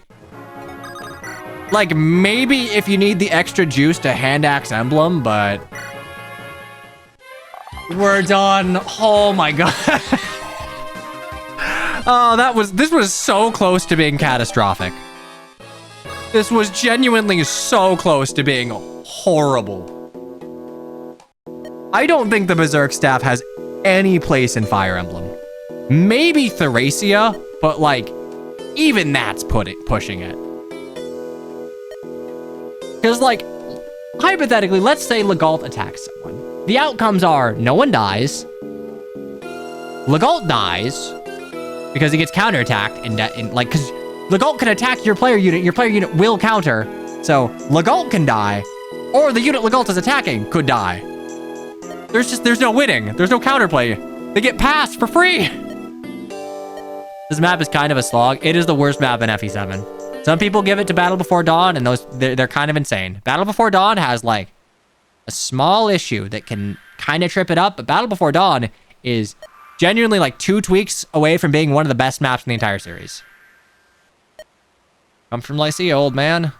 like maybe if you need the extra juice to hand axe Emblem, but we're done. Oh my god. Oh, this was so close to being catastrophic. This was genuinely so close to being horrible. I don't think the Berserk Staff has any place in Fire Emblem. Maybe Thracia, but like, even that's pushing it. Because like, hypothetically, let's say Legault attacks someone. The outcomes are no one dies. Legault dies because he gets counterattacked and like, because Legault can attack your player unit will counter. So Legault can die, or the unit Legault is attacking could die. There's no winning. There's no counterplay. They get passed for free. This map is kind of a slog. It is the worst map in FE7. Some people give it to Battle Before Dawn, and they're kind of insane. Battle Before Dawn has like a small issue that can kind of trip it up, but Battle Before Dawn is genuinely like 2 tweaks away from being one of the best maps in the entire series. I'm from Lycia, old man.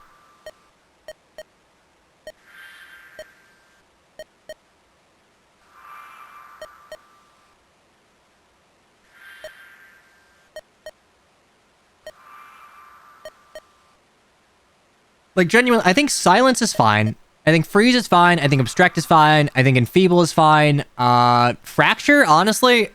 Like, genuinely, I think Silence is fine. I think Freeze is fine. I think Obstruct is fine. I think Enfeeble is fine. Fracture, honestly,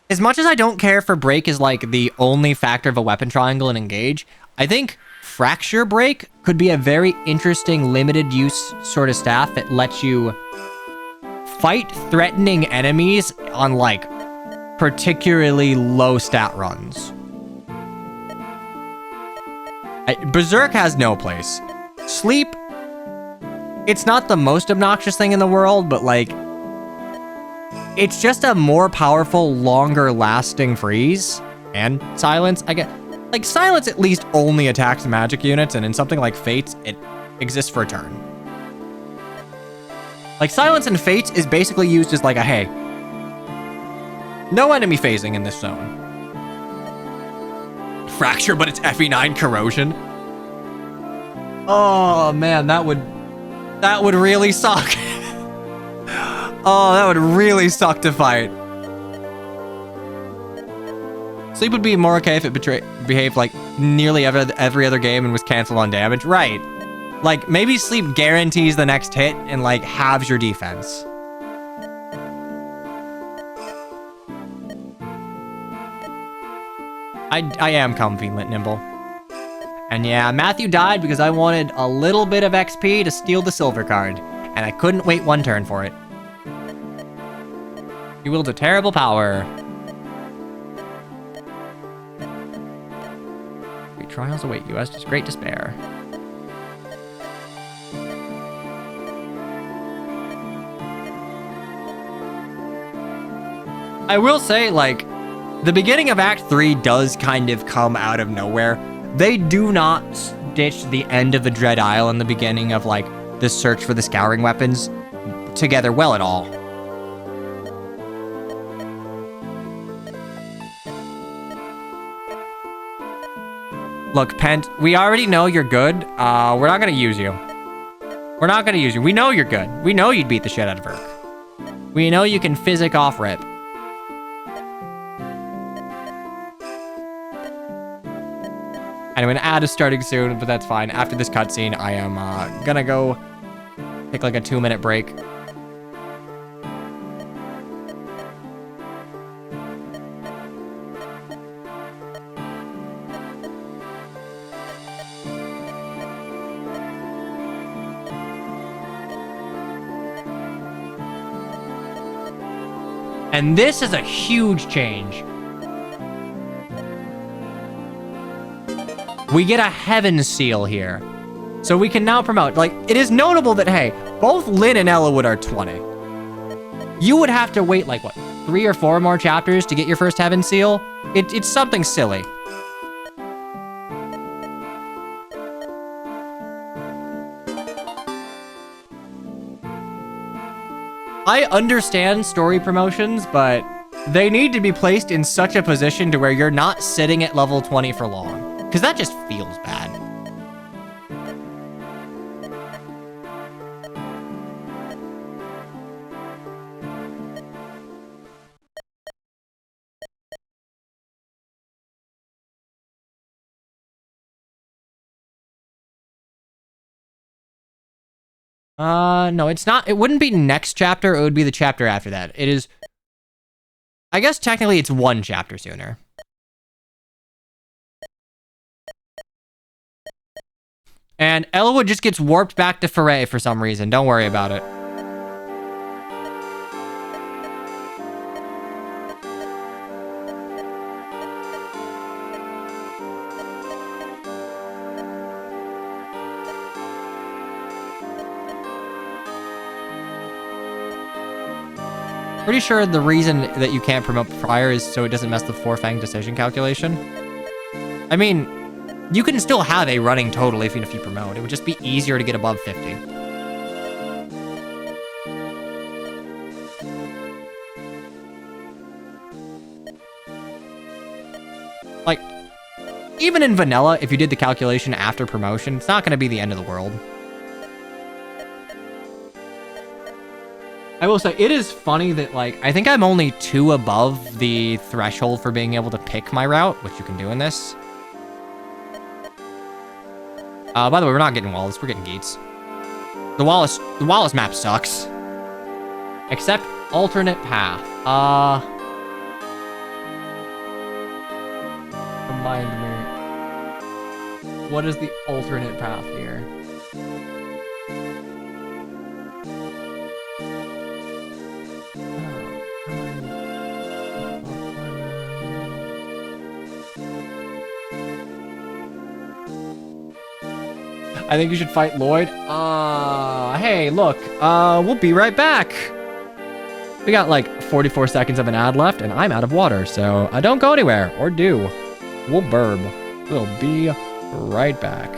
as much as I don't care for Break as, like, the only factor of a weapon triangle and Engage, I think Fracture Break could be a very interesting limited use sort of staff that lets you fight threatening enemies on, like, particularly low stat runs. Berserk has no place. Sleep, it's not the most obnoxious thing in the world, but like, it's just a more powerful, longer lasting freeze. And Silence, I get, like Silence at least only attacks magic units, and in something like Fates, it exists for a turn. Like Silence and Fates is basically used as like a, hey, no enemy phasing in this zone. Fracture, but it's FE9 Corrosion. Oh man, that would really suck. Oh, that would really suck to fight. Sleep would be more okay if it behaved like nearly every other game and was canceled on damage. Right. Like, maybe Sleep guarantees the next hit and like halves your defense. I am comfy, Nimble. And yeah, Matthew died because I wanted a little bit of XP to steal the silver card, and I couldn't wait 1 turn for it. He wields a terrible power. Great trials await you as just great despair. I will say, like, the beginning of Act 3 does kind of come out of nowhere. They do not stitch the end of the Dread Isle and the beginning of, like, the search for the Scouring Weapons together well at all. Look, Pent, we already know you're good. We're not gonna use you. We're not gonna use you. We know you're good. We know you'd beat the shit out of Urk. We know you can physic off rip. Anyway, an ad is starting soon, but that's fine. After this cutscene, I am gonna go take like a 2-minute break. And this is a huge change. We get a Heaven Seal here. So we can now promote. Like, it is notable that, hey, both Lyn and Eliwood are 20. You would have to wait, like, what, 3 or 4 more chapters to get your first Heaven Seal? It's something silly. I understand story promotions, but they need to be placed in such a position to where you're not sitting at level 20 for long. Because that just feels bad. No, it's not. It wouldn't be next chapter. It would be the chapter after that. It is... I guess technically it's one chapter sooner. And Eliwood just gets warped back to Foray for some reason. Don't worry about it. Pretty sure the reason that you can't promote prior is so it doesn't mess with four-fang decision calculation. I mean, you can still have a running total even if you promote. It would just be easier to get above 50. Like, even in vanilla, if you did the calculation after promotion, it's not going to be the end of the world. I will say, it is funny that, like, I think I'm only 2 above the threshold for being able to pick my route, which you can do in this. By the way, we're not getting Wallace, we're getting Gates. The Wallace map sucks. Except alternate path. Remind me. What is the alternate path here? I think you should fight Lloyd. Hey, look. We'll be right back. We got like 44 seconds of an ad left, and I'm out of water, so don't go anywhere. Or do. We'll burb. We'll be right back.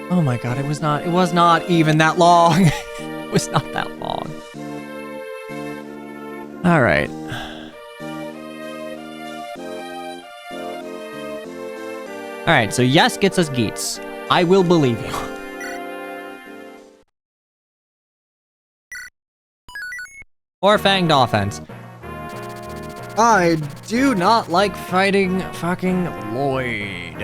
Oh my god, it was not even that long. It was not that long. All right. All right, so yes gets us Geats. I will believe you. Or fanged offense. I do not like fighting fucking Lloyd.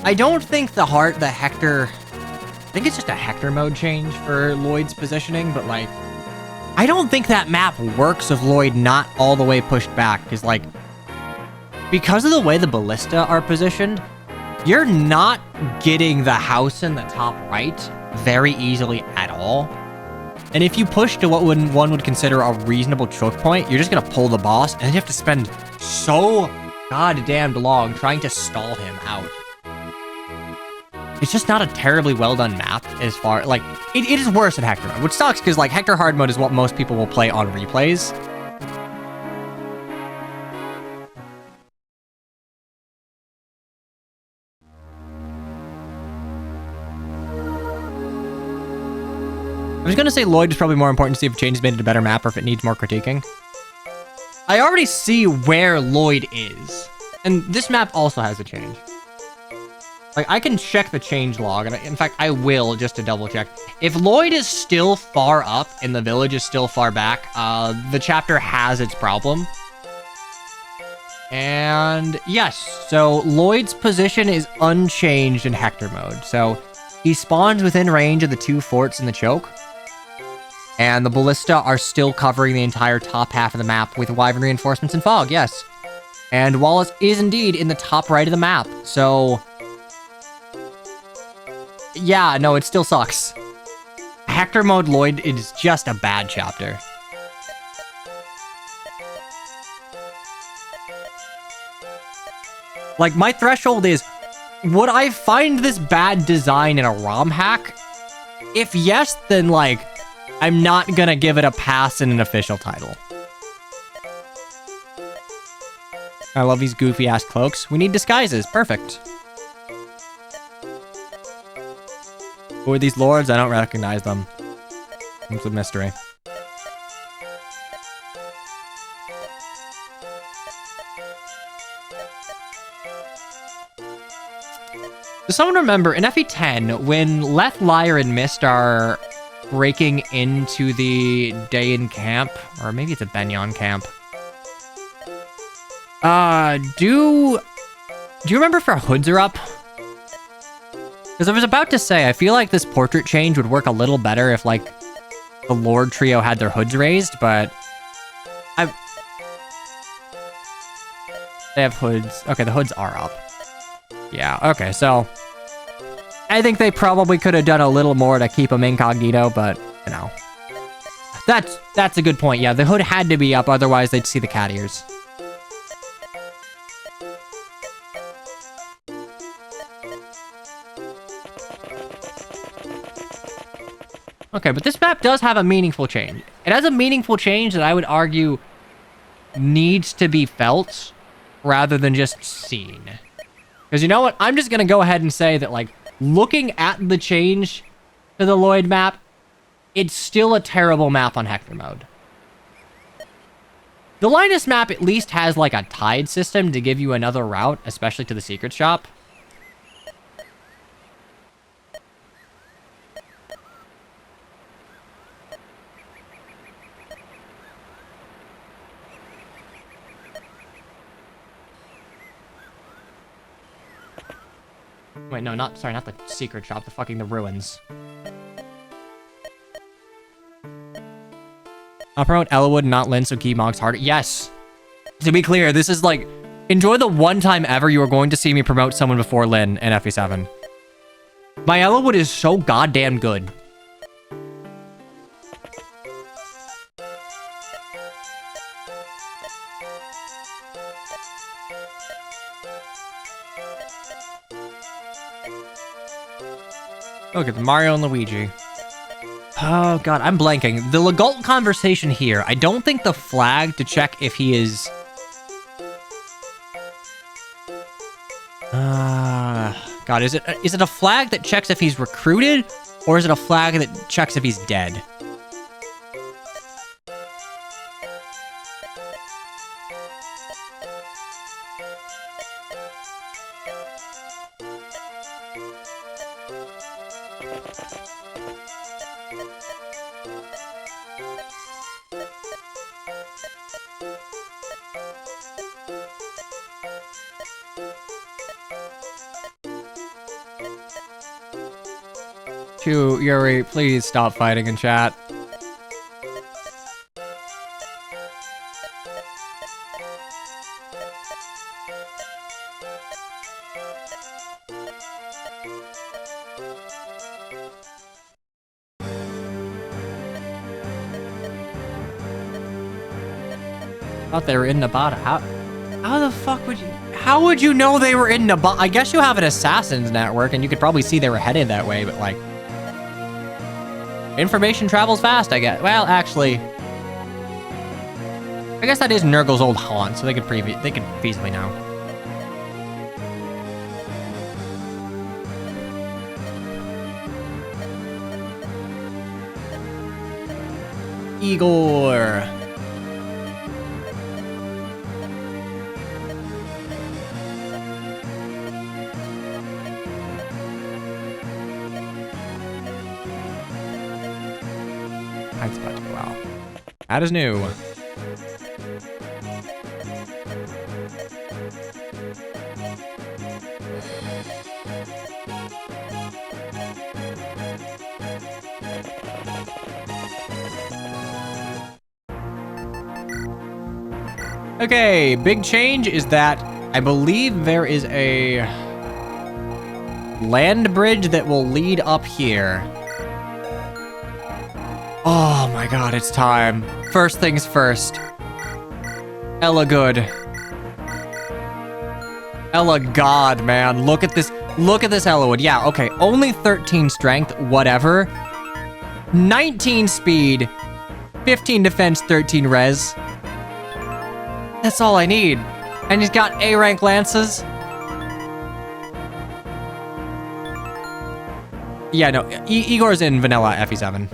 I don't think the Hector... I think it's just a Hector mode change for Lloyd's positioning, but like... I don't think that map works with Lloyd not all the way pushed back, because like... Because of the way the ballista are positioned, you're not getting the house in the top right very easily at all. And if you push to what one would consider a reasonable choke point, you're just gonna pull the boss, and then you have to spend so goddamn long trying to stall him out. It's just not a terribly well done map as far, like, it is worse than Hector mode, which sucks because like Hector hard mode is what most people will play on replays. I was gonna say Lloyd is probably more important to see if a change is made to a better map or if it needs more critiquing. I already see where Lloyd is, and this map also has a change. Like, I can check the change log, and in fact, I will just to double check. If Lloyd is still far up and the village is still far back, the chapter has its problem. And yes, so Lloyd's position is unchanged in Hector mode. So he spawns within range of the 2 forts in the choke. And the ballista are still covering the entire top half of the map with wyvern reinforcements and fog, yes. And Wallace is indeed in the top right of the map, so... Yeah, no, it still sucks. Hector mode Lloyd is just a bad chapter. Like, my threshold is, would I find this bad design in a ROM hack? If yes, then, like, I'm not gonna give it a pass in an official title. I love these goofy-ass cloaks. We need disguises. Perfect. Who are these lords? I don't recognize them. It's a mystery. Does someone remember in FE10 when Leth, Lyre, and Mist are breaking into the Dayan camp, or maybe it's a Benyon camp? Do you remember if our hoods are up? Because I was about to say, I feel like this portrait change would work a little better if, like, the Lord trio had their hoods raised, but they have hoods. Okay, the hoods are up. Yeah, okay, so I think they probably could have done a little more to keep them incognito, but, you know. That's a good point. Yeah, the hood had to be up, otherwise they'd see the cat ears. Okay, but this map does have a meaningful change. It has a meaningful change that I would argue needs to be felt rather than just seen. Because you know what? I'm just going to go ahead and say that, like, looking at the change to the Lloyd map, it's still a terrible map on Hector mode. The Linus map at least has, like, a tide system to give you another route, especially to the secret shop. Wait, no, not the secret shop, the ruins. I'll promote Eliwood, not Lynn, so keep Mogs harder. Yes! To be clear, this is like, enjoy the one time ever you are going to see me promote someone before Lynn in FE7. My Eliwood is so goddamn good. Look at Mario and Luigi. Oh god, I'm blanking. The Legault conversation here. I don't think the flag to check if he is... God, is it a flag that checks if he's recruited? Or is it a flag that checks if he's dead? Yuri, please stop fighting in chat. Thought they were in Nevada. How the fuck would you... How would you know they were in Nevada? I guess you have an assassin's network and you could probably see they were headed that way, but like... Information travels fast, I guess. Well, actually... I guess that is Nurgle's old haunt, so they could feasibly know. Igor. That's about to go out. That is new. Okay, big change is that I believe there is a land bridge that will lead up here. Oh my god, it's time. First things first. Ella good. Ella god, man. Look at this. Look at this Eliwood. Yeah, okay. Only 13 strength, whatever. 19 speed, 15 defense, 13 res. That's all I need. And he's got A rank lances. Yeah, no, Igor's in vanilla FE7.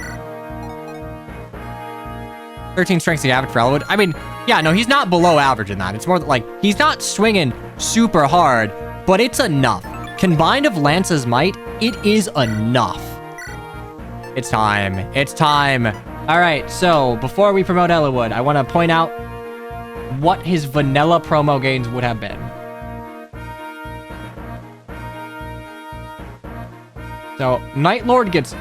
13 strength's the average for Eliwood. I mean, yeah, no, he's not below average in that. It's more like, he's not swinging super hard, but it's enough. Combined of Lance's might, it is enough. It's time. It's time. All right, so before we promote Eliwood, I want to point out what his vanilla promo gains would have been. So, Night Lord gets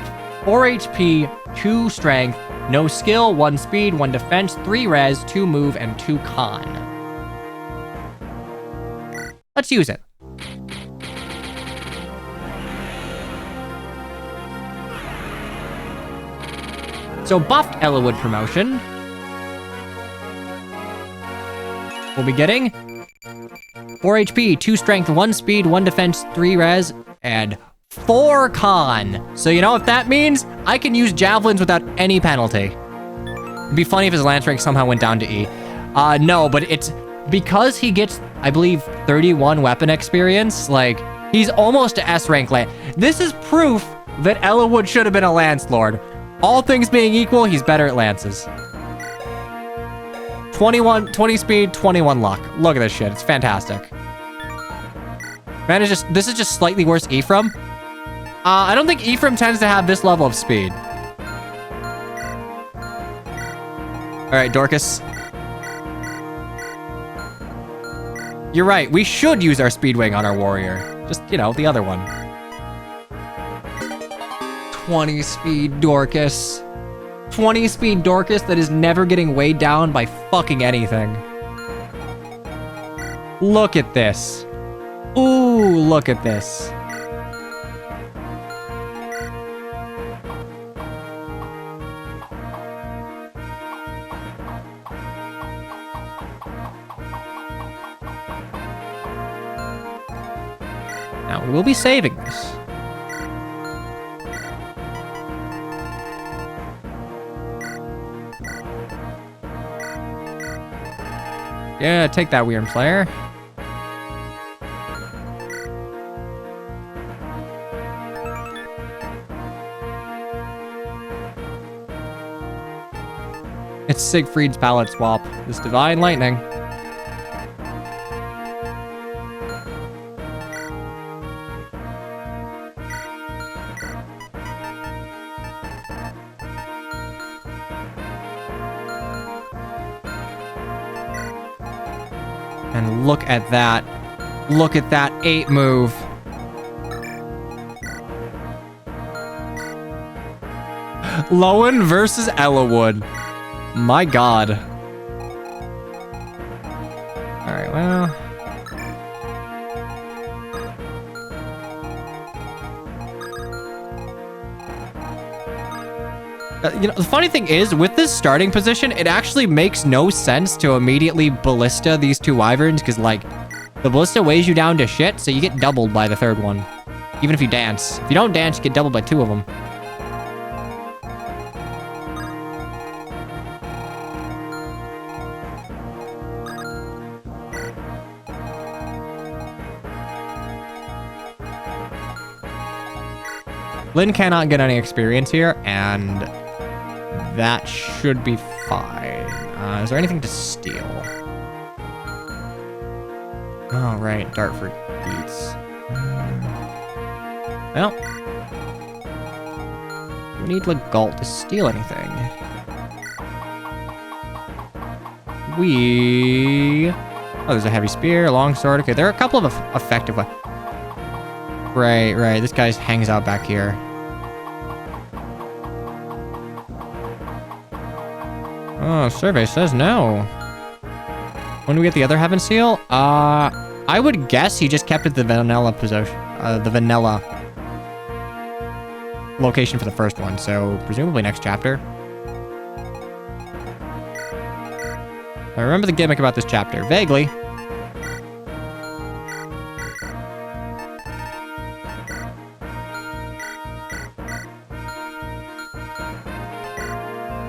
4 HP, 2 strength, no skill, 1 speed, 1 defense, 3 res, 2 move, and 2 con. Let's use it. So, buffed Eliwood promotion. We'll be getting 4 HP, 2 strength, 1 speed, 1 defense, 3 res, and 4 con. So you know what that means? I can use javelins without any penalty. It'd be funny if his lance rank somehow went down to E. No, but it's because he gets, I believe, 31 weapon experience. Like, he's almost to S rank lance. This is proof that Eliwood should have been a lance lord. All things being equal, he's better at lances. 20 speed, 21 luck. Look at this shit. It's fantastic. Man, this is just slightly worse Ephraim. I don't think Ephraim tends to have this level of speed. All right, Dorcas. You're right. We should use our speed wing on our warrior. Just, you know, the other one. 20 speed Dorcas. 20 speed Dorcas that is never getting weighed down by fucking anything. Look at this. Ooh, look at this. Now, we'll be saving this. Yeah, take that, Weird Player. It's Siegfried's palette swap. This Divine Lightning. And look at that. Look at that 8 move. Lowen versus Eliwood. My god. Alright, well. You know, the funny thing is, with this starting position, it actually makes no sense to immediately ballista these 2 wyverns, because, like, the ballista weighs you down to shit, so you get doubled by the 3rd one. Even if you dance. If you don't dance, you get doubled by 2 of them. Lynn cannot get any experience here, and that should be fine. Is there anything to steal? Oh, right. Dartford beats. Well. We need Legalt to steal anything. Oh, there's a heavy spear, a long sword. Okay, there are a couple of effective ones. Right. This guy hangs out back here. Oh, survey says no. When do we get the other Heaven Seal? I would guess he just kept it the vanilla position, the vanilla location for the first one. So presumably next chapter. I remember the gimmick about this chapter vaguely.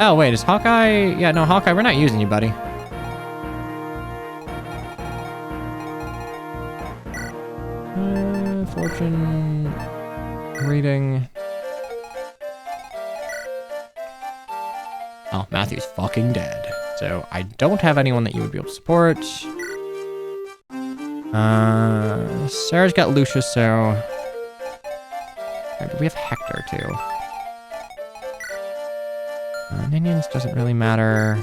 Oh, wait, is Hawkeye... Yeah, no, Hawkeye, we're not using you, buddy. Fortune... Reading... Oh, Matthew's fucking dead. So, I don't have anyone that you would be able to support. Sarah's got Lucius, so... Right, but we have Hector, too. Minions doesn't really matter.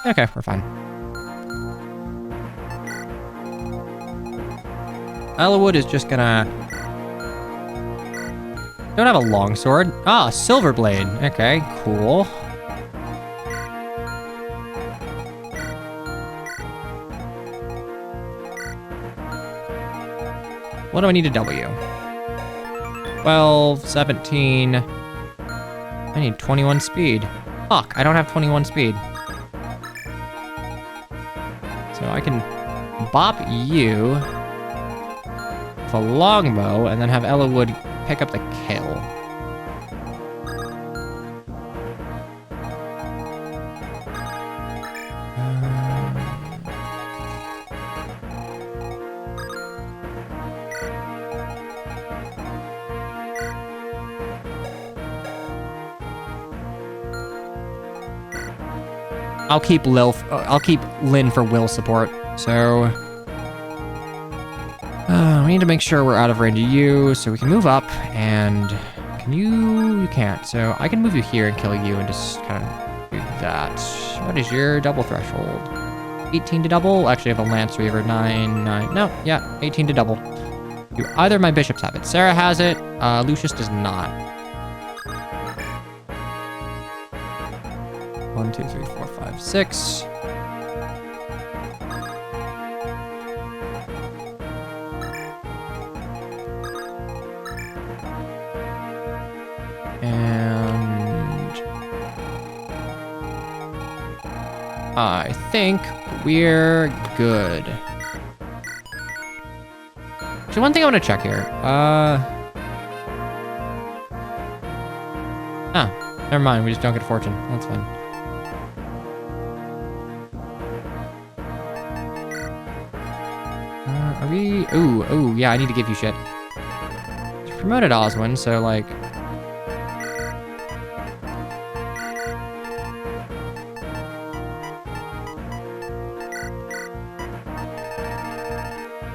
Okay, we're fine. Eliwood is just gonna... Don't have a longsword. Ah, silver blade. Okay, cool. What do I need to W? 12, 17. I need 21 speed. Fuck, I don't have 21 speed. So I can bop you with a longbow and then have Eliwood pick up the kill. I'll keep Lynn for will support. So we need to make sure we're out of range of you, so we can move up. And can you? You can't. So I can move you here and kill you, and just kind of do that. What is your double threshold? 18 to double. Actually, I have a Lance Reaver. 9. No, yeah, 18 to double. Do either of my bishops have it? Sarah has it. Lucius does not. 1, 2, 3, 4, 5, 6. And I think we're good. So one thing I want to check here. Never mind. We just don't get fortune. That's fine. Are we... Ooh, yeah, I need to give you shit. You promoted Oswin, so, like...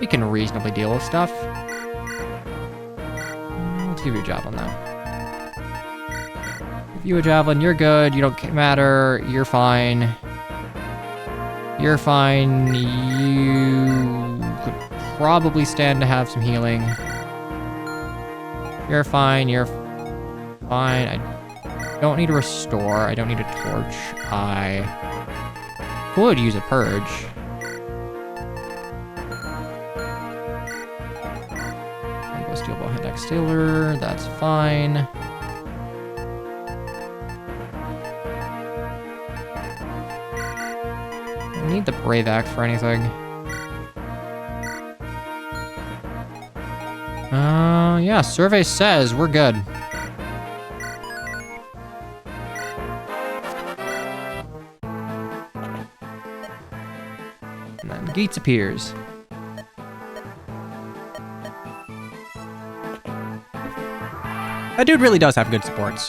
We can reasonably deal with stuff. Let's give you a javelin, though. Give you a javelin, you're good, you don't matter, you're fine. You're fine, you could probably stand to have some healing. You're fine, you're fine. I don't need a restore, I don't need a torch. I could use a purge. I'll go steel bow hand axe stealer, that's fine. I need the brave axe for anything. Yeah, survey says we're good. And then Geats appears. That dude really does have good supports.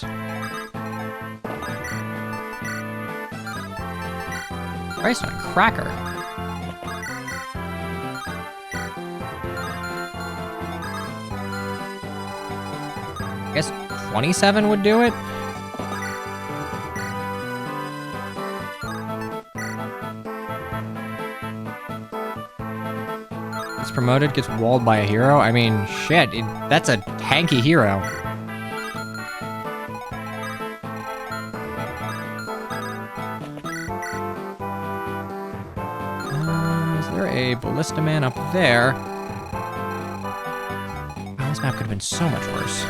Christ on a cracker. I guess 27 would do it. Gets promoted, gets walled by a hero. I mean, shit, that's a tanky hero. Is there a ballista man up there? Oh, this map could have been so much worse.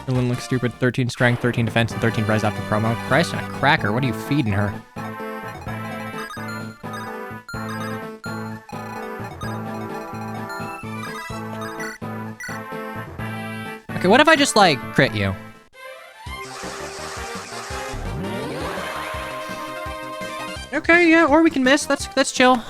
Merlin looks stupid. 13 strength, 13 defense, and 13 res after promo. Christ and a cracker. What are you feeding her? Okay, what if I just, like, crit you? Okay, yeah, or we can miss. That's chill.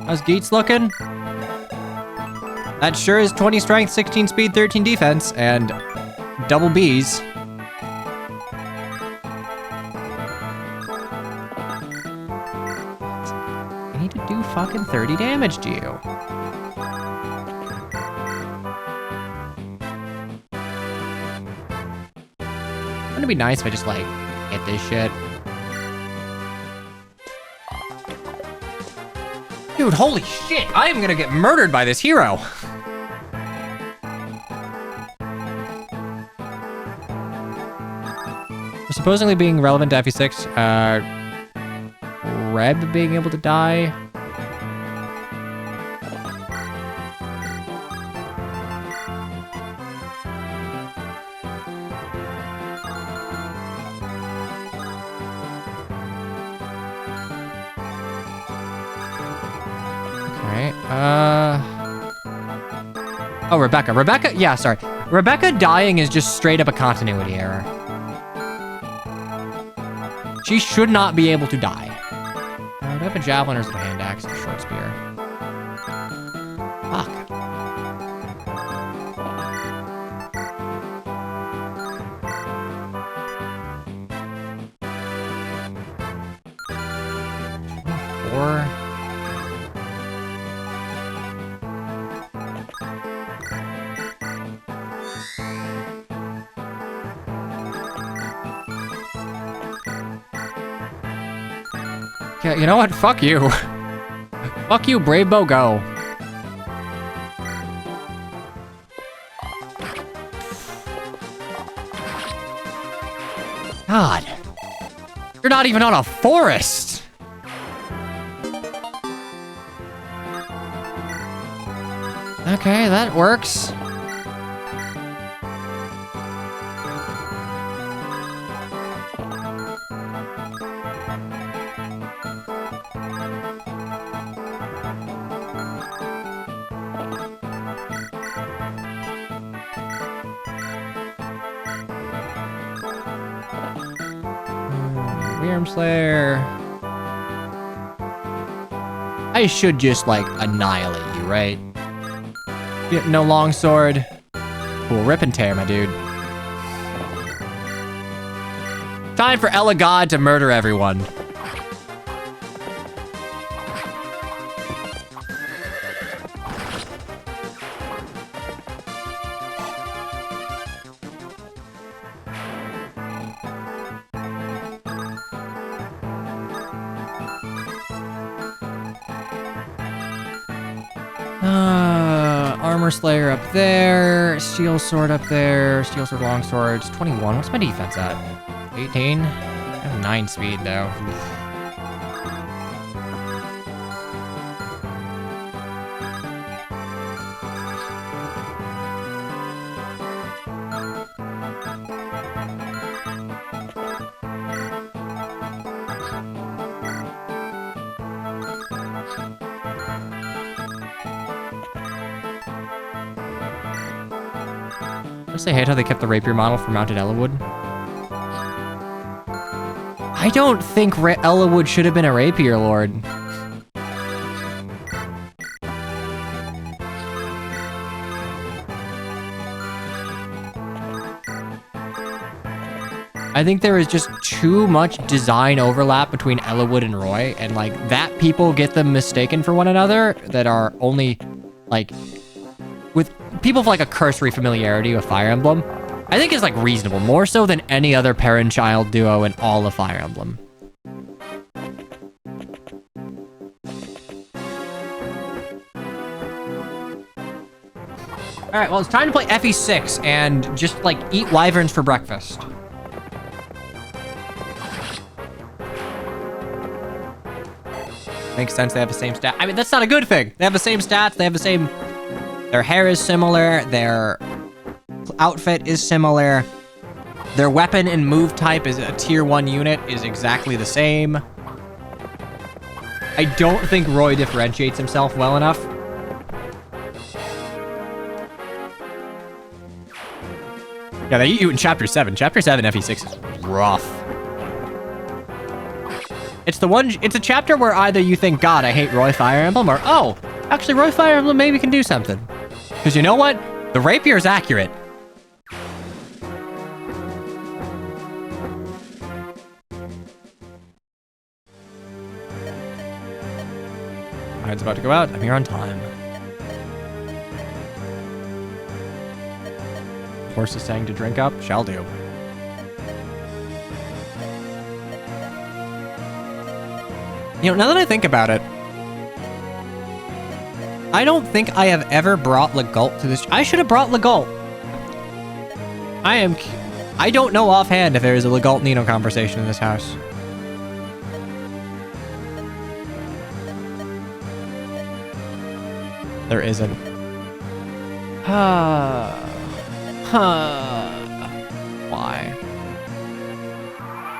How's Geets looking? That sure is 20 strength, 16 speed, 13 defense, and double Bs. I need to do fucking 30 damage to you. Wouldn't it be nice if I just, like, hit this shit? Dude, holy shit! I am gonna get murdered by this hero! For supposedly being relevant to FE6, Reb being able to die. Okay, oh, Rebecca. Yeah, sorry. Rebecca dying is just straight up a continuity error. She should not be able to die. Do I have a javelin or is it a hand axe or a short spear? Fuck. Four. Yeah, you know what? Fuck you. Fuck you, Brave Bow, go. God. You're not even on a forest. Okay, that works. Slayer. I should just, like, annihilate you, right? Yeah, no longsword. Cool, rip and tear, my dude. Time for Eliwood to murder everyone. Armor Slayer up there, Steel Sword up there, Steel Sword Longsword's 21. What's my defense at? 18? I have 9 speed though. Oof. I hate how they kept the rapier model for mounted Eliwood. I don't think Eliwood should have been a rapier lord. I think there is just too much design overlap between Eliwood and Roy, and like that people get them mistaken for one another that are only like with people with like a cursory familiarity with Fire Emblem, I think is like reasonable, more so than any other parent-child duo in all of Fire Emblem. All right, well, it's time to play FE6 and just, like, eat wyverns for breakfast. Makes sense, they have the same stat. I mean, that's not a good thing. They have the same stats, they have the same... Their hair is similar, their outfit is similar. Their weapon and move type is a tier 1 unit is exactly the same. I don't think Roy differentiates himself well enough. Yeah, they eat you in Chapter 7. Chapter 7 FE6 is rough. It's a chapter where either you think, God, I hate Roy Fire Emblem, or, oh, actually, Roy Fire Emblem maybe can do something. Because you know what? The rapier is accurate. Tide's about to go out. I'm here on time. Horse is saying to drink up. Shall do. You know, now that I think about it, I don't think I have ever brought Legault to this. I should have brought Legault. I don't know offhand if there is a Legault-Nino conversation in this house. There isn't. Why?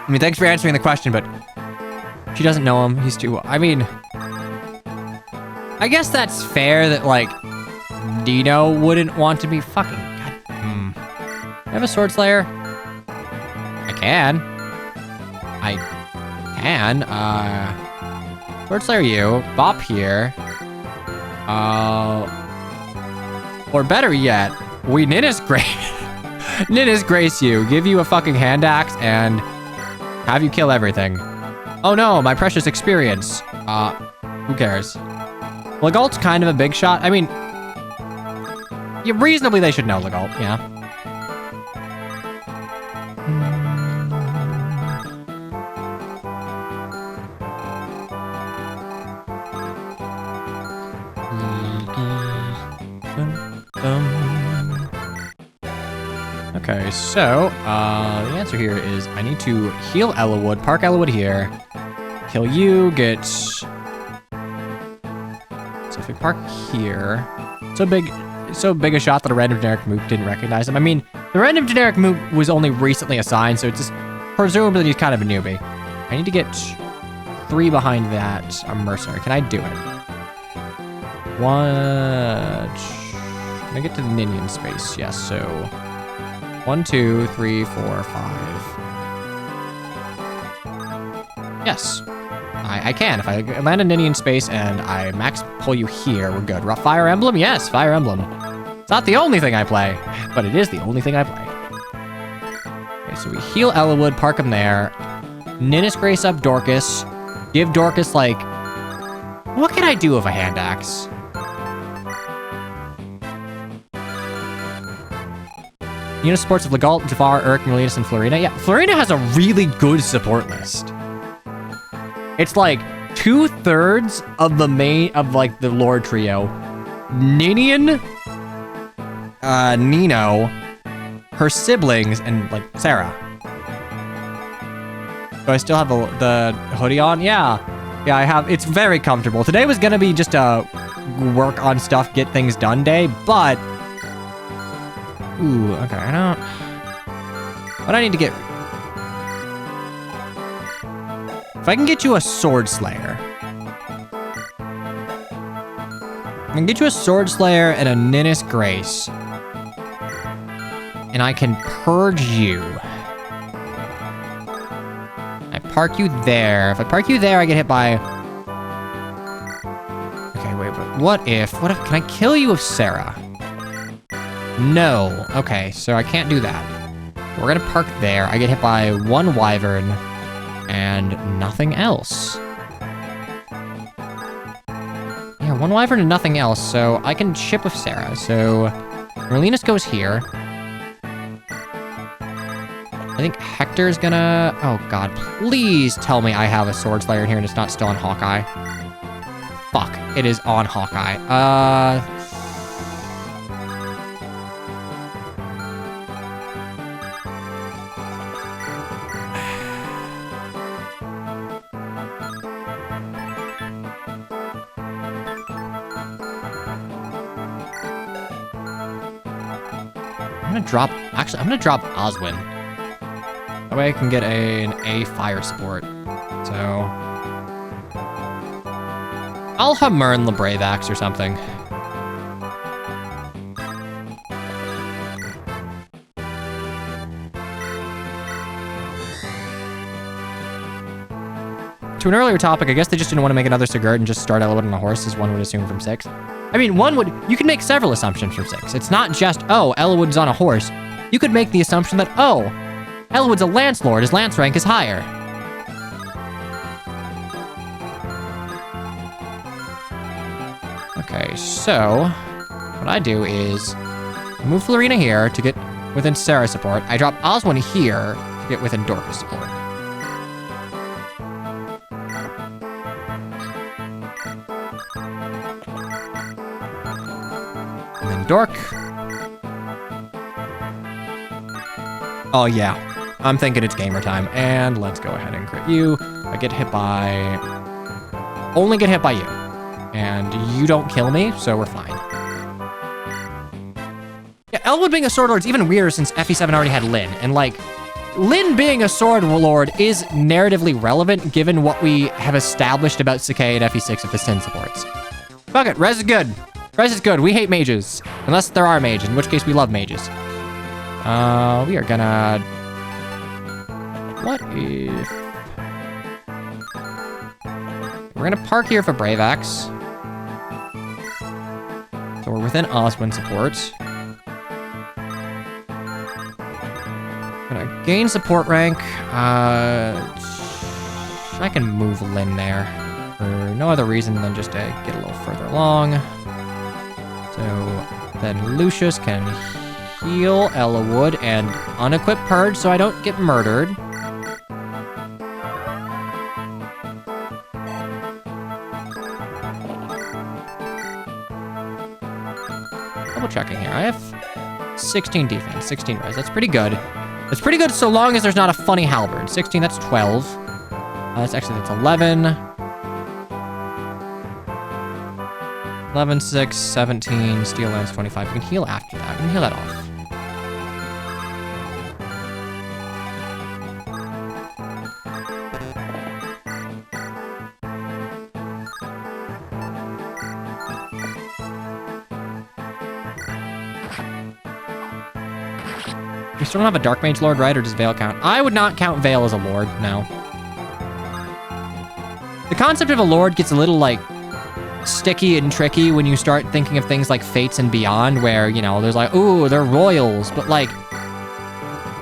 I mean, thanks for answering the question, but she doesn't know him. He's too... I mean... I guess that's fair that, like, Dino wouldn't want to be fucking... God. I have a Sword Slayer? I can. Sword Slayer you. Bop here. Or better yet, we Ninnis Grace you, give you a fucking hand axe, and have you kill everything. Oh no, my precious experience. Who cares? Legault's kind of a big shot. I mean, yeah, reasonably they should know Legault, yeah. Okay, so, the answer here is I need to heal Eliwood, park Eliwood here, kill you, get... So if we park here, so big a shot that a random generic move didn't recognize him. I mean, the random generic move was only recently assigned, so it's just presumably he's kind of a newbie. I need to get 3 behind that, a mercenary. Can I do it? What? Can I get to the Ninian space? Yes, so 1, 2, 3, 4, 5. Yes. I can. If I land a Ninian space and I max pull you here, we're good. Fire Emblem? Yes, Fire Emblem. It's not the only thing I play, but it is the only thing I play. Okay, so we heal Eliwood, park him there. Ninnis Grace up Dorcas. Give Dorcas, like... What can I do with a hand axe? Unit supports of Legault, Jafar, Urk, Merlinus, and Florina. Yeah, Florina has a really good support list. It's like 2/3 of the main, of like the Lord trio. Ninian, Nino, her siblings, and like Sarah. Do I still have the hoodie on? Yeah, I have. It's very comfortable. Today was gonna be just a work on stuff, get things done day, but... Ooh, okay, I don't... What I need to get... If I can get you a Sword Slayer. I can get you a Sword Slayer and a Ninnis Grace. And I can purge you. I park you there. If I park you there, I get hit by... Okay, wait, but what if... Can I kill you with Sarah? No. Okay, so I can't do that. We're gonna park there. I get hit by 1 wyvern and nothing else. Yeah, 1 wyvern and nothing else, so I can ship with Sarah. So Merlinus goes here. I think Hector's gonna... Oh god, please tell me I have a Sword Slayer in here and it's not still on Hawkeye. Fuck, it is on Hawkeye. Actually, I'm gonna drop Oswin. That way I can get an A fire support. So I'll Hamurn the Brave Axe or something. To an earlier topic, I guess they just didn't want to make another Sigurd and just start Eliwood on a horse, as one would assume from 6. I mean, you can make several assumptions from 6. It's not just, oh, Eliwood's on a horse. You could make the assumption that, oh, Eliwood's a Lance Lord, his Lance rank is higher. Okay, so what I do is move Florina here to get within Sarah support. I drop Oswin here to get within Dorcas support. And then Dork. Oh yeah, I'm thinking it's gamer time, and let's go ahead and crit you. I get hit by... only get hit by you. And you don't kill me, so we're fine. Yeah, Eliwood being a Sword Lord is even weirder since FE7 already had Lyn. And like, Lyn being a Sword Lord is narratively relevant given what we have established about Sakai and FE6 with the Sin supports. Fuck it, Res is good. Res is good, we hate mages. Unless there are mages, in which case we love mages. We are gonna... What if... We're gonna park here for Brave Axe. So we're within Oswin support. Gonna gain support rank. I can move Lyn there for no other reason than just to get a little further along. So then Lucius can heal Eliwood and unequip Purge so I don't get murdered. Double checking here. I have 16 defense, 16 res. That's pretty good. That's pretty good so long as there's not a funny halberd. 16, that's 12. That's 11. 11, 6, 17, Steel Lance 25. We can heal after that. We can heal that off. We still don't have a Dark Mage Lord, right? Or does Veil count? I would not count Veil as a Lord, no. The concept of a Lord gets a little, like, sticky and tricky when you start thinking of things like Fates and Beyond, where, you know, there's like, ooh, they're royals, but, like,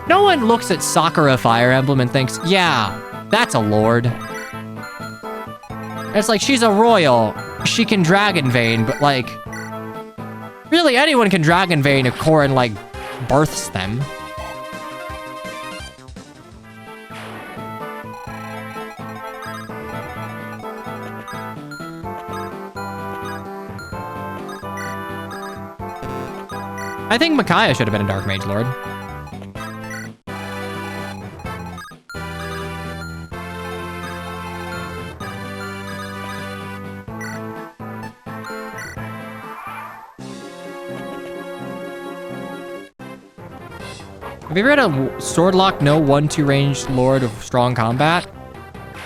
no one looks at Sakura Fire Emblem and thinks, yeah, that's a Lord. It's like, she's a royal, she can Dragon Vein, but, like, really anyone can Dragon Vein if Corrin, like, births them. I think Micaiah should have been a Dark Mage Lord. Have you ever had a sword lock no 1-2 range Lord of strong combat?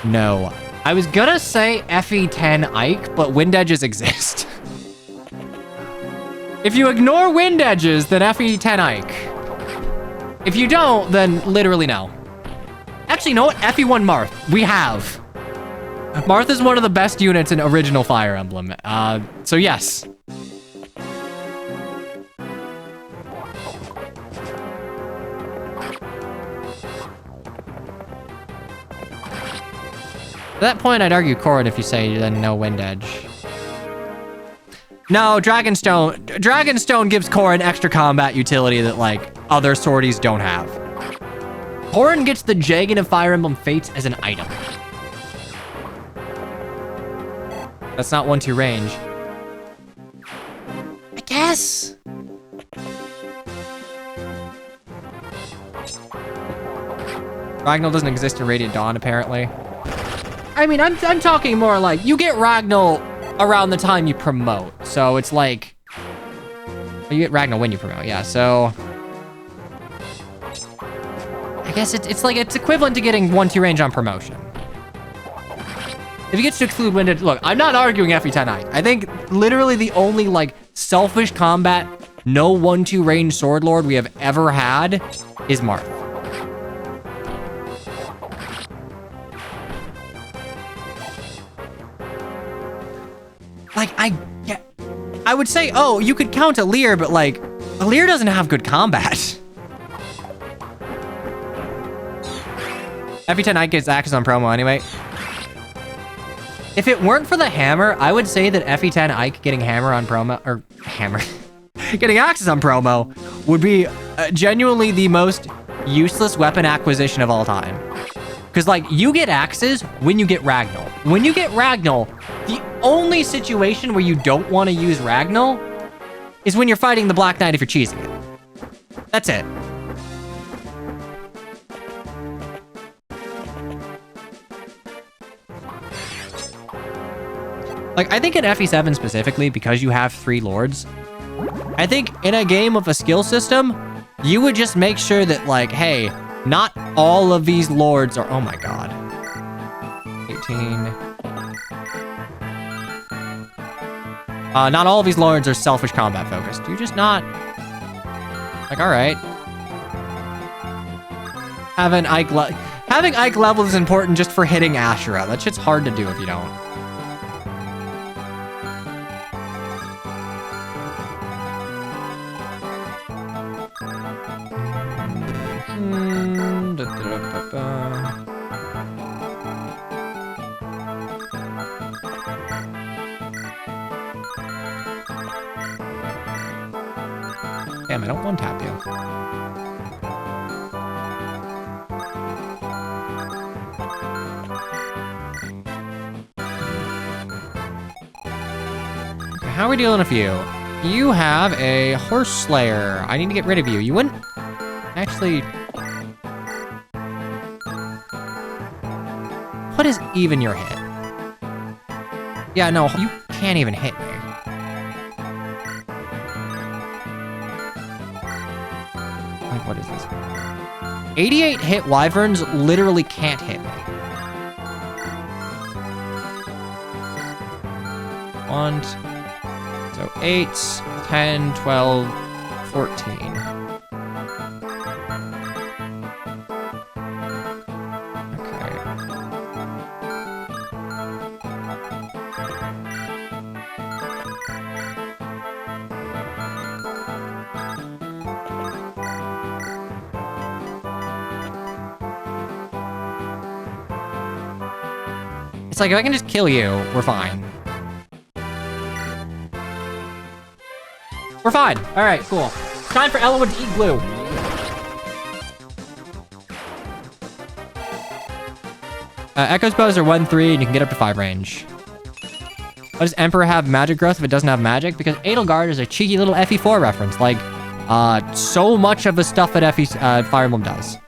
No. I was gonna say FE10 Ike, but wind edges exist. If you ignore wind edges, then FE10 Ike. If you don't, then literally no. Actually, you know what? FE1 Marth. We have. Marth is one of the best units in original Fire Emblem. So yes. At that point, I'd argue Corrin if you say then no wind edge. No, Dragonstone gives Corrin extra combat utility that, like, other swordies don't have. Corrin gets the Jagan of Fire Emblem Fates as an item. That's not 1-2 range. I guess. Ragnall doesn't exist in Radiant Dawn, apparently. I mean, I'm talking more like, you get Ragnall around the time you promote. So it's like, you get Ragnall when you promote, yeah. So guess it's like, it's equivalent to getting 1-2 range on promotion. If you get to exclude winded, look, I'm not arguing FE10 Ike. I think literally the only like selfish combat, no 1-2 range sword lord we have ever had is Marth. Like, I would say, oh, you could count Alir, but like, Alir doesn't have good combat. FE10 Ike gets access on promo anyway. If it weren't for the hammer, I would say that FE10 Ike getting hammer on promo, or hammer, getting access on promo would be genuinely the most useless weapon acquisition of all time. Because, like, you get axes when you get Ragnall. When you get Ragnall, the only situation where you don't want to use Ragnall is when you're fighting the Black Knight if you're cheesing it. That's it. Like, I think in FE7 specifically, because you have 3 lords, I think in a game of a skill system, you would just make sure that, like, hey, not all of these lords are... Oh my god. 18... not all of these lords are selfish combat focused. You're just not... Like, alright. Having Ike level is important just for hitting Ashura. That shit's hard to do if you don't. Damn, I don't one-tap you. Okay, how are we dealing with you? You have a Horse Slayer. I need to get rid of you. You wouldn't... Actually... What is even your hit? Yeah, no, you can't even hit me. Like, what is this? 88 hit Wyverns literally can't hit me. 1, so 8, 10, 12, 14. It's like, if I can just kill you, we're fine. We're fine. All right, cool. Time for Eliwood to eat glue. Echo's bows are 1-3, and you can get up to 5 range. Why does Emperor have magic growth if it doesn't have magic? Because Edelgard is a cheeky little FE4 reference. Like, so much of the stuff that Fire Emblem does.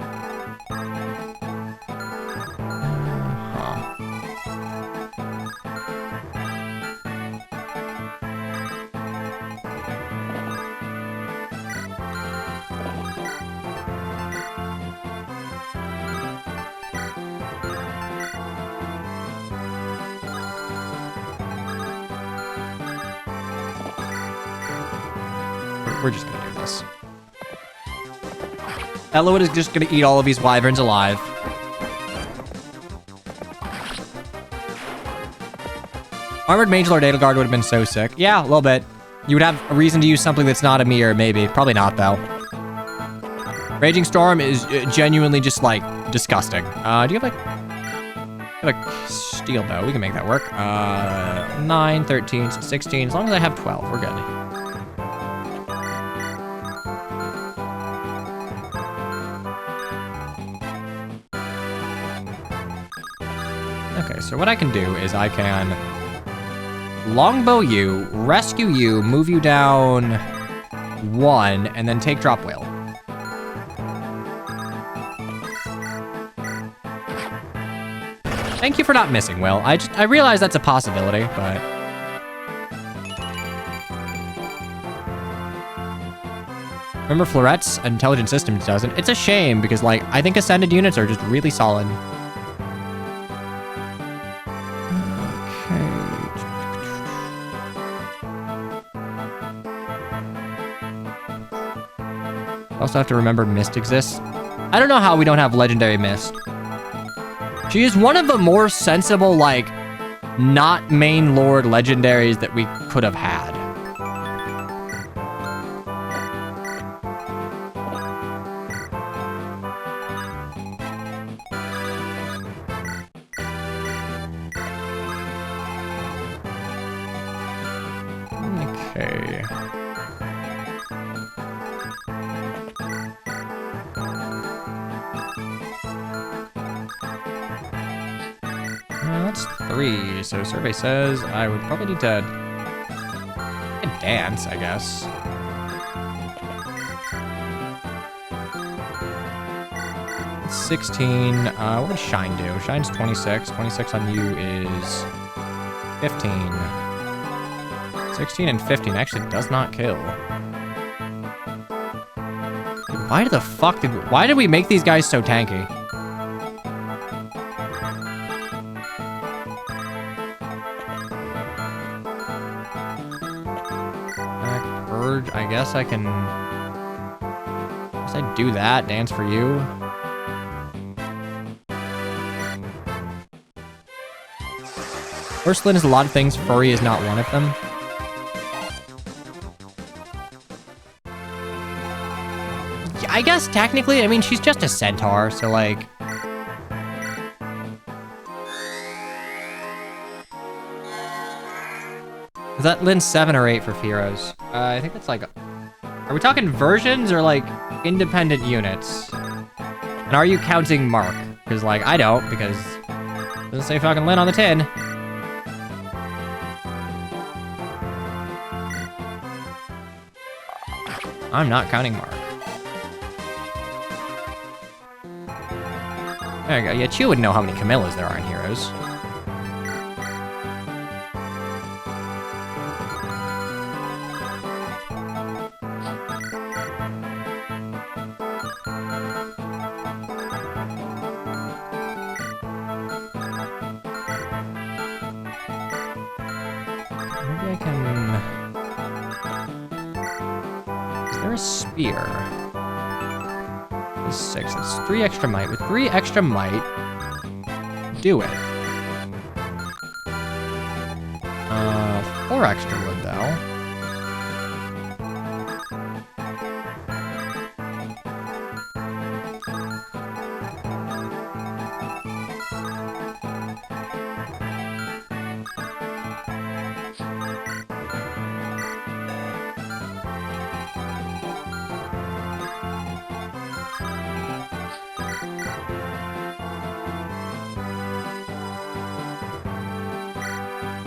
We're just gonna do this. Eliwood is just gonna eat all of these wyverns alive. Armored Mage Lord Edelgard would have been so sick. Yeah, a little bit. You would have a reason to use something that's not a mirror, maybe. Probably not, though. Raging Storm is genuinely just, like, disgusting. Do you have, like... a steel bow? We can make that work. 9, 13, 16. As long as I have 12, we're good. Okay, so what I can do is I can longbow you, rescue you, move you down 1, and then take drop whale. Thank you for not missing, Will. I realize that's a possibility, but... Remember, Florette's Intelligent Systems doesn't. It's a shame because, like, I think Ascended units are just really solid. Also have to remember Mist exists. I don't know how we don't have Legendary Mist. She is one of the more sensible, like, not main lord legendaries that we could have had. Okay. That's 3, so survey says I would probably need to dance, I guess. It's 16. What would Shine do? Shine's 26. 26 on you is 15. 16 and 15 actually does not kill. Dude, why did we make these guys so tanky? I guess I can... Guess I do that. Dance for you. Ursulin is a lot of things. Furry is not one of them. Yeah, I guess technically, I mean, she's just a centaur, so like... Is that Lin 7 or 8 for Fearos? I think it's like... Are we talking versions or like independent units? And are you counting Mark? Because like, I don't, because it doesn't say fucking Lin on the tin. I'm not counting Mark. There you go. Yeah, Chew would know how many Camillas there are in Heroes. Spear. That's 6. That's 3 extra might. With 3 extra might, do it. 4 extra wood though.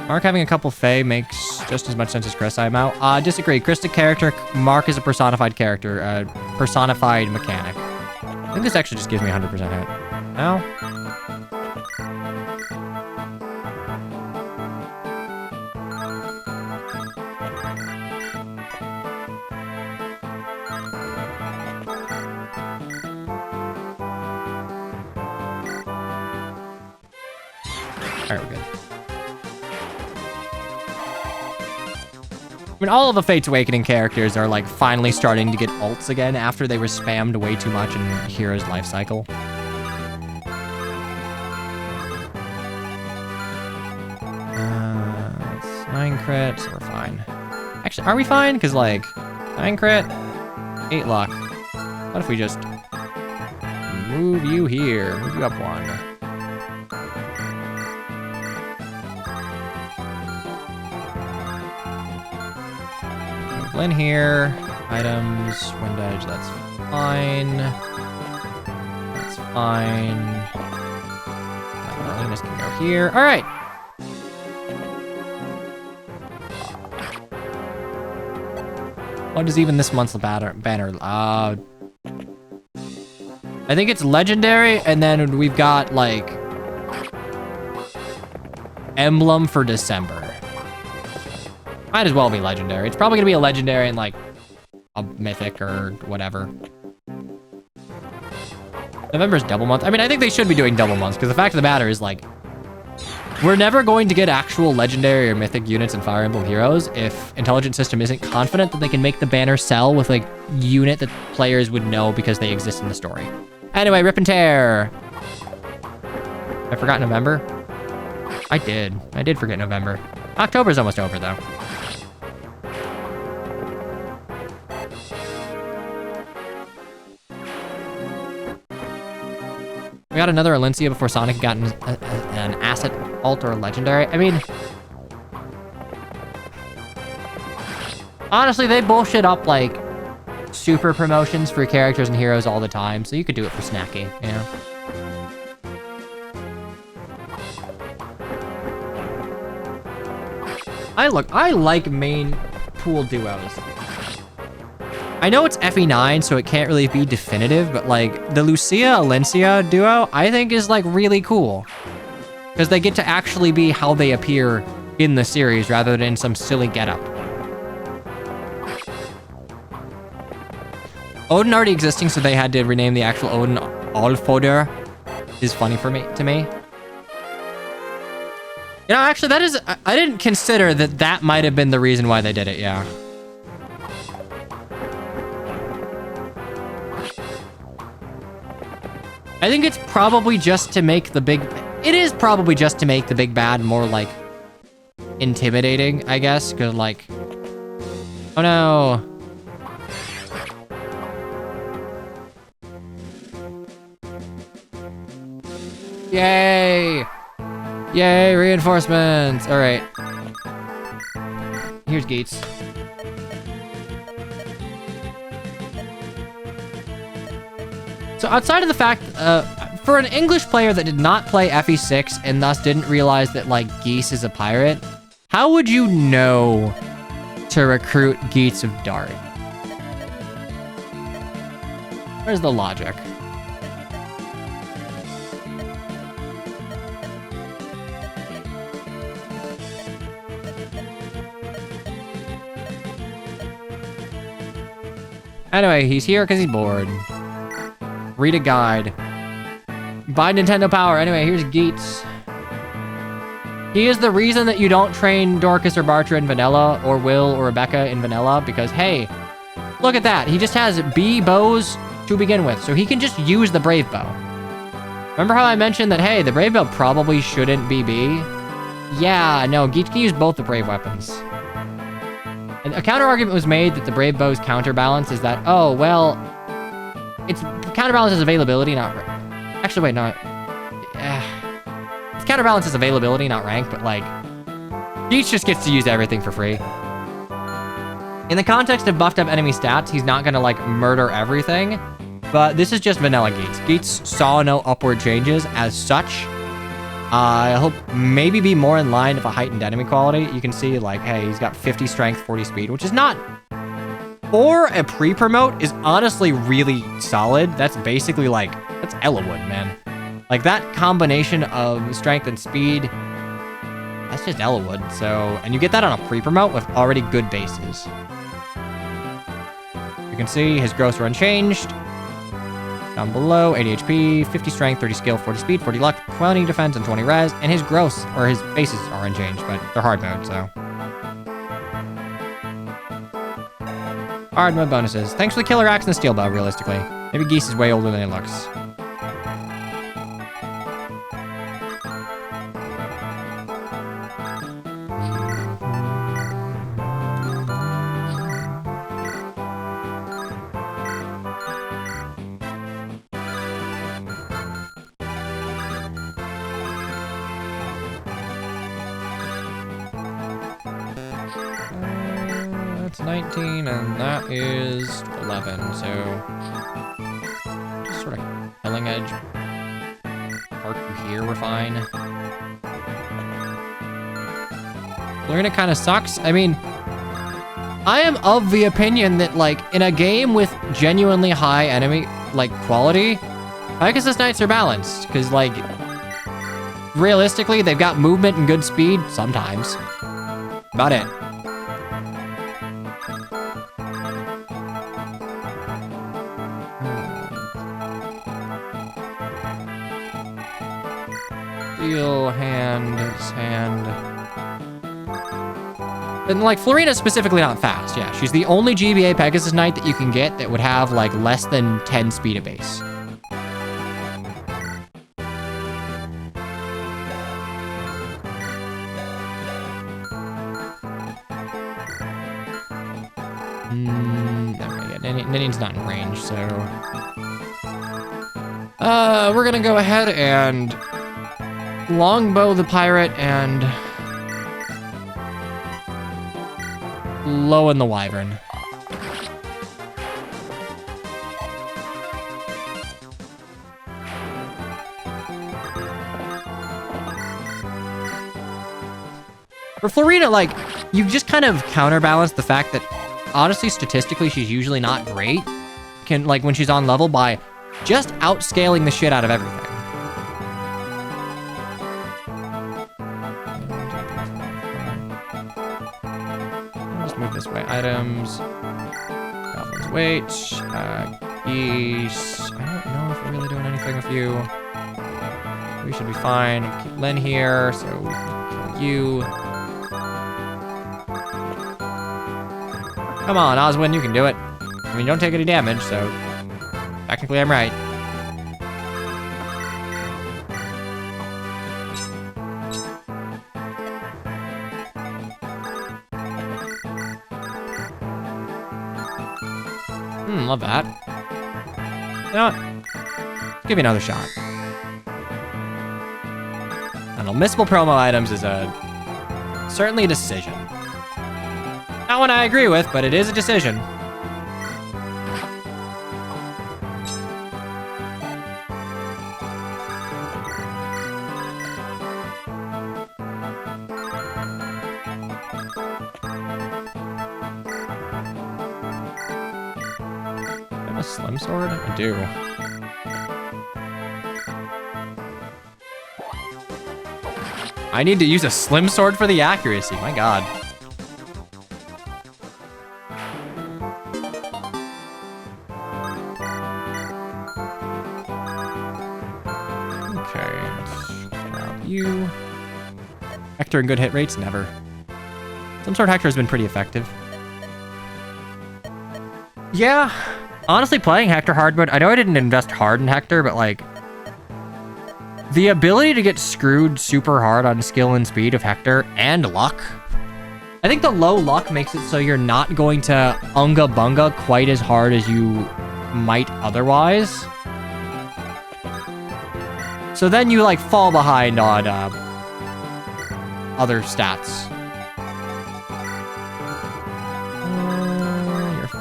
Mark having a couple Fae makes just as much sense as Chris. I'm out. Disagree. Chris the character. Mark is a personified character. Personified mechanic. I think this actually just gives me 100% hit. No? Alright, we're good. I mean, all of the Fate's Awakening characters are, like, finally starting to get ults again after they were spammed way too much in Hero's life cycle. It's 9 crit, so we're fine. Actually, are we fine? Because, like, 9 crit, 8 luck. What if we just move you here? Move you up 1. In here, items, wind edge, that's fine. That's fine. Marlena's can go here. All right. What is even this month's banner? I think it's legendary, and then we've got like Emblem for December. Might as well be legendary. It's probably gonna be a legendary in like a mythic or whatever. November's double month. I mean, I think they should be doing double months because the fact of the matter is, like, we're never going to get actual legendary or mythic units in Fire Emblem Heroes if Intelligent System isn't confident that they can make the banner sell with, like, unit that players would know because they exist in the story. Anyway, Rip and Tear. I forgot November? I did forget November. October's almost over, though. We got another Alencia before Sonic got an asset alt or legendary. I mean, honestly, they bullshit up like super promotions for characters and heroes all the time, so you could do it for Snacky, you know? I like main pool duos. I know it's FE9, so it can't really be definitive, but like the Lucia-Alencia duo, I think is like really cool. Because they get to actually be how they appear in the series rather than in some silly getup. Odin already existing, so they had to rename the actual Odin Allfoder is funny to me. You know, actually that is, I didn't consider that might have been the reason why they did it, yeah. I think it's probably just to make the big... It is probably just to make the big bad more, like, intimidating, I guess. Because, like... Oh, no. Yay! Yay, reinforcements! Alright. Here's Gates. So outside of the fact, for an English player that did not play FE6 and thus didn't realize that, like, Geese is a pirate, how would you know to recruit Geese of Dart? Where's the logic? Anyway, he's here because he's bored. Read a guide. Buy Nintendo Power. Anyway, here's Geets. He is the reason that you don't train Dorcas or Bartra in vanilla, or Will or Rebecca in vanilla, because, hey, look at that. He just has B bows to begin with, so he can just use the Brave Bow. Remember how I mentioned that, hey, the Brave Bow probably shouldn't be B? Yeah, no, Geets can use both the Brave weapons. And a counter-argument was made that the Brave Bow's counterbalance is that, oh, well... It's counterbalances availability, not... Actually, wait, no. It's counterbalances availability, not rank, but, like... Geets just gets to use everything for free. In the context of buffed up enemy stats, he's not gonna, like, murder everything. But this is just vanilla Geets. Geets saw no upward changes as such. He'll maybe be more in line with a heightened enemy quality. You can see, like, hey, he's got 50 strength, 40 speed, which is not... For a pre-promote is honestly really solid. That's basically like, that's Eliwood, man. Like that combination of strength and speed, that's just Eliwood. So, and you get that on a pre-promote with already good bases. You can see his growths are unchanged. Down below, 80 HP, 50 strength, 30 skill, 40 speed, 40 luck, 20 defense, and 20 res. And his growths, or his bases are unchanged, but they're hard mode, so. Hard mode bonuses. Thanks for the killer axe and the steel bow, realistically. Maybe Geese is way older than it looks. That's 19, and that is 11, so... Just sort of killing edge. Park through here, we're fine. Lurna kind of sucks. I mean, I am of the opinion that, like, in a game with genuinely high enemy, like, quality, Pegasus Knights are balanced, because, like, realistically, they've got movement and good speed, sometimes. About it. Steel hand, his hand. And like Florina's specifically not fast. Yeah, she's the only GBA Pegasus Knight that you can get that would have like less than 10 speed of base. Okay, yeah, Ninian's not in range, so we're gonna go ahead and longbow the pirate and low in the wyvern. For Florina, like, you just kind of counterbalance the fact that, honestly, statistically, she's usually not great. Like, when she's on level by just outscaling the shit out of everything. Move this way. Items. Goblin's weight. Geese. I don't know if we're really doing anything with you. We should be fine. Keep Len here so we can kill you. Come on, Oswin, you can do it. I mean, you don't take any damage, so technically I'm right. Love that. You know what? Give me another shot. And unmissable promo items is certainly a decision. Not one I agree with, but it is a decision. A slim sword? I do. I need to use a slim sword for the accuracy. My god. Okay, let's grab you. Hector and good hit rates? Never. Some sword Hector has been pretty effective. Yeah. Honestly, playing Hector hard mode, I know I didn't invest hard in Hector, but like, the ability to get screwed super hard on skill and speed of Hector and luck. I think the low luck makes it so you're not going to unga bunga quite as hard as you might otherwise. So then you like fall behind on other stats.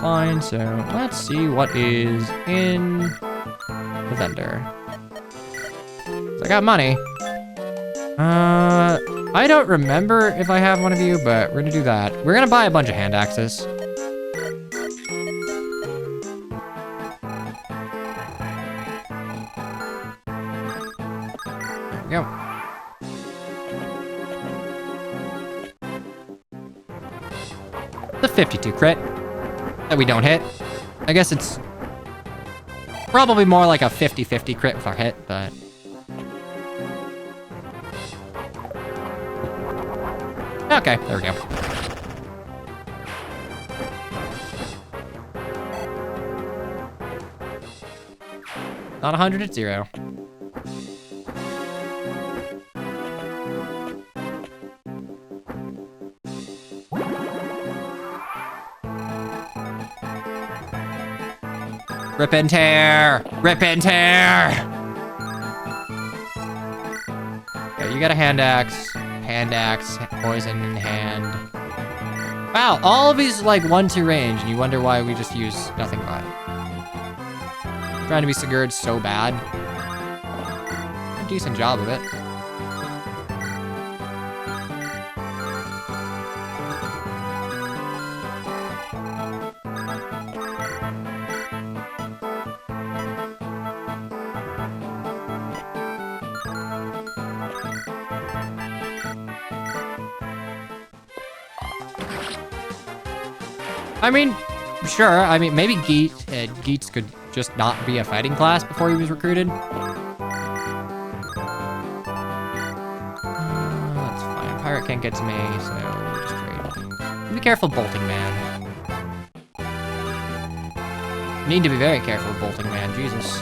Fine, so let's see what is in the vendor. So I got money. I don't remember if I have one of you, but we're gonna do that. We're gonna buy a bunch of hand axes. There we go. The 52 crit. That we don't hit. I guess it's probably more like a 50-50 crit with our hit, but... Okay, there we go. Not 100 at 0. Rip and tear! Rip and tear! Okay, you got a hand axe, poison in hand. Wow, all of these like 1-2 range, and you wonder why we just use nothing but. Trying to be Sigurd so bad. A decent job of it. I mean, sure. I mean, maybe Geets could just not be a fighting class before he was recruited. can't get to me, so we'll just trade. Be careful, Bolting Man. Need to be very careful, Bolting Man, Jesus.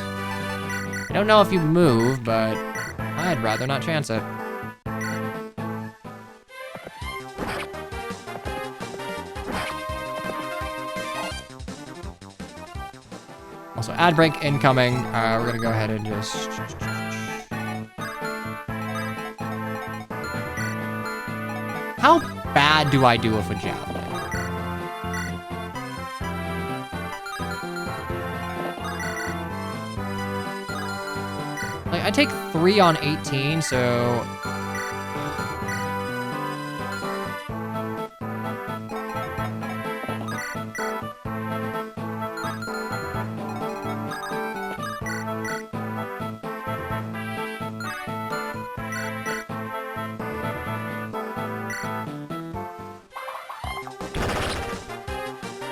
I don't know if you move, but I'd rather not chance it. Also, ad break incoming. We're gonna go ahead and just... How bad do I do with a javelin? Like, I take 3 on 18, so...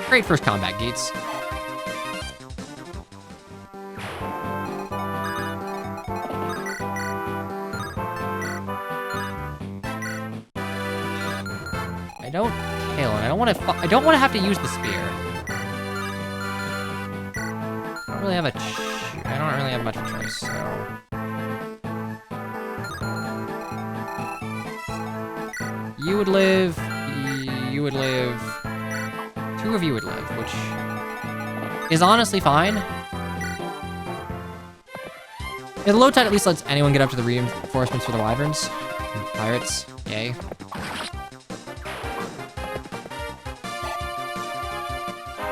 Great first combat, Gates. I don't kill, and I don't want to have to use the spear. I don't really have much of a choice, so. You would live. You would live. 2 of you would live, which is honestly fine. Yeah, the low tide at least lets anyone get up to the reinforcements for the wyverns. And pirates, yay.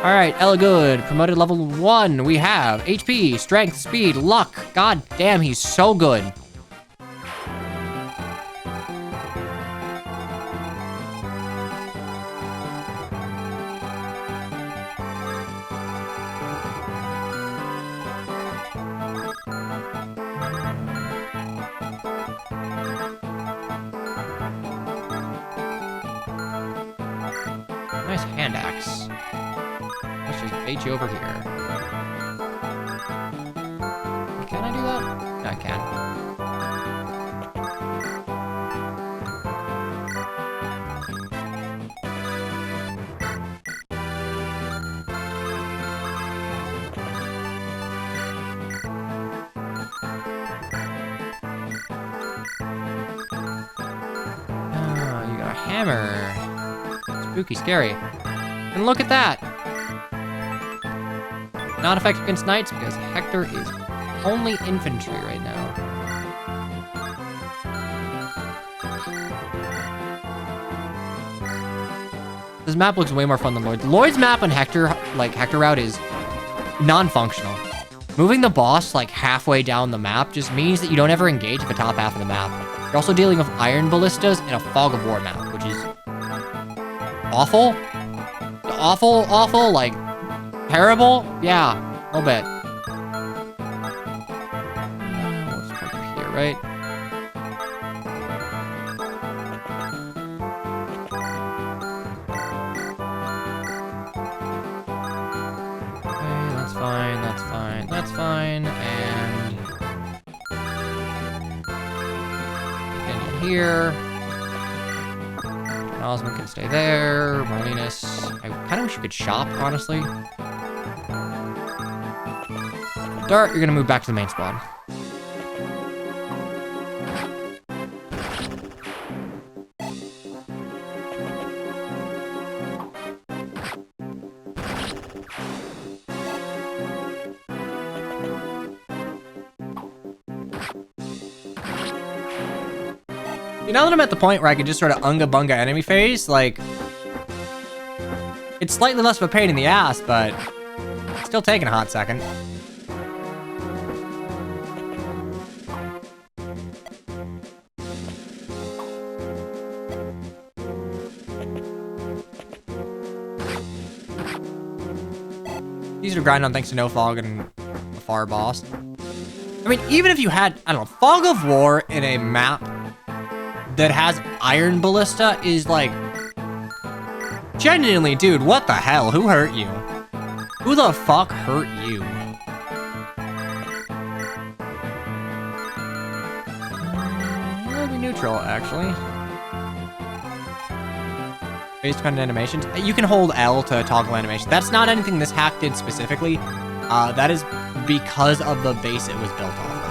All right, Eliwood, promoted level 1. We have HP, strength, speed, luck. God damn, he's so good. Nice hand axe. Let's just bait you over here. Can I do that? No, I can. Oh, you got a hammer. Spooky, scary. And look at that! Not effective against knights because Hector is only infantry right now. This map looks way more fun than Lloyd's. Lloyd's map on Hector, like Hector route, is non-functional. Moving the boss like halfway down the map just means that you don't ever engage the top half of the map. You're also dealing with iron ballistas and a fog of war map, which is awful. Awful, like terrible. Yeah, a little bit. Let's put it here, right? Okay, that's fine, that's fine, that's fine, and in here. Osmond can stay there. Marlenus, I kind of wish you could shop, honestly. Dart, you're gonna move back to the main squad. Now that I'm at the point where I can just sort of unga-bunga enemy phase, like, it's slightly less of a pain in the ass, but it's still taking a hot second. Easier to grind on thanks to no fog and a far boss. I mean, even if you had, I don't know, Fog of War in a map that has iron ballista is like, genuinely, dude, what the hell? Who hurt you? Who the fuck hurt you? It'll be neutral, actually. Phase-dependent animations. You can hold L to toggle animation. That's not anything this hack did specifically. That is because of the base it was built off of.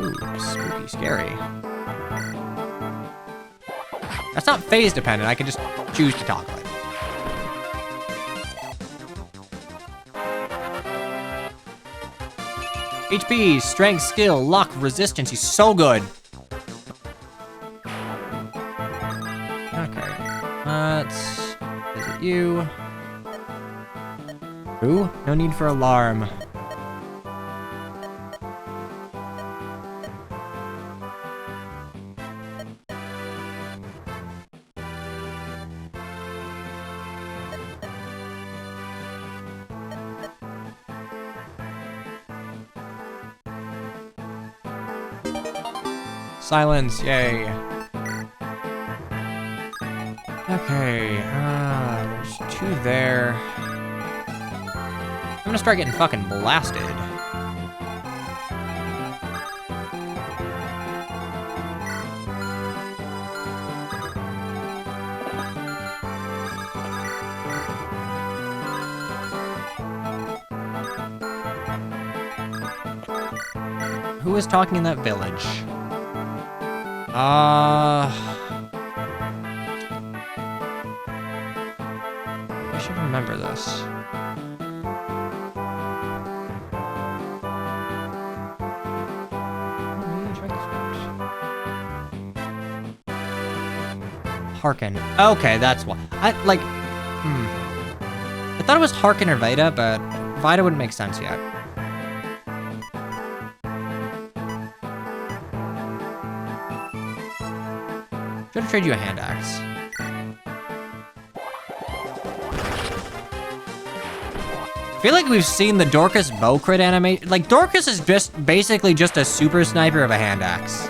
Ooh, spooky, scary. That's not phase-dependent. I can just choose to toggle it. HP, strength, skill, luck, resistance. He's so good. Okay. Let's visit you. Ooh, no need for alarm. Silence, yay. Okay, there's 2 there. I'm gonna start getting fucking blasted. Who is talking in that village? I should remember this. Harken. Okay, that's what. I thought it was Harken or Vita, but Vita wouldn't make sense yet. Should have traded you a hand axe. I feel like we've seen the Dorcas bow crit animation. Like, Dorcas is just basically just a super sniper of a hand axe.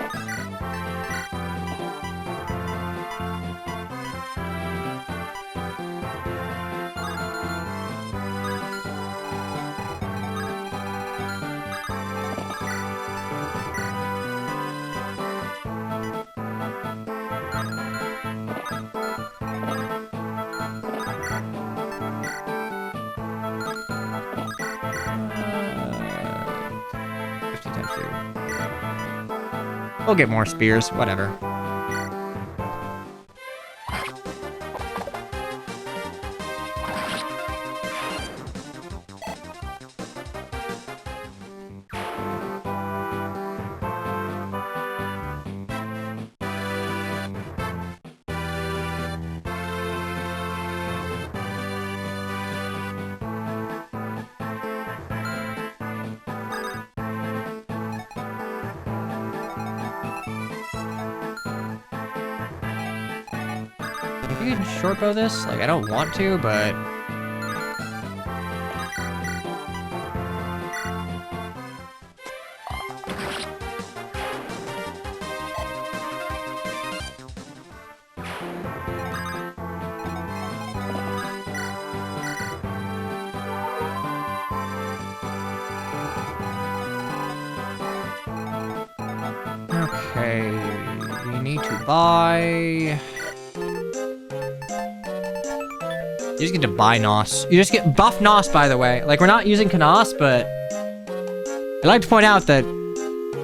We'll get more spears, whatever. You can short bow this? Like, I don't want to, but... Okay, we need to buy... You just get to buy Nos. You just get buff Nos, by the way. Like, we're not using Canos, but I'd like to point out that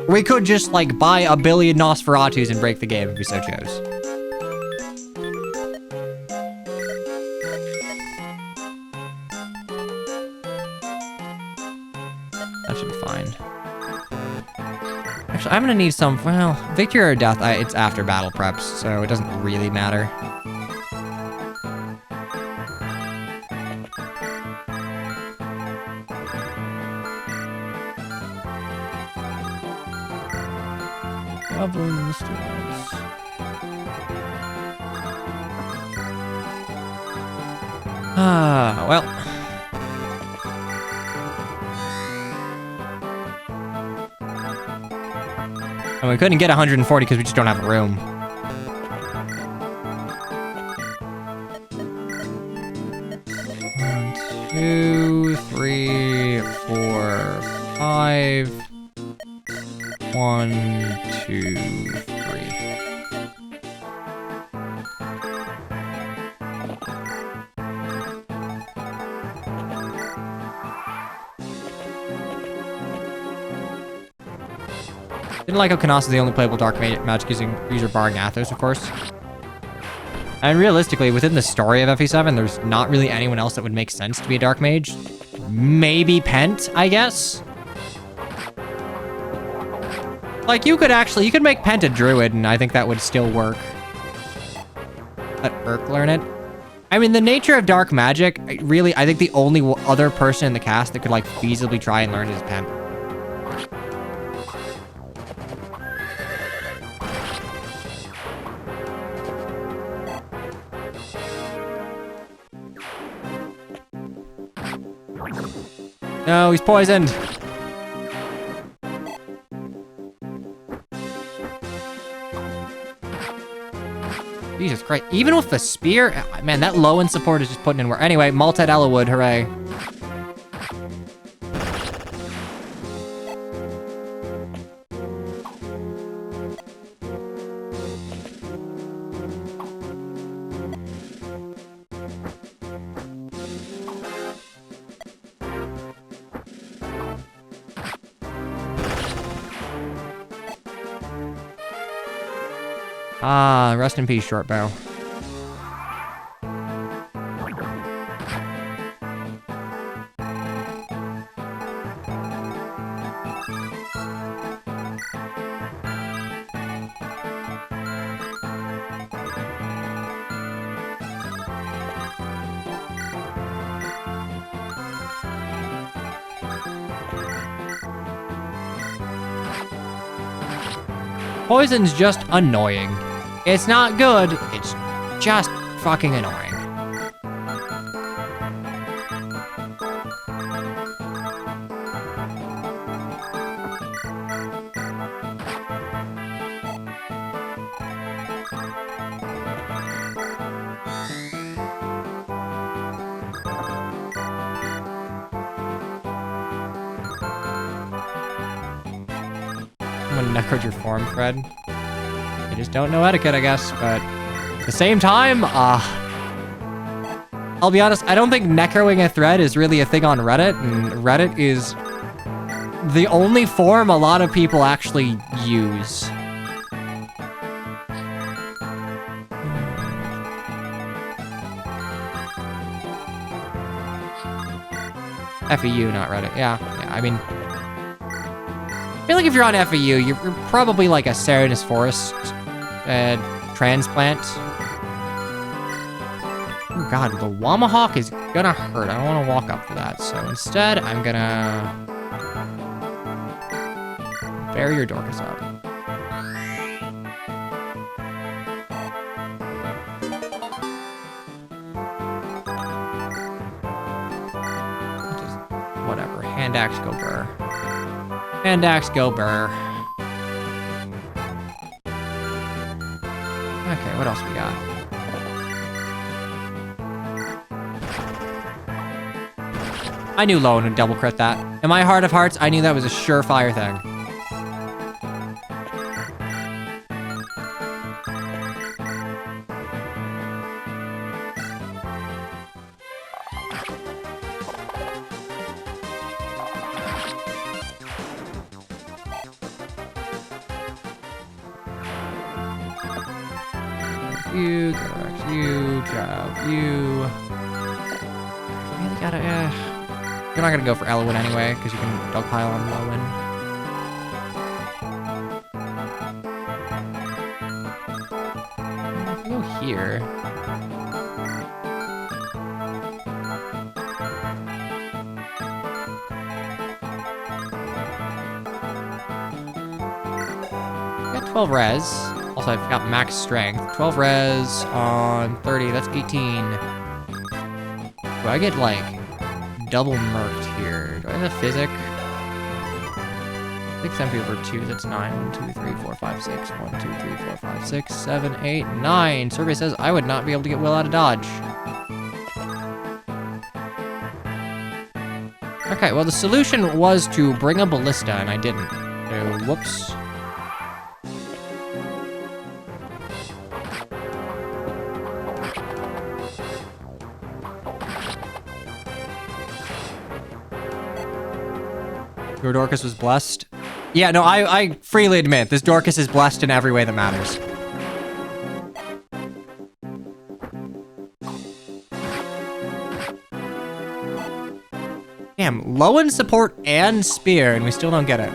we could just, like, buy a billion Nosferatus and break the game if we so chose. That should be fine. Actually, I'm gonna need some, well, victory or death, it's after battle preps, so it doesn't really matter. Goblins, well. And we couldn't get 140 because we just don't have room. One, 2, 3, 4, 5. 1, 1, 2, 3. Didn't like how Canas is the only playable dark magic using user barring Athos, of course. And realistically, within the story of FE7, there's not really anyone else that would make sense to be a dark mage. Maybe Pent, I guess. Like, you could make Pent a druid, and I think that would still work. Let Urk learn it. I mean, the nature of dark magic, really, I think the only other person in the cast that could, like, feasibly try and learn it is Pent. No, he's poisoned. Jesus Christ. Even with the spear? Man, that low end support is just putting in work. Anyway, Malted Eliwood, hooray. Ah, rest in peace, short bow. Poison's just annoying. It's not good, it's just fucking annoying. Someone necroed your form, Fred. You just don't know etiquette, I guess, but at the same time, I'll be honest, I don't think necroing a thread is really a thing on Reddit, and Reddit is the only form a lot of people actually use. FEU, not Reddit. Yeah, I mean, I feel like if you're on FEU, you're probably like a Serenus Forest transplant. Oh god, the Wamahawk is gonna hurt. I don't want to walk up for that, so instead I'm gonna barrier Dorcas up. Just whatever. Hand axe, go burr. Hand axe, go burr. Okay, what else we got? I knew Lowen would double crit that. In my heart of hearts, I knew that was a surefire thing. You, correct you, job you. Really gotta, You're not gonna go for Eliwood anyway, because you can dogpile on Lowen. If you go here. I got 12 res. Also, I've got max strength. 12 res on 30, that's 18. Do I get, like, double murked here? Do I have a physic? 6 MP over 2, that's 9. 1, 2, 3, 4, 5, 6. 1, 2, 3, 4, 5, 6, 7, 8, 9. Survey says I would not be able to get Will out of dodge. Okay, well, the solution was to bring a ballista, and I didn't. So, whoops. Your Dorcas was blessed. Yeah, no, I freely admit, this Dorcas is blessed in every way that matters. Damn, low in support and spear, and we still don't get it.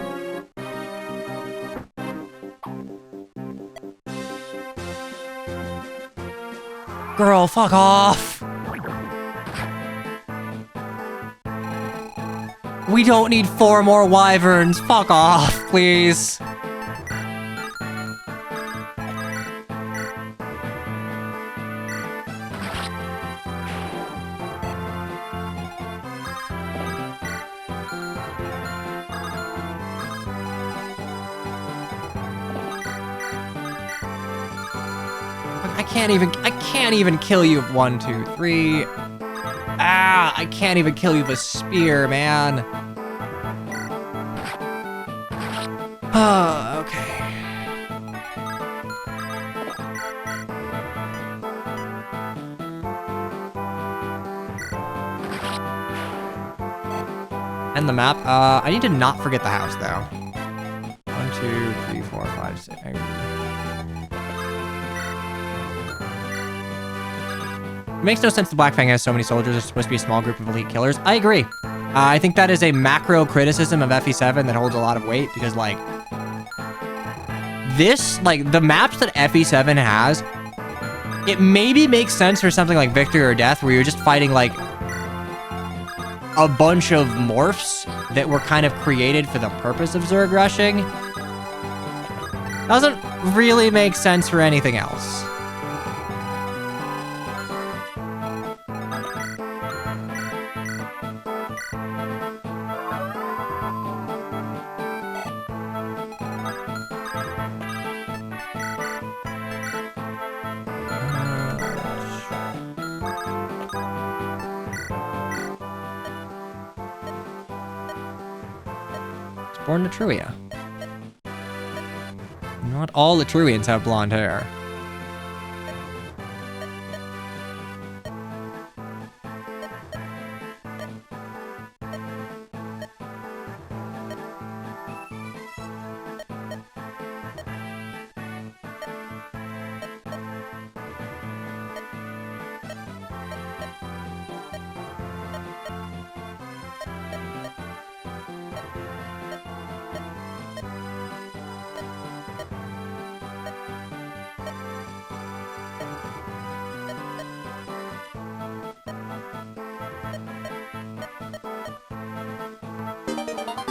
Girl, fuck off! We don't need 4 more wyverns. Fuck off, please. I can't even kill you with 1, 2, 3. Ah, I can't even kill you with a spear, man. Oh, okay. And the map. I need to not forget the house, though. 1, 2, 3, 4, 5, 6. It makes no sense the Black Fang has so many soldiers. It's supposed to be a small group of elite killers. I agree. I think that is a macro criticism of FE7 that holds a lot of weight because, like, the maps that FE7 has, it maybe makes sense for something like Victory or Death where you're just fighting, like, a bunch of morphs that were kind of created for the purpose of Zerg rushing. Doesn't really make sense for anything else. Born Etruria. Not all Etruians have blonde hair.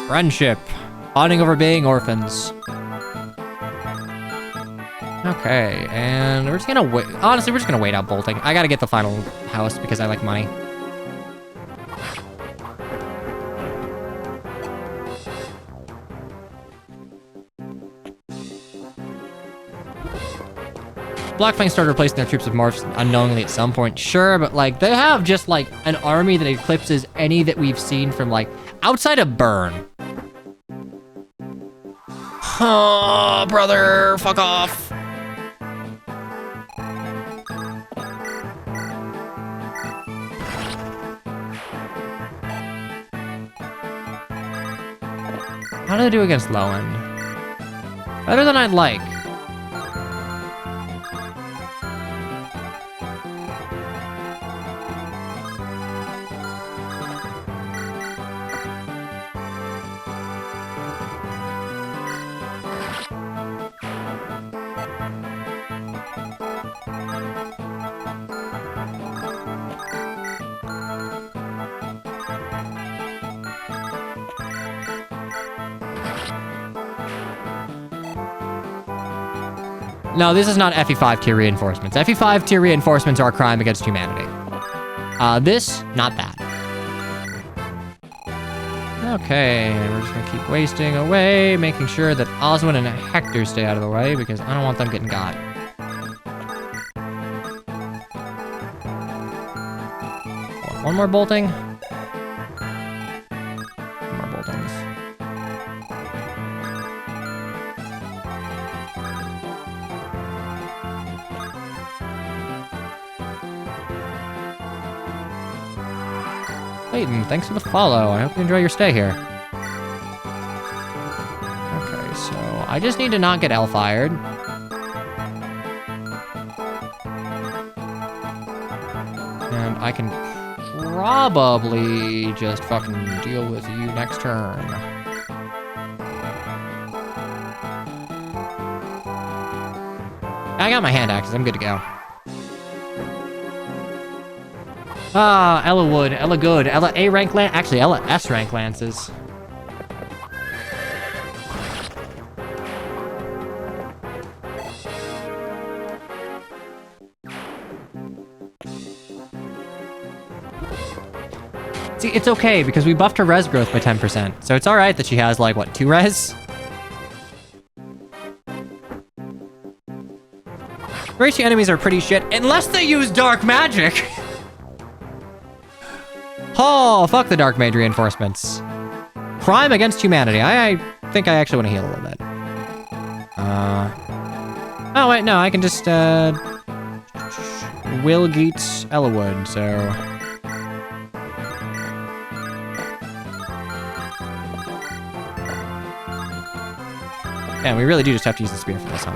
Friendship. Bonding over being orphans. Okay, and we're just gonna wait. Honestly, we're just gonna wait out bolting. I gotta get the final house because I like money. Black Fang started replacing their troops with morphs unknowingly at some point. Sure, but like they have just like an army that eclipses any that we've seen from like outside of Burn. Oh, brother, fuck off. How do they do against Lowen? Better than I'd like. No, this is not FE5 tier reinforcements. FE5 tier reinforcements are a crime against humanity. This, not that. Okay, we're just gonna keep wasting away, making sure that Oswin and Hector stay out of the way because I don't want them getting got. One more bolting. One more boltings. Clayton, thanks for the follow. I hope you enjoy your stay here. I just need to not get L-fired. And I can probably just fucking deal with you next turn. I got my hand axes. I'm good to go. Ah, Eliwood, Ella good, Ella A rank lance, actually Ella S rank lances. See, it's okay because we buffed her res growth by 10%, so it's all right that she has like what, 2 res? Ratio enemies are pretty shit unless they use dark magic. Oh, fuck the dark mage reinforcements. Crime against humanity. I think I actually want to heal a little bit. Oh wait, no, I can just Wilgeet Eliwood, so. Yeah, we really do just have to use the spear for this, huh?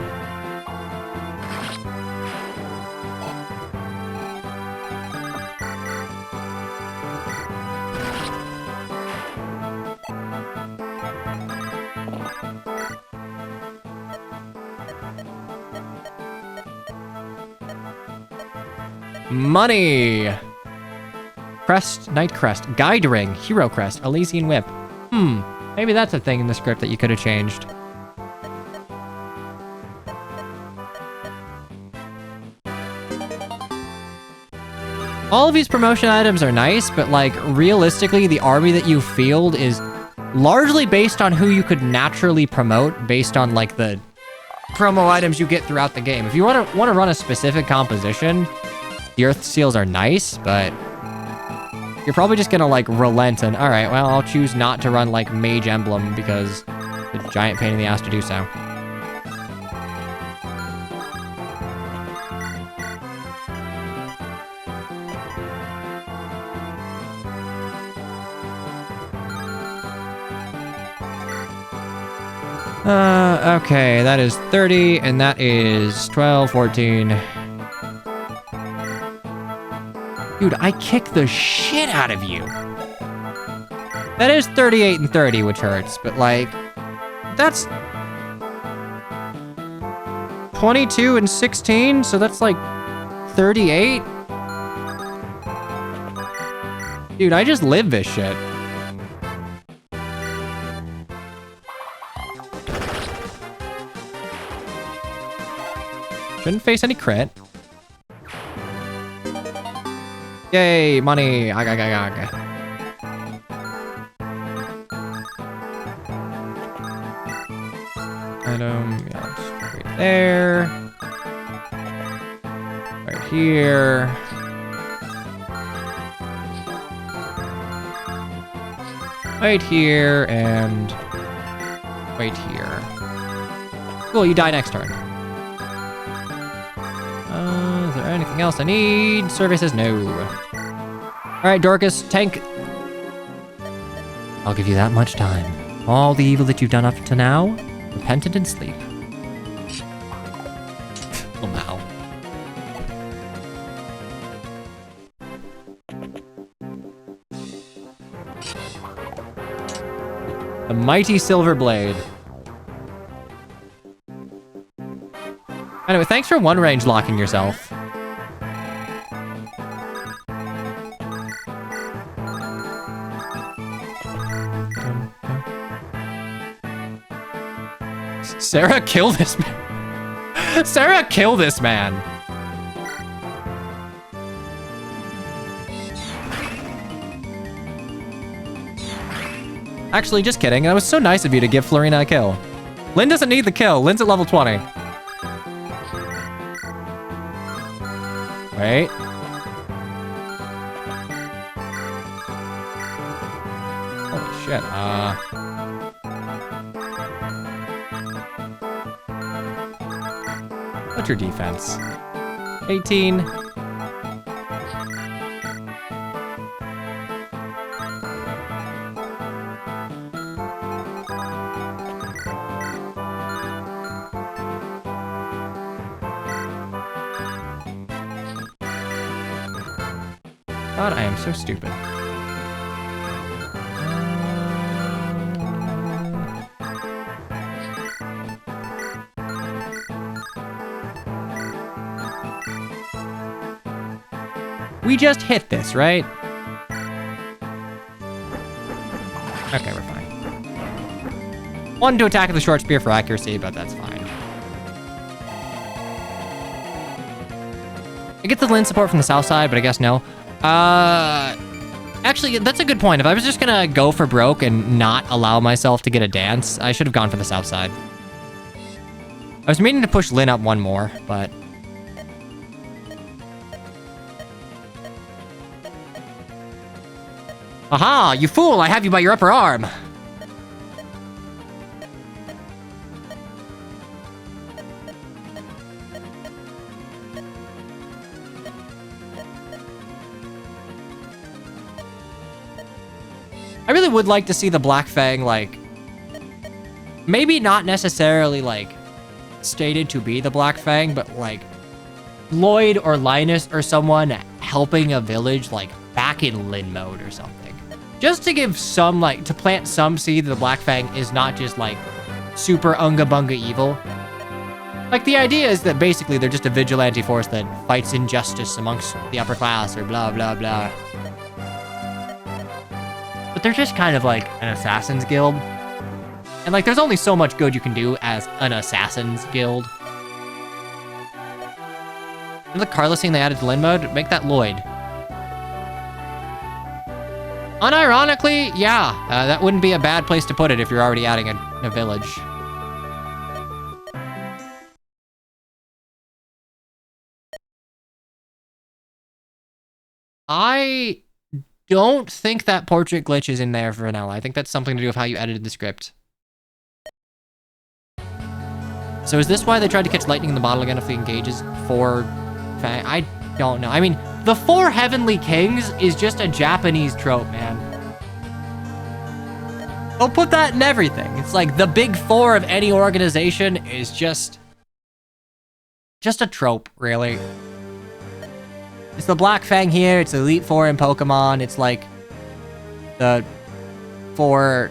Money! Crest, Knight Crest, Guide Ring, Hero Crest, Elysian Whip. Maybe that's a thing in the script that you could have changed. All of these promotion items are nice, but like realistically, the army that you field is largely based on who you could naturally promote based on like the promo items you get throughout the game. If you want to run a specific composition, the Earth Seals are nice, but you're probably just gonna like relent and all right, well, I'll choose not to run like Mage Emblem because it's a giant pain in the ass to do so. Okay, that is 30, and that is 12, 14. Dude, I kick the shit out of you. That is 38 and 30, which hurts, but like, that's 22 and 16, so that's like 38. Dude, I just live this shit. Shouldn't face any crit. Yay, money. Item, yeah, just right there. Right here. Right here, and right here. Cool, you die next turn. Is there anything else I need? Survey says no. All right, Dorcas, tank. I'll give you that much time. All the evil that you've done up to now, repentant and sleep. Oh, wow. The mighty silver blade. Anyway, thanks for one range locking yourself. Sarah, kill this man. Sarah, kill this man. Actually, just kidding. That was so nice of you to give Florina a kill. Lynn doesn't need the kill. Lynn's at level 20. Wait. Holy shit. What's your defense? 18. God, I am so stupid. We just hit this, right? Okay, we're fine. One to attack with the short spear for accuracy, but that's fine. I get the Lin support from the south side, but I guess no. Actually, that's a good point. If I was just gonna go for broke and not allow myself to get a dance, I should have gone for the south side. I was meaning to push Lin up one more, but... Aha! You fool! I have you by your upper arm! I really would like to see the Black Fang, like... Maybe not necessarily, like, stated to be the Black Fang, but, like... Lloyd or Linus or someone helping a village, like, back in Lin mode or something. Just to give some, like, to plant some seed that the Black Fang is not just, like, super unga-bunga evil. Like, the idea is that basically they're just a vigilante force that fights injustice amongst the upper class or blah, blah, blah. But they're just kind of like an assassin's guild. And, like, there's only so much good you can do as an assassin's guild. And the Carlos thing they added to Lin mode, make that Lloyd. Unironically, yeah, that wouldn't be a bad place to put it if you're already adding a village. I don't think that portrait glitch is in there for vanilla. I think that's something to do with how you edited the script. So is this why they tried to catch lightning in the bottle again if he engages 4 Fang? I don't know. I mean, the 4 Heavenly Kings is just a Japanese trope, man. They'll put that in everything. It's like the big 4 of any organization is just a trope, really. It's the Black Fang here, it's Elite 4 in Pokemon, it's like the 4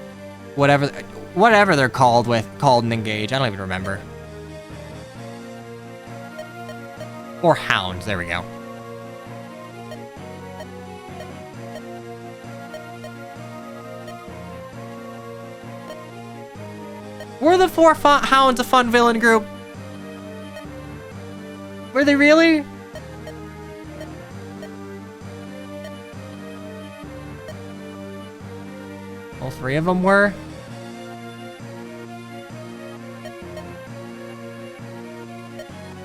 whatever they're called and Engage. I don't even remember. 4 Hounds, there we go. Were the 4 Hounds a fun villain group? Were they really? All 3 of them were?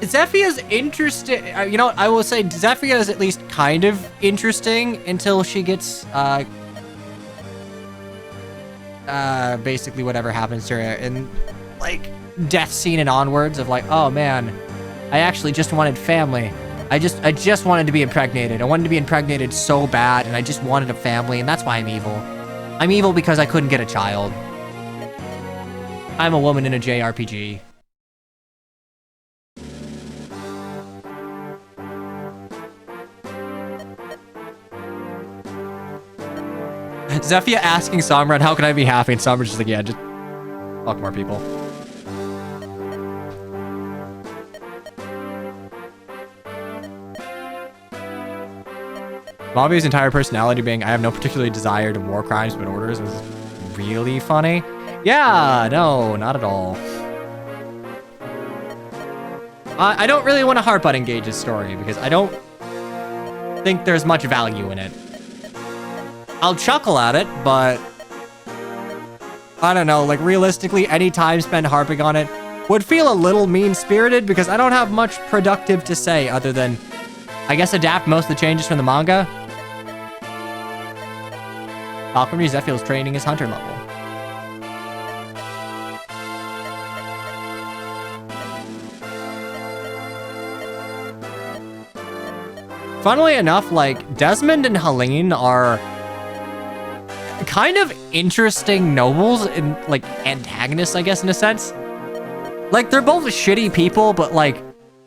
Zephia's interesting. You know what? I will say Zephia is at least kind of interesting until she gets, basically whatever happens to her in, like, death scene and onwards of like, oh man, I actually just wanted family. I just wanted to be impregnated. I wanted to be impregnated so bad, and I just wanted a family, and that's why I'm evil. I'm evil because I couldn't get a child. I'm a woman in a JRPG. Zephia asking Samran, how can I be happy? And Samran's just like, yeah, just fuck more people. Bobby's entire personality being, I have no particular desire to war crimes but orders, was really funny. Yeah, no, not at all. I don't really want to harp on Engage's story because I don't think there's much value in it. I'll chuckle at it, but I don't know, like realistically, any time spent harping on it would feel a little mean-spirited because I don't have much productive to say other than, I guess, adapt most of the changes from the manga. Falconry Zephyr's training is hunter level. Funnily enough, like, Desmond and Helene are kind of interesting nobles and, like, antagonists, I guess, in a sense. Like, they're both shitty people, but, like,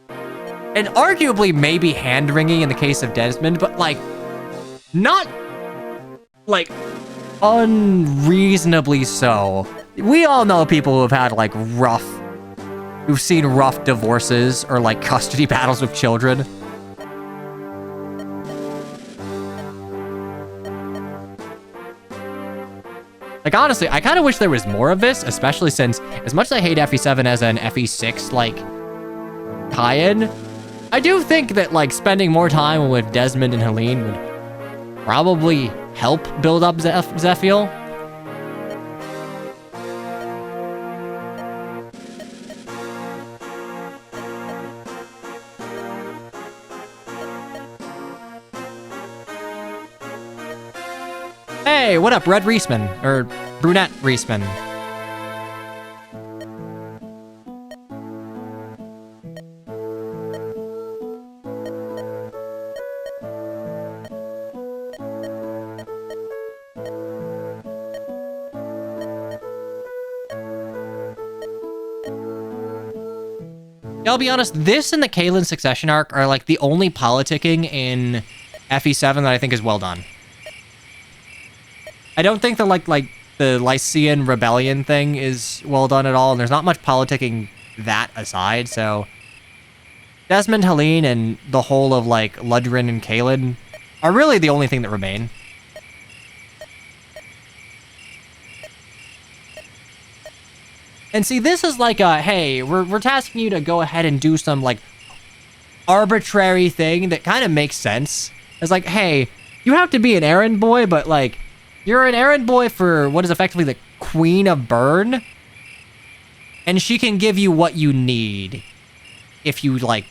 and arguably maybe hand-wringing in the case of Desmond, but, like, Not, like, unreasonably so. We all know people who have had, like, who've seen rough divorces or, like, custody battles with children. Like, honestly, I kind of wish there was more of this, especially since, as much as I hate FE7 as an FE6, like, tie-in, I do think that, like, spending more time with Desmond and Helene would probably help build up Zephiel. Hey, what up, Red Reisman? Or Brunette Reisman? I'll be honest, this and the Kaelin succession arc are like the only politicking in FE7 that I think is well done. I don't think the like the Lycian rebellion thing is well done at all, and there's not much politicking that aside, so Desmond, Helene, and the whole of like Ludrin and Kaelin are really the only thing that remain. And see, this is like a, hey, we're tasking you to go ahead and do some, like, arbitrary thing that kind of makes sense. It's like, hey, you have to be an errand boy, but, like, you're an errand boy for what is effectively the Queen of Bern, and she can give you what you need if you, like,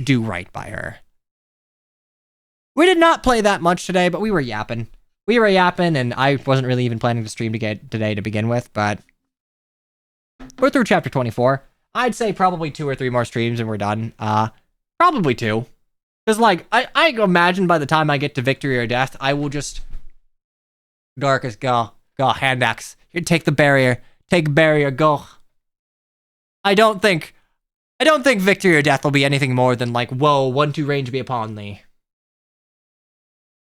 do right by her. We did not play that much today, but we were yapping. We were yapping, and I wasn't really even planning to stream today to begin with, but we're through chapter 24. I'd say probably 2 or 3 more streams and we're done. Probably 2. Because, like, I imagine by the time I get to victory or death, I will just... Darkest, go, hand axe. Here, take the barrier. Take barrier, go. I don't think victory or death will be anything more than, like, whoa, 1-2 range be upon thee.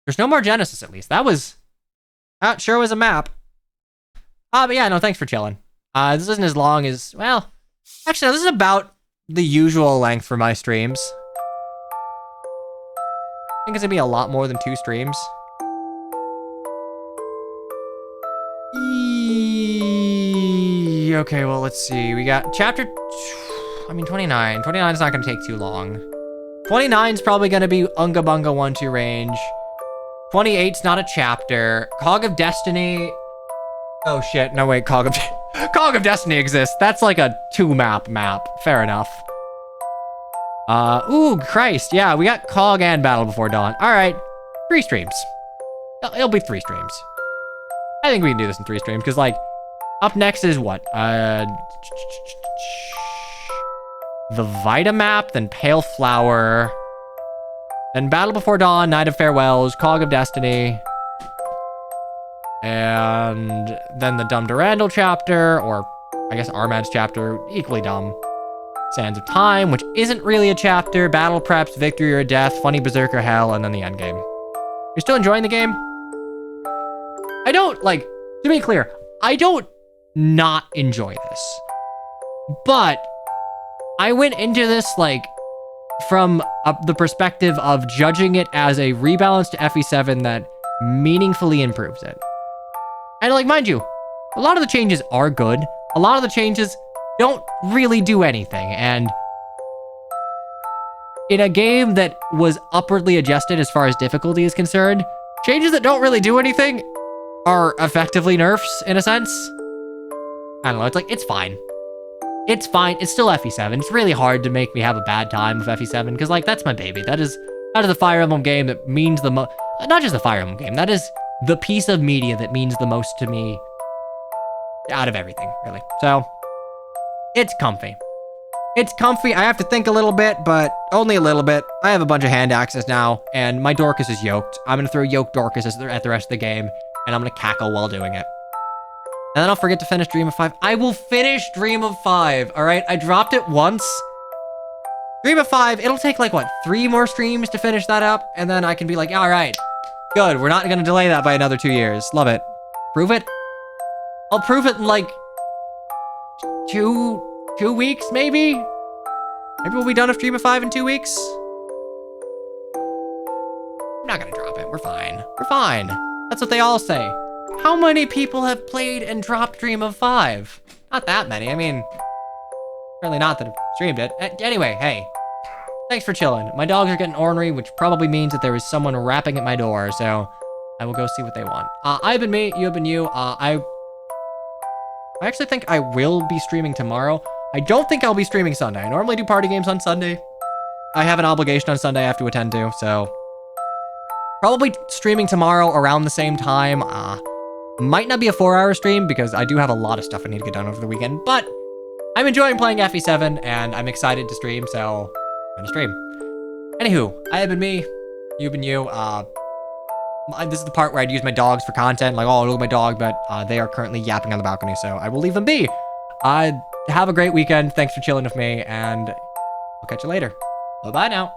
There's no more Genesis, at least. That sure was a map. But yeah, no, thanks for chilling. This isn't as long as, well, actually, no, this is about the usual length for my streams. I think it's gonna be a lot more than 2 streams. Okay, well, let's see. We got chapter, 29. 29 is not gonna take too long. 29 is probably gonna be Unga Bunga 1-2 range. 28's not a chapter. Cog of Destiny. Oh shit, no wait, Cog of Destiny exists. That's like a 2-map map. Fair enough. Ooh, Christ. Yeah, we got Cog and Battle Before Dawn. All right, 3 streams. It'll be 3 streams. I think we can do this in 3 streams, because, like, up next is what? The Vita map, then Pale Flower, then Battle Before Dawn, Night of Farewells, Cog of Destiny, and then the Dumb Durandal chapter, or I guess Armad's chapter, equally dumb. Sands of Time, which isn't really a chapter, Battle Preps, Victory or Death, Funny Berserker Hell, and then the Endgame. You're still enjoying the game? I don't, like, to be clear, I don't not enjoy this. But I went into this, like, from the perspective of judging it as a rebalance to FE7 that meaningfully improves it. And, like, mind you, a lot of the changes are good. A lot of the changes don't really do anything. And in a game that was upwardly adjusted as far as difficulty is concerned, changes that don't really do anything are effectively nerfs, in a sense. I don't know, it's like, it's fine. It's fine, it's still FE7. It's really hard to make me have a bad time with FE7, because, like, that's my baby. That is the Fire Emblem game that means the most, not just the Fire Emblem game, that is the piece of media that means the most to me out of everything, really. So, it's comfy. It's comfy. I have to think a little bit, but only a little bit. I have a bunch of hand axes now, and my Dorcas is yoked. I'm gonna throw yoked Dorcas at the rest of the game, and I'm gonna cackle while doing it. And then I'll forget to finish Dream of 5. I will finish Dream of 5, alright? I dropped it once. Dream of 5, it'll take, like, what, 3 more streams to finish that up? And then I can be like, alright, Good, we're not gonna delay that by another 2 years. Love it. Prove it? I'll prove it in like two weeks, maybe? Maybe we'll be done a stream of 5 in 2 weeks? I'm not gonna drop it. We're fine. We're fine. That's what they all say. How many people have played and dropped Dream of 5? Not that many. I mean, certainly not that have streamed it. Anyway, hey. Thanks for chilling. My dogs are getting ornery, which probably means that there is someone rapping at my door, so I will go see what they want. I've been me, you've been you. I actually think I will be streaming tomorrow. I don't think I'll be streaming Sunday. I normally do party games on Sunday. I have an obligation on Sunday I have to attend to, so probably streaming tomorrow around the same time. Might not be a 4-hour stream because I do have a lot of stuff I need to get done over the weekend, but I'm enjoying playing FE7 and I'm excited to stream, so I'm gonna stream. Anywho, I have been me, you've been you. This is the part where I'd use my dogs for content, like, oh, look at my dog, but they are currently yapping on the balcony, so I will leave them be. Have a great weekend. Thanks for chilling with me, and I'll catch you later. Bye-bye now.